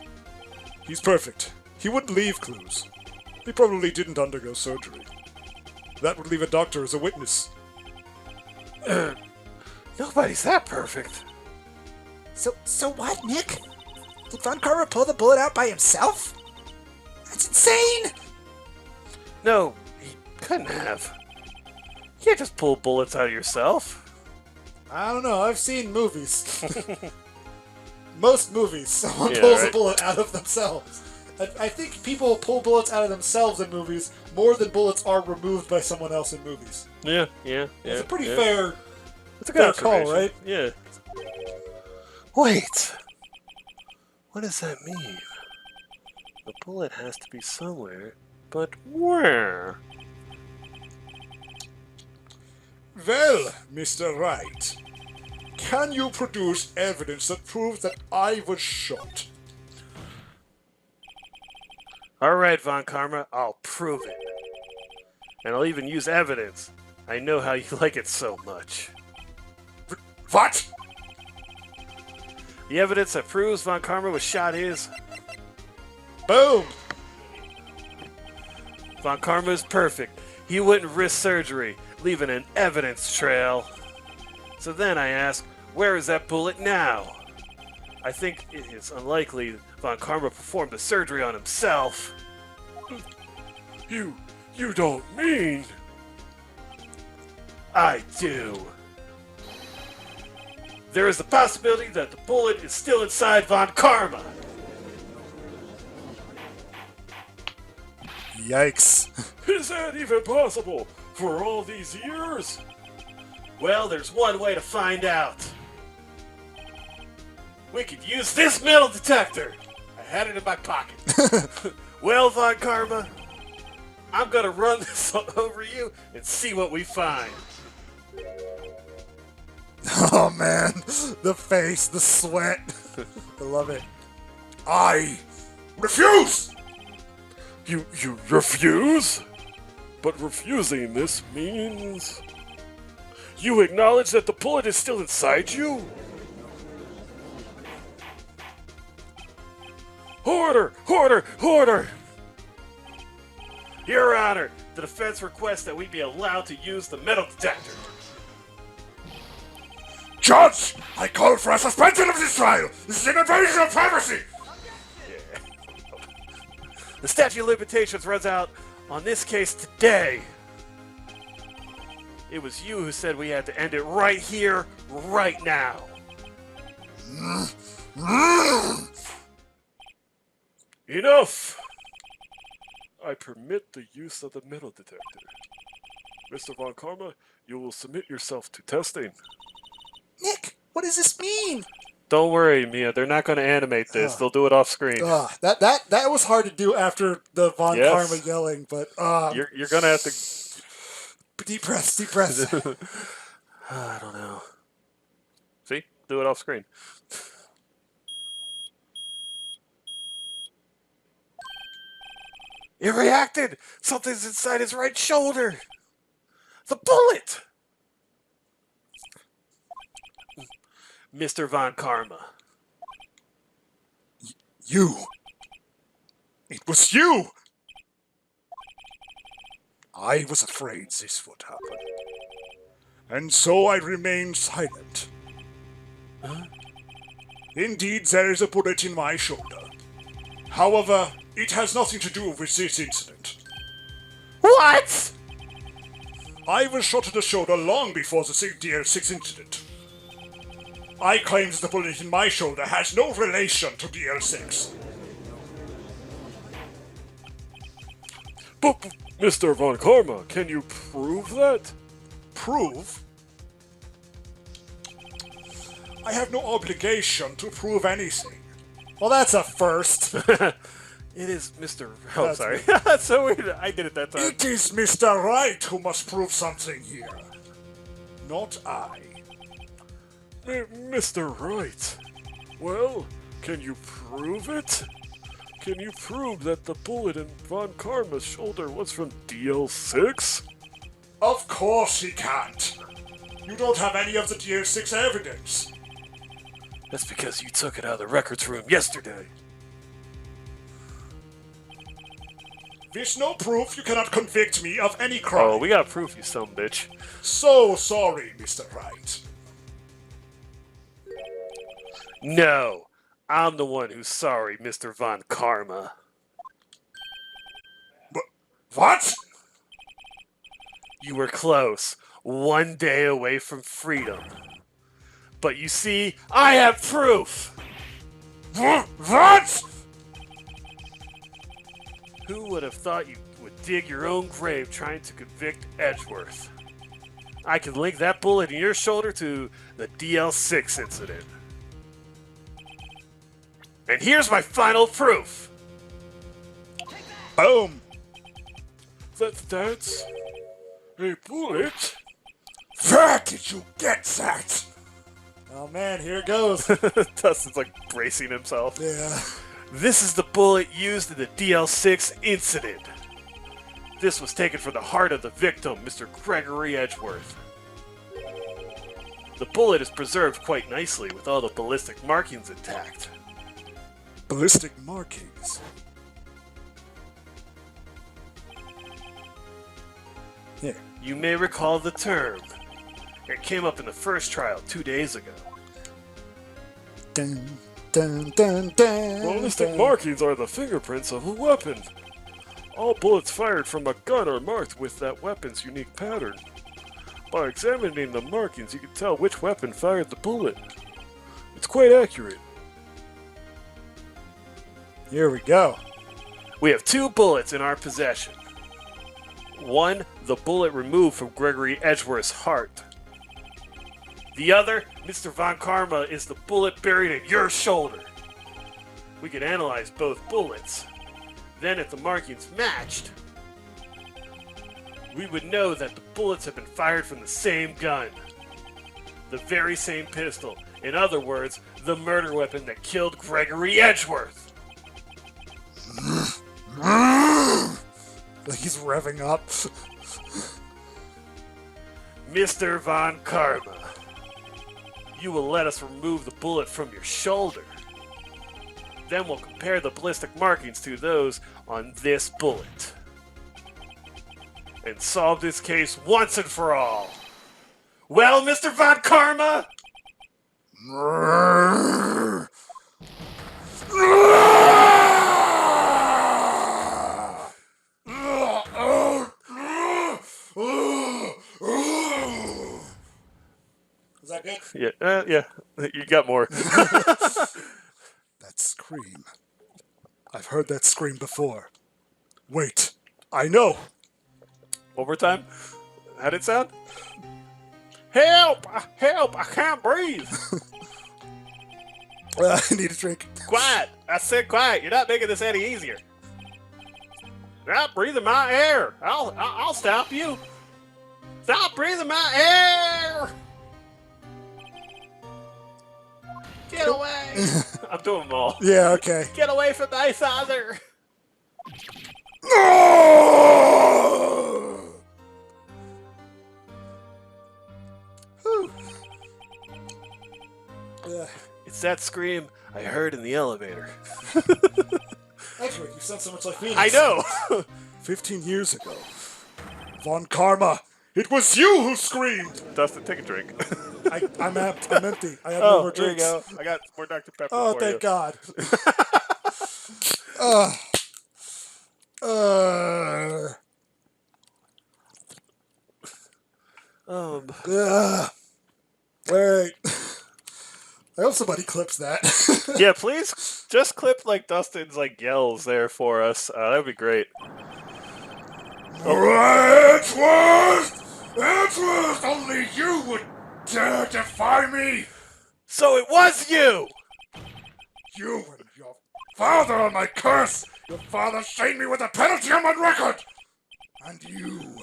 He's perfect. He wouldn't leave clues. He probably didn't undergo surgery. That would leave a doctor as a witness. Nobody's that perfect. So what, Nick? Did Von Karma pull the bullet out by himself? That's insane! No, he couldn't have. You can't just pull bullets out of yourself. I don't know, I've seen movies. Most movies, someone Yeah, pulls right. a bullet out of themselves. I think people pull bullets out of themselves in movies more than bullets are removed by someone else in movies. Yeah. It's a pretty yeah. fair It's a good fair call, observation. right? Yeah. Wait. What does that mean? The bullet has to be somewhere, but where? Well, Mr. Wright, can you produce evidence that proves that I was shot? All right, Von Karma, I'll prove it. And I'll even use evidence. I know how you like it so much. What? The evidence that proves Von Karma was shot is Boom! Von Karma is perfect. He wouldn't risk surgery, leaving an evidence trail. So then I ask, where is that bullet now? I think it is unlikely Von Karma performed the surgery on himself. You don't mean... I do. There is the possibility that the bullet is still inside Von Karma. Yikes. Is that even possible? For all these years? Well, there's one way to find out. We could use this metal detector. I had it in my pocket. Well, Von Karma, I'm gonna run this over you and see what we find. Oh man, the face, the sweat. I love it. I refuse! You refuse? But refusing this means... You acknowledge that the bullet is still inside you? Order! Order! Order! Your Honor, the defense requests that we be allowed to use the metal detector. Judge, I call for a suspension of this trial. This is an invasion of privacy. The statute of limitations runs out on this case today. It was you who said we had to end it right here, right now. Enough! I permit the use of the metal detector. Mr. Von Karma, you will submit yourself to testing. Nick, what does this mean? Don't worry, Mia. They're not going to animate this. They'll do it off screen. That was hard to do after the Von Yes. Karma yelling, but You're going to have to... deep breaths, deep breaths. I don't know. See? Do it off screen. It reacted! Something's inside his right shoulder! The bullet! Mr. Von Karma. You. It was you. I was afraid this would happen. And so I remained silent. Indeed, there is a bullet in my shoulder. However, it has nothing to do with this incident. What? I was shot in the shoulder long before the DL6 incident. I claim that the bullet in my shoulder has no relation to DL6. But, Mr. Von Karma, can you prove that? Prove? I have no obligation to prove anything. Well, that's a first. It is Mr. Oh, That's sorry. That's so weird. I did it that time. It is Mr. Wright who must prove something here. Not I. Mr. Wright. Well, can you prove it? Can you prove that the bullet in Von Karma's shoulder was from DL6? Of course he can't. You don't have any of the DL6 evidence. That's because you took it out of the records room yesterday. With no proof, you cannot convict me of any crime. Oh, we got proof, you son of a bitch. So sorry, Mr. Wright. No, I'm the one who's sorry, Mr. Von Karma. What? You were close, one day away from freedom. But you see, I have proof! What? Who would have thought you would dig your own grave trying to convict Edgeworth? I can link that bullet in your shoulder to the DL6 incident. And here's my final proof. Boom. That's a bullet. Where did you get that? Oh man, here it goes. Dustin's like bracing himself. Yeah. This is the bullet used in the DL6 incident. This was taken from the heart of the victim, Mr. Gregory Edgeworth. The bullet is preserved quite nicely with all the ballistic markings intact. Ballistic markings. Here. You may recall the term. It came up in the first trial 2 days ago. Dun, dun, dun, dun, Ballistic dun. markings are the fingerprints of a weapon. All bullets fired from a gun are marked with that weapon's unique pattern. By examining the markings, you can tell which weapon fired the bullet. It's quite accurate. Here we go. We have 2 bullets in our possession. One, the bullet removed from Gregory Edgeworth's heart. The other, Mr. Von Karma, is the bullet buried in your shoulder. We can analyze both bullets. Then if the markings matched, we would know that the bullets have been fired from the same gun. The very same pistol. In other words, the murder weapon that killed Gregory Edgeworth. Like he's revving up. Mr. Von Karma, you will let us remove the bullet from your shoulder. Then we'll compare the ballistic markings to those on this bullet. And solve this case once and for all. Well, Mr. Von Karma? Is that good? Yeah, you got more. That scream. I've heard that scream before. Wait, I know. One more time. How'd it sound? Help! Help! I can't breathe! I need a drink. Quiet! I said quiet. You're not making this any easier. Stop breathing my air. I'll stop you. Stop breathing my air. Get away. I'm doing them all. Yeah, okay. Get away from my father. It's that scream I heard in the elevator. Actually, you sound so much like Phoenix. I know. 15 years ago. Von Karma, it was you who screamed. Dustin, take a drink. I'm empty. I have no more Here you drinks. go. I got more Dr. Pepper Oh, for thank you. God. Alright. I hope somebody clips that. Yeah, please just clip like Dustin's like yells there for us. That'd be great. Edgeworth! Only you would dare defy me! So it was you! You and your father are my curse! Your father shamed me with a penalty on my record! And you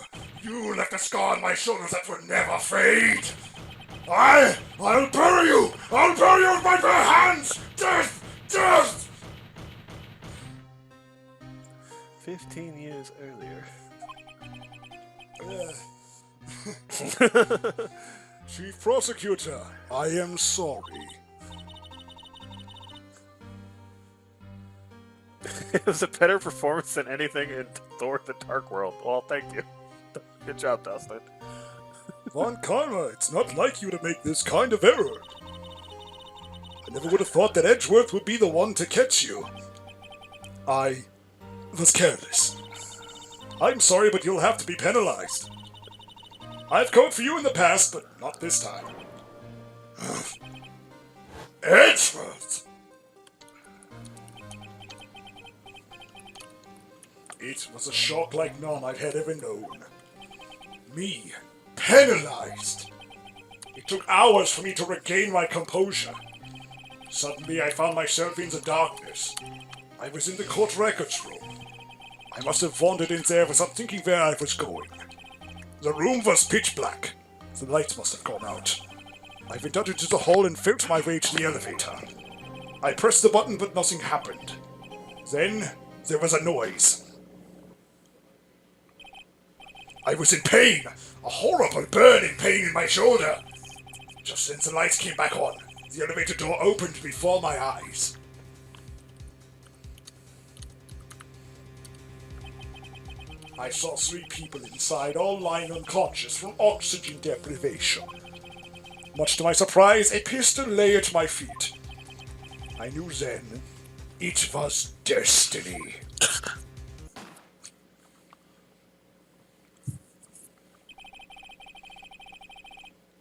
left a scar on my shoulders that will never fade! I'll bury you! I'll bury you with my bare hands! Death! Death! 15 years earlier. Chief Prosecutor, I am sorry. It was a better performance than anything in Thor the Dark World. Well, thank you. Good job, Dustin. Von Karma, it's not like you to make this kind of error. I never would have thought that Edgeworth would be the one to catch you. I was careless. I'm sorry, but you'll have to be penalized. I've code for you in the past, but not this time. Edgeworth! It was a shock like none I've had ever known. Me, penalized. It took hours for me to regain my composure. Suddenly I found myself in the darkness. I was in the court records room. I must have wandered in there without thinking where I was going. The room was pitch black. The lights must have gone out. I went out into the hall and felt my way to the elevator. I pressed the button, but nothing happened. Then there was a noise. I was in pain, a horrible burning pain in my shoulder. Just then the lights came back on. The elevator door opened before my eyes. I saw 3 people inside, all lying unconscious from oxygen deprivation. Much to my surprise, a pistol lay at my feet. I knew then it was destiny.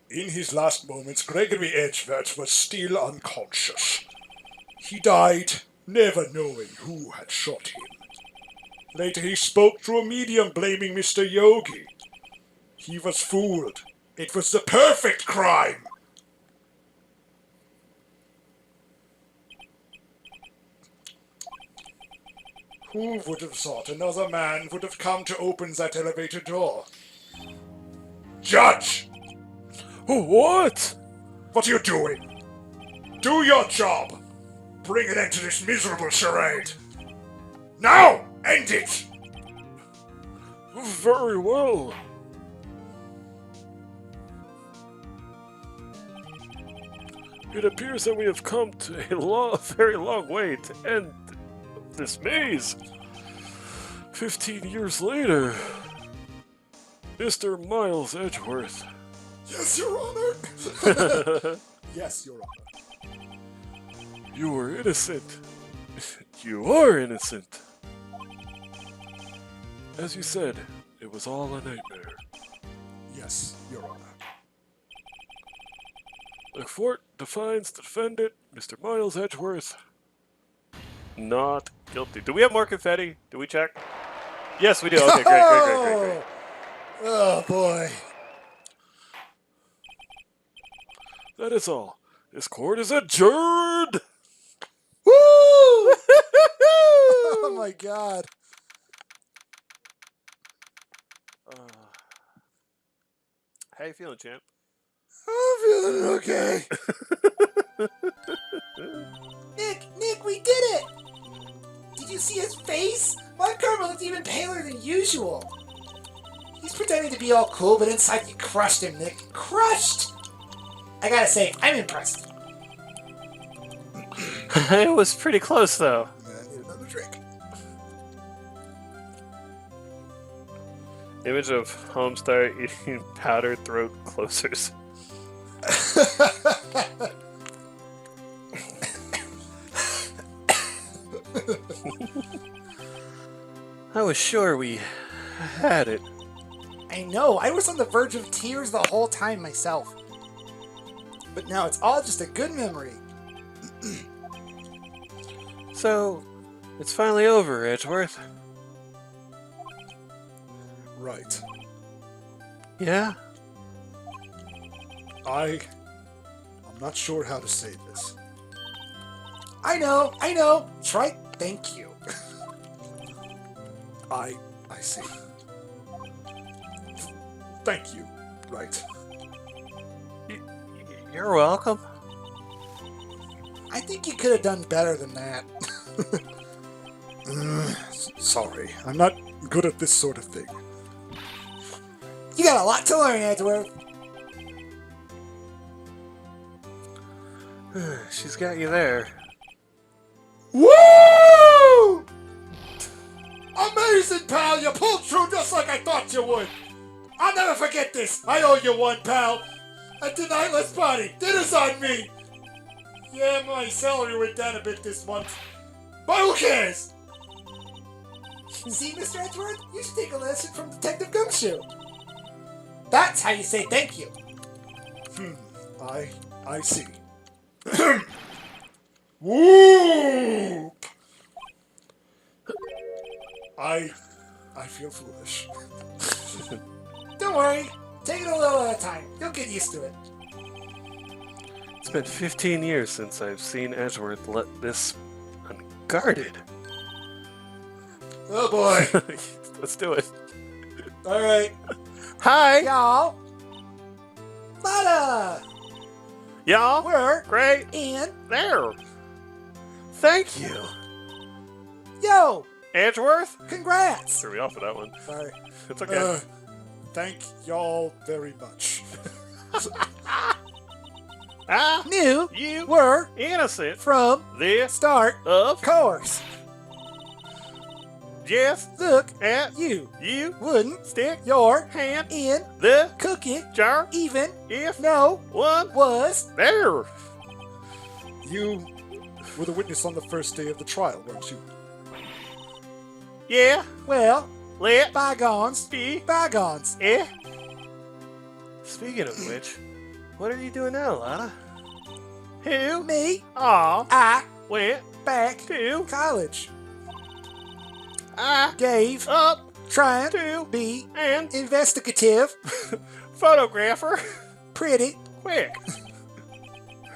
In his last moments, Gregory Edgeworth was still unconscious. He died, never knowing who had shot him. Later he spoke through a medium blaming Mr. Yogi. He was fooled. It was the perfect crime. Who would have thought another man would have come to open that elevator door? Judge! What? What are you doing? Do your job! Bring an end to this miserable charade! Now! End it! Very well. It appears that we have come to a very long way to end this maze. 15 years later, Mr. Miles Edgeworth. Yes, Your Honor! Yes, Your Honor. You were innocent. You are innocent. As you said, it was all a nightmare. Yes, Your Honor. The court defines the defendant, Mr. Miles Edgeworth, Not guilty. Do we have more confetti? Do we check? Yes, we do. Okay, great. Oh, boy. That is all. This court is adjourned! Woo! Oh, my God. How you feeling, champ? I'm feeling okay. Nick, we did it! Did you see his face? My karma looked even paler than usual. He's pretending to be all cool, but inside you crushed him, Nick. Crushed! I gotta say, I'm impressed. It was pretty close, though. I need another drink. Image of Homestar eating powder throat closers. I was sure we had it. I know, I was on the verge of tears the whole time myself. But now it's all just a good memory. So, it's finally over, Edgeworth. Right. Yeah? I'm not sure how to say this. I know. Try thank you. I see. Thank you. Right. You're welcome. I think you could have done better than that. Sorry. I'm not good at this sort of thing. You got a lot to learn, Edgeworth. She's got you there. Woo! Amazing, pal! You pulled through just like I thought you would. I'll never forget this. I owe you one, pal. At the nightless party, dinner's on me. Yeah, my salary went down a bit this month. But who cares? See, Mr. Edgeworth? You should take a lesson from Detective Gumshoe. That's how you say thank you. I see. Whoop! I feel foolish. Don't worry. Take it a little at a time. You'll get used to it. It's been 15 years since I've seen Edgeworth let this unguarded. Oh boy. Let's do it. All right. Hi, Y'all. Lotta. y'all. We're Great. in. There. Thank you, Yo. Edgeworth. Congrats. Threw me off for that one. Sorry. It's okay. Thank y'all very much. New. You We're innocent. from This start of course. just Look. at You you wouldn't stick your hand in the cookie jar even if no one was there. You were the witness on the first day of the trial, weren't you? Yeah, well let bygones be bygones. eh. Speaking of which, what are you doing now, Lotta? Who? Me. Aw, I went back to college. I Gave up trying to be an investigative. photographer. Pretty. Quick.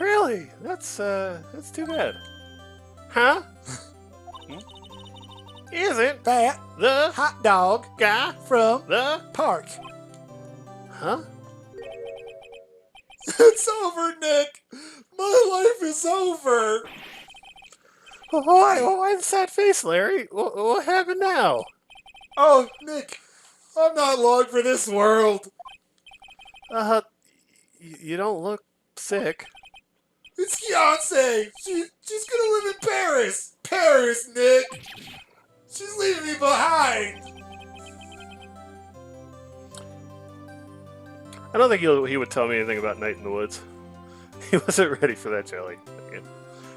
Really? That's too bad. Huh? Isn't That the hot dog guy from the park. huh? It's over, Nick. My life is over. Why the sad face, Larry? What happened now? Oh, Nick, I'm not long for this world. You don't look sick. It's Beyonce. She's gonna live in Paris. Paris, Nick. She's leaving me behind. I don't think he would tell me anything about Night in the Woods. He wasn't ready for that jelly.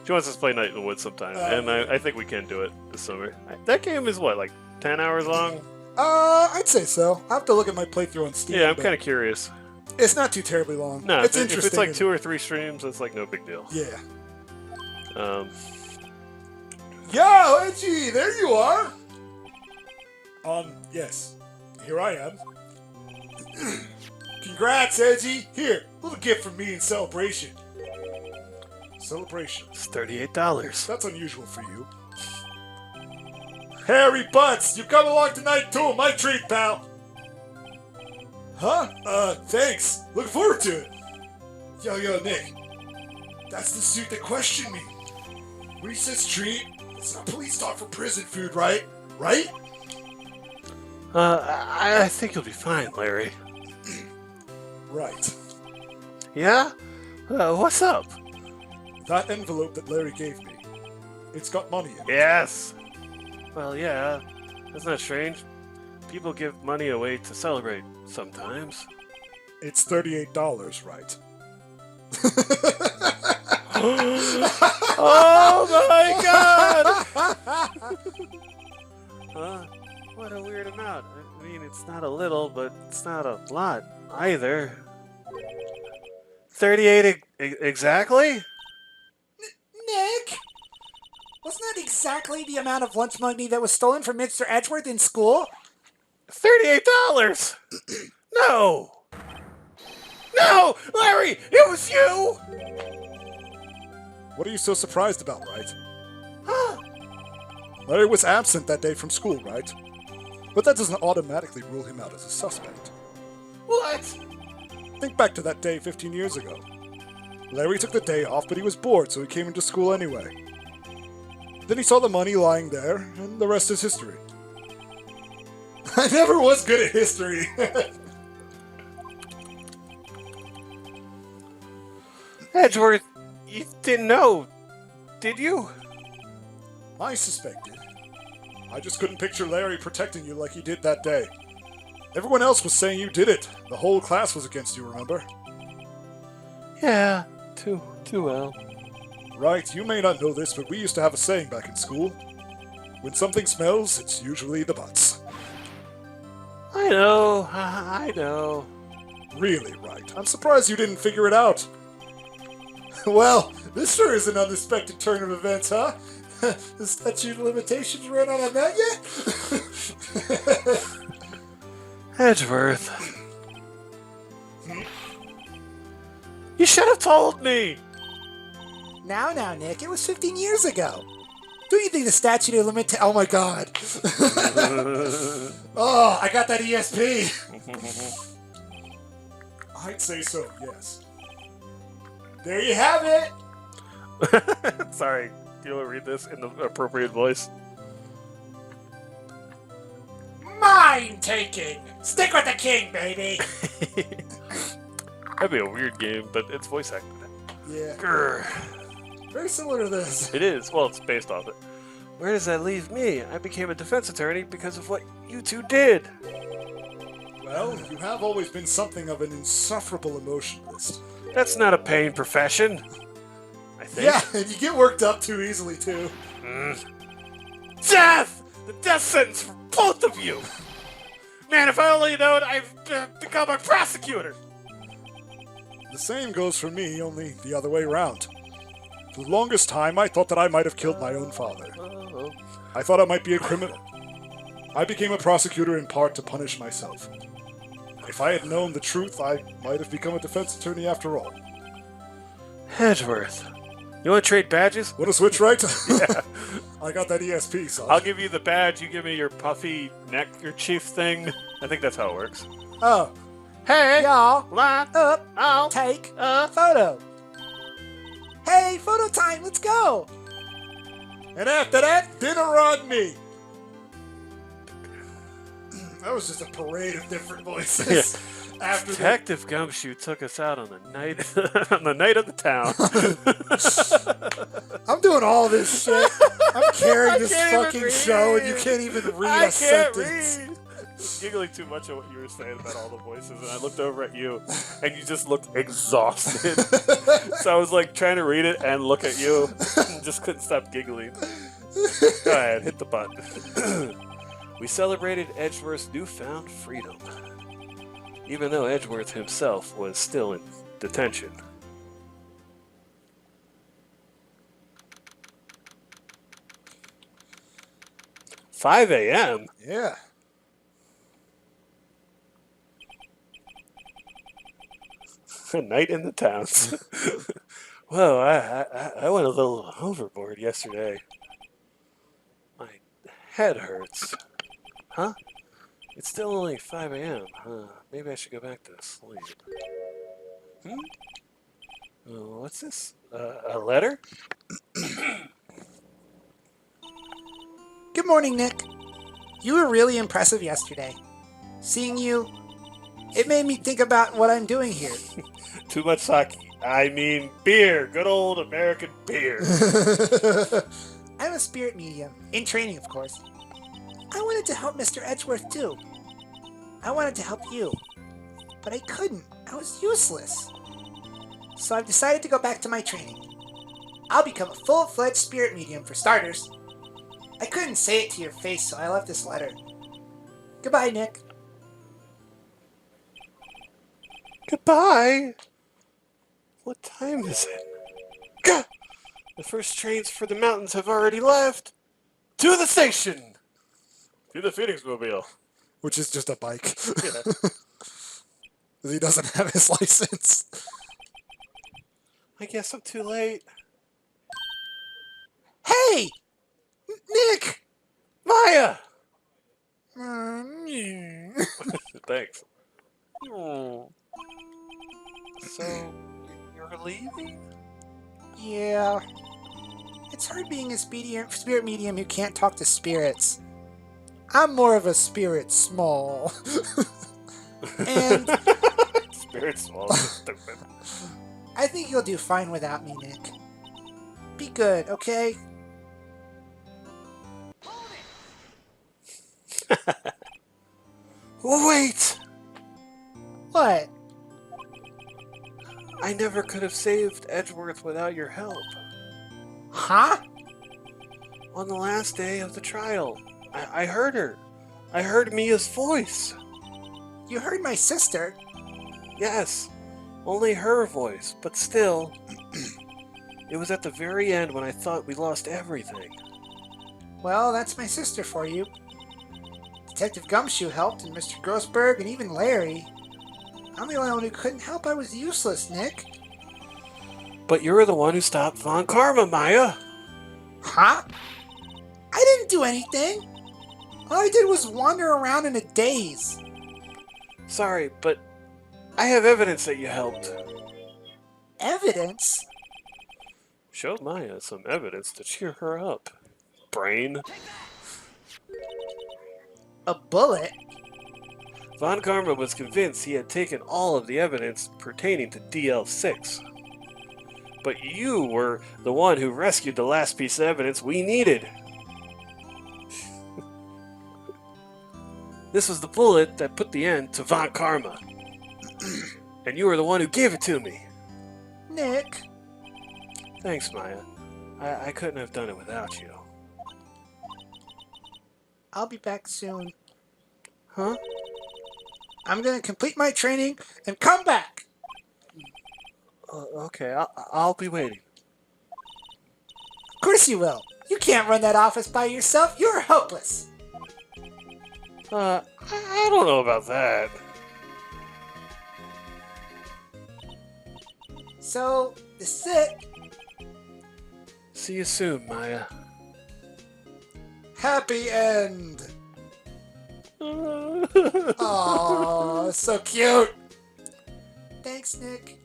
She wants us to play Night in the Woods sometime, and I think we can do it this summer. That game is what, like 10 hours long? I'd say so. I have to look at my playthrough on Steam. Yeah, I'm but kind of curious. It's not too terribly long. No, it's if interesting. it's like 2 or 3 streams, it's like no big deal. Yeah. Um, Yo, Edgy, there you are. Yes, here I am. Congrats, Edgy. Here, little gift from me in celebration. Celebration. it's $38. That's unusual for you. Harry Butts, you come along tonight too. My treat, pal. Huh? Thanks. Looking forward to it. Yo, Nick. That's the suit that questioned me. Recess treat. It's not police talk for prison food, right? Right? I think you'll be fine, Larry. Right. Yeah? What's up? That envelope that Larry gave me. It's got money in it. Yes. Well, yeah. That's not strange. People give money away to celebrate sometimes. It's $38, right? Oh my god! What a weird amount. I mean, it's not a little, but it's not a lot either. 38 exactly? Nick. Wasn't that exactly the amount of lunch money that was stolen from Mr. Edgeworth in school? $38! No! No! Larry! It was you! What are you so surprised about, right? Larry was absent that day from school, right? But that doesn't automatically rule him out as a suspect. What? Think back to that day 15 years ago. Larry took the day off, but he was bored, so he came into school anyway. Then he saw the money lying there, and the rest is history. I never was good at history. Edgeworth, you didn't know, did you? I suspected. I just couldn't picture Larry protecting you like he did that day. Everyone else was saying you did it. The whole class was against you, remember? Yeah, too well. Right, you may not know this, but we used to have a saying back in school. When something smells, it's usually the butts. I know. Really, right. I'm surprised you didn't figure it out. Well, this sure is an unexpected turn of events, huh? The statute of limitations ran out on that yet? Edgeworth. You should have told me! Now, Nick, it was 15 years ago. Don't you think the statute of limitations... Oh, my God. Oh, I got that ESP. I'd say so, yes. There you have it. Sorry, do you want to read this in the appropriate voice? Mind taking! Stick with the king, baby! That'd be a weird game, but it's voice acted. Yeah, Grr. very similar to this. It is. Well, it's based off it. Where does that leave me? I became a defense attorney because of what you two did. Well, you have always been something of an insufferable emotionalist. That's not a paying profession. I think. Yeah, and you get worked up too easily, too. Death! The death sentence for both of you! Man, if I only known I've become a prosecutor! The same goes for me, only the other way around. For the longest time, I thought that I might have killed my own father. I thought I might be a criminal. I became a prosecutor in part to punish myself. If I had known the truth, I might have become a defense attorney after all. Edgeworth. You want to trade badges? Want to switch, right? Yeah. I got that ESP, son. I'll give you the badge, you give me your puffy neckerchief thing. I think that's how it works. Oh, Hey! y'all, Line up, out! take a photo. Hey, photo time, let's go! And after that, dinner on me. That was just a parade of different voices. After Detective Gumshoe took us out on the night on the night of the town. I'm doing all this shit. I'm carrying this can't even fucking show, and you read. can't even read I a can't sentence. read. I was giggling too much at what you were saying about all the voices, and I looked over at you, and you just looked exhausted. So I was like trying to read it and look at you, and just couldn't stop giggling. Go ahead, hit the button. We celebrated Edgeworth's newfound freedom, even though Edgeworth himself was still in detention. "5 a.m.? Yeah. A night in the towns." Well, I went a little overboard yesterday. My head hurts. Huh? It's still only 5 a.m. Maybe I should go back to sleep. What's this? A letter? Good morning, Nick. You were really impressive yesterday. Seeing you, it made me think about what I'm doing here. Too much sake. I mean beer. Good old American beer. I'm a spirit medium, in training, of course. I wanted to help Mr. Edgeworth, too. I wanted to help you. But I couldn't. I was useless. So I've decided to go back to my training. I'll become a full-fledged spirit medium, for starters. I couldn't say it to your face, so I left this letter. Goodbye, Nick. Goodbye. What time is it? Gah! The first trains for the mountains have already left. To the station. To the Phoenix Mobile. Which is just a bike. Yeah. 'Cause he doesn't have his license. I guess I'm too late. Hey! Nick! Maya! Mm. Thanks. Oh. So, you're leaving? Yeah. It's hard being a spirit medium who can't talk to spirits. I'm more of a spirit small. And Spirit small. Stupid. I think you'll do fine without me, Nick. Be good, okay? Wait! What? I never could have saved Edgeworth without your help. Huh? On the last day of the trial, I heard her. I heard Mia's voice. You heard my sister? Yes, only her voice, but still. It was at the very end when I thought we lost everything. Well, that's my sister for you. Detective Gumshoe helped, and Mr. Grossberg, and even Larry. I'm the only one who couldn't help. I was useless, Nick. But you're the one who stopped Von Karma, Maya. Huh? I didn't do anything. All I did was wander around in a daze. Sorry, but I have evidence that you helped. Evidence? Show Maya some evidence to cheer her up. Brain. A bullet? Von Karma was convinced he had taken all of the evidence pertaining to DL6. But you were the one who rescued the last piece of evidence we needed. This was the bullet that put the end to Von Karma. And you were the one who gave it to me. Nick. Thanks, Maya. I couldn't have done it without you. I'll be back soon. Huh? I'm gonna complete my training and come back. Okay, I'll be waiting. Of course you will. You can't run that office by yourself. You're hopeless. I don't know about that. So, this is it. See you soon, Maya. Happy end. Aww, so cute. Thanks, Nick.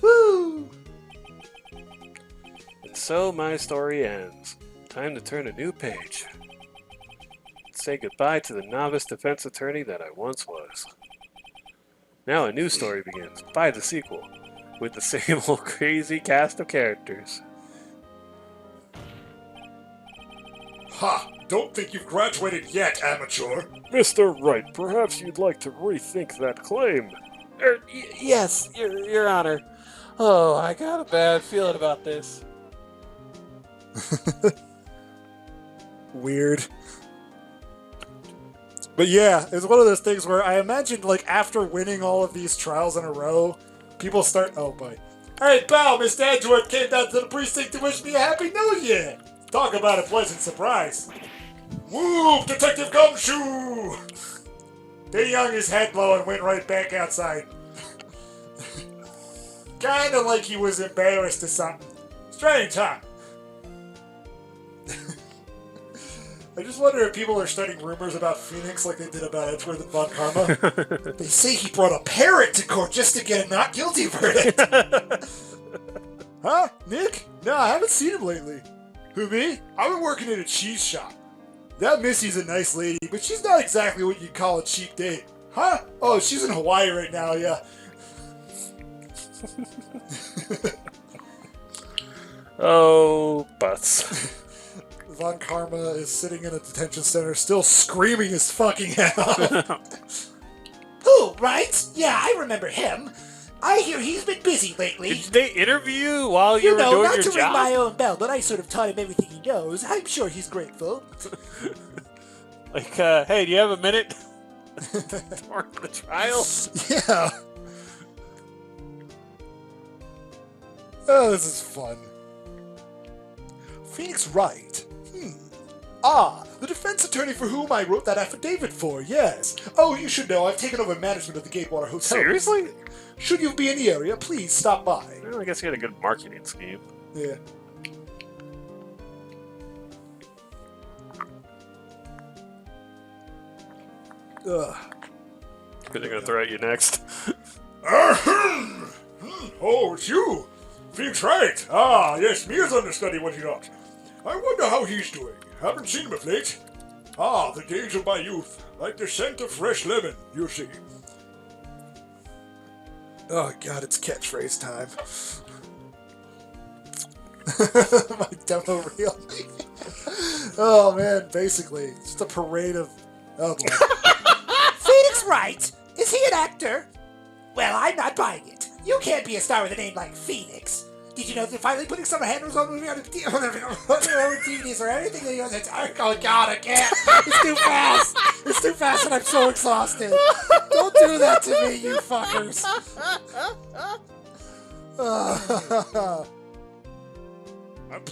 Woo! And so my story ends. Time to turn a new page. Say goodbye to the novice defense attorney that I once was. Now a new story begins, by the sequel, with the same old crazy cast of characters. Ha! Don't think you've graduated yet, amateur. Mr. Wright, perhaps you'd like to rethink that claim. Yes, Your Honor. Oh, I got a bad feeling about this. Weird. But yeah, it's one of those things where I imagine, like, after winning all of these trials in a row, people start, oh boy. Hey pal, Mr. Edgeworth came down to the precinct to wish me a happy new year. Talk about a pleasant surprise. Woo, Detective Gumshoe! They hung his head low and went right back outside. Kinda like he was embarrassed or something. Strange, huh? I just wonder if people are starting rumors about Phoenix like they did about Edgeworth and Von Karma. They say he brought a parrot to court just to get a not guilty verdict. Huh? Nick? No, I haven't seen him lately. Who, me? I've been working at a cheese shop. That Missy's a nice lady, but she's not exactly what you'd call a cheap date. Huh? Oh, she's in Hawaii right now, yeah. Oh, butts. Von Karma is sitting in a detention center still screaming his fucking head off. Who, Wright? Yeah, I remember him. I hear he's been busy lately. Did they interview you while you were doing not your to ring job? my own bell, but I sort of taught him everything he knows. I'm sure he's grateful. Like, hey, do you have a minute? For the trial? Yeah. Oh, this is fun. Phoenix Wright. Ah, the defense attorney for whom I wrote that affidavit for, yes. Oh, you should know, I've taken over management of the Gatewater Hotel. Seriously? Should you be in the area, please stop by. Well, I guess you had a good marketing scheme. Yeah. Ugh. Who they're gonna throw at you next? Oh, it's you. Phoenix Wright. Ah, yes, Mia's understudy, was he not? I wonder how he's doing. Haven't seen him of late. Ah, the days of my youth. Like the scent of fresh lemon, you see. Oh, God, it's catchphrase time. My demo reel. Oh, man, basically. It's just a parade of... Oh, boy. Phoenix Wright? Is he an actor? Well, I'm not buying it. You can't be a star with a name like Phoenix. Did you know they're finally putting summer handles on movie on DVDs or anything that he does? Oh God, I can't. It's too fast. It's too fast and I'm so exhausted. Don't do that to me, you fuckers.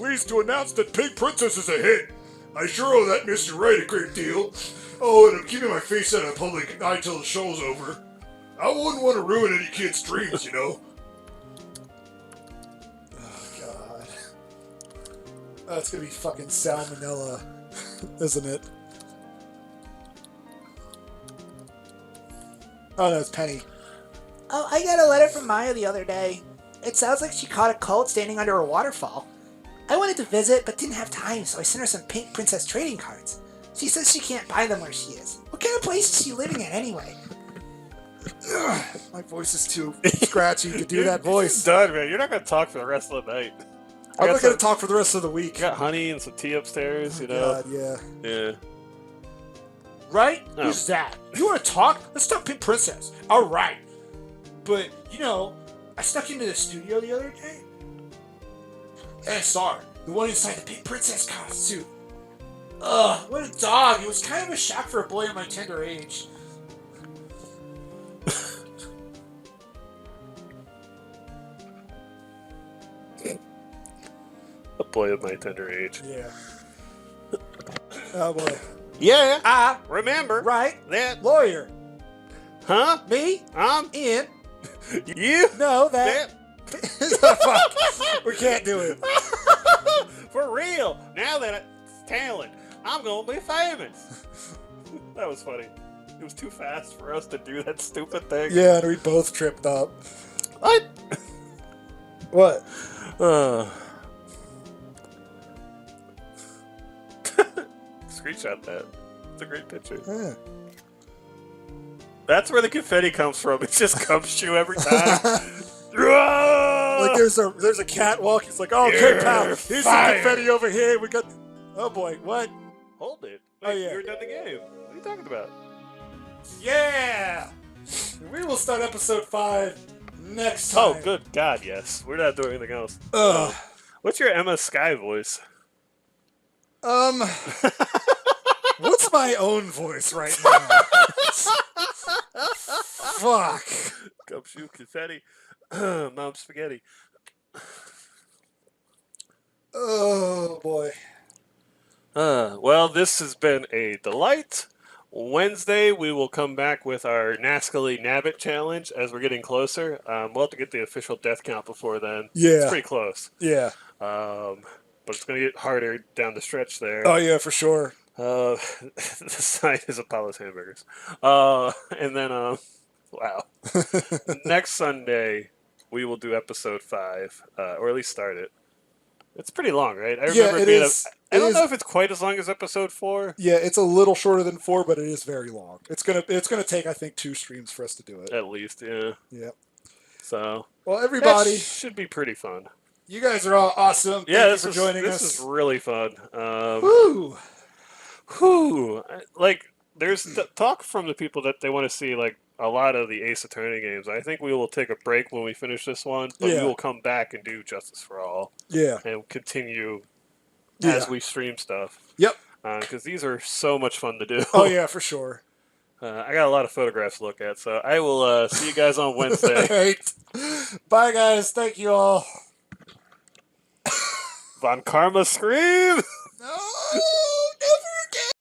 pleased to announce that Pink Princess is a hit. I sure owe that Mr. Wright a great deal. Oh, and I'm keeping my face out of public eye till the show's over. I wouldn't want to ruin any kid's dreams, you know. Oh, God. That's gonna be fucking salmonella, isn't it? Oh, no, it's Penny. Oh, I got a letter from Maya the other day. It sounds like she caught a cult standing under a waterfall. I wanted to visit, but didn't have time, so I sent her some Pink Princess trading cards. She says she can't buy them where she is. What kind of place is she living in anyway? My voice is too scratchy to do that voice. Done, man. You're not gonna talk for the rest of the night. I'm not going to talk for the rest of the week. Got honey and some tea upstairs, you know. God, yeah. Yeah. Right? Oh. Who's that? You want to talk? Let's talk Pink Princess. All right. But, you know, I snuck into the studio the other day. And I saw her. The one inside the Pink Princess costume. Ugh, what a dog. It was kind of a shock for a boy of my tender age. A boy of my tender age. Yeah. Oh, boy. Yeah. Remember. Right. That. Lawyer. Huh? Me? In. In. You. No, that. Fuck. We can't do it. For real. Now that it's talent, I'm gonna be famous. That was funny. It was too fast for us to do that stupid thing. Yeah, and we both tripped up. What? What? Screenshot that. It's a great picture. Yeah. That's where the confetti comes from. It just comes you every time. Like there's a catwalk. He's like, oh, okay, You're pal. Here's some fired. confetti over here. We got. Oh boy, what? Hold it. Oh, Wait, yeah. You're done the game. What are you talking about? Yeah. We will start episode 5 next time. Oh, good God, yes. We're not doing anything else. Ugh. What's your Emma Sky voice? What's my own voice right now? Fuck. Gumshoe confetti. Mom spaghetti. Oh boy. Well, this has been a delight. Wednesday, we will come back with our Nascally Nabbit challenge as we're getting closer. We'll have to get the official death count before then. Yeah. It's pretty close. Yeah. But it's going to get harder down the stretch there. Oh yeah, for sure. The sign is Apollo's Hamburgers. And then, wow. Next Sunday, we will do episode 5, or at least start it. It's pretty long, right? I remember it being is. I don't know if it's quite as long as episode 4. Yeah, it's a little shorter than 4, but it is very long. It's gonna take, I think, 2 streams for us to do it. At least, yeah. Yeah. So, Well, everybody, that should be pretty fun. you guys are all awesome. Yeah, Thank you for joining this us. is really fun. Woo! Whew. Like, there's talk from the people that they want to see, like, a lot of the Ace Attorney games. I think we will take a break when we finish this one, but Yeah. we will come back and do Justice for All Yeah. and continue Yeah. as we stream stuff. Yep. Because these are so much fun to do. Oh yeah, for sure. I got a lot of photographs to look at, so I will see you guys on Wednesday. All right. Bye, guys. Thank you all. Von Karma Scream! No.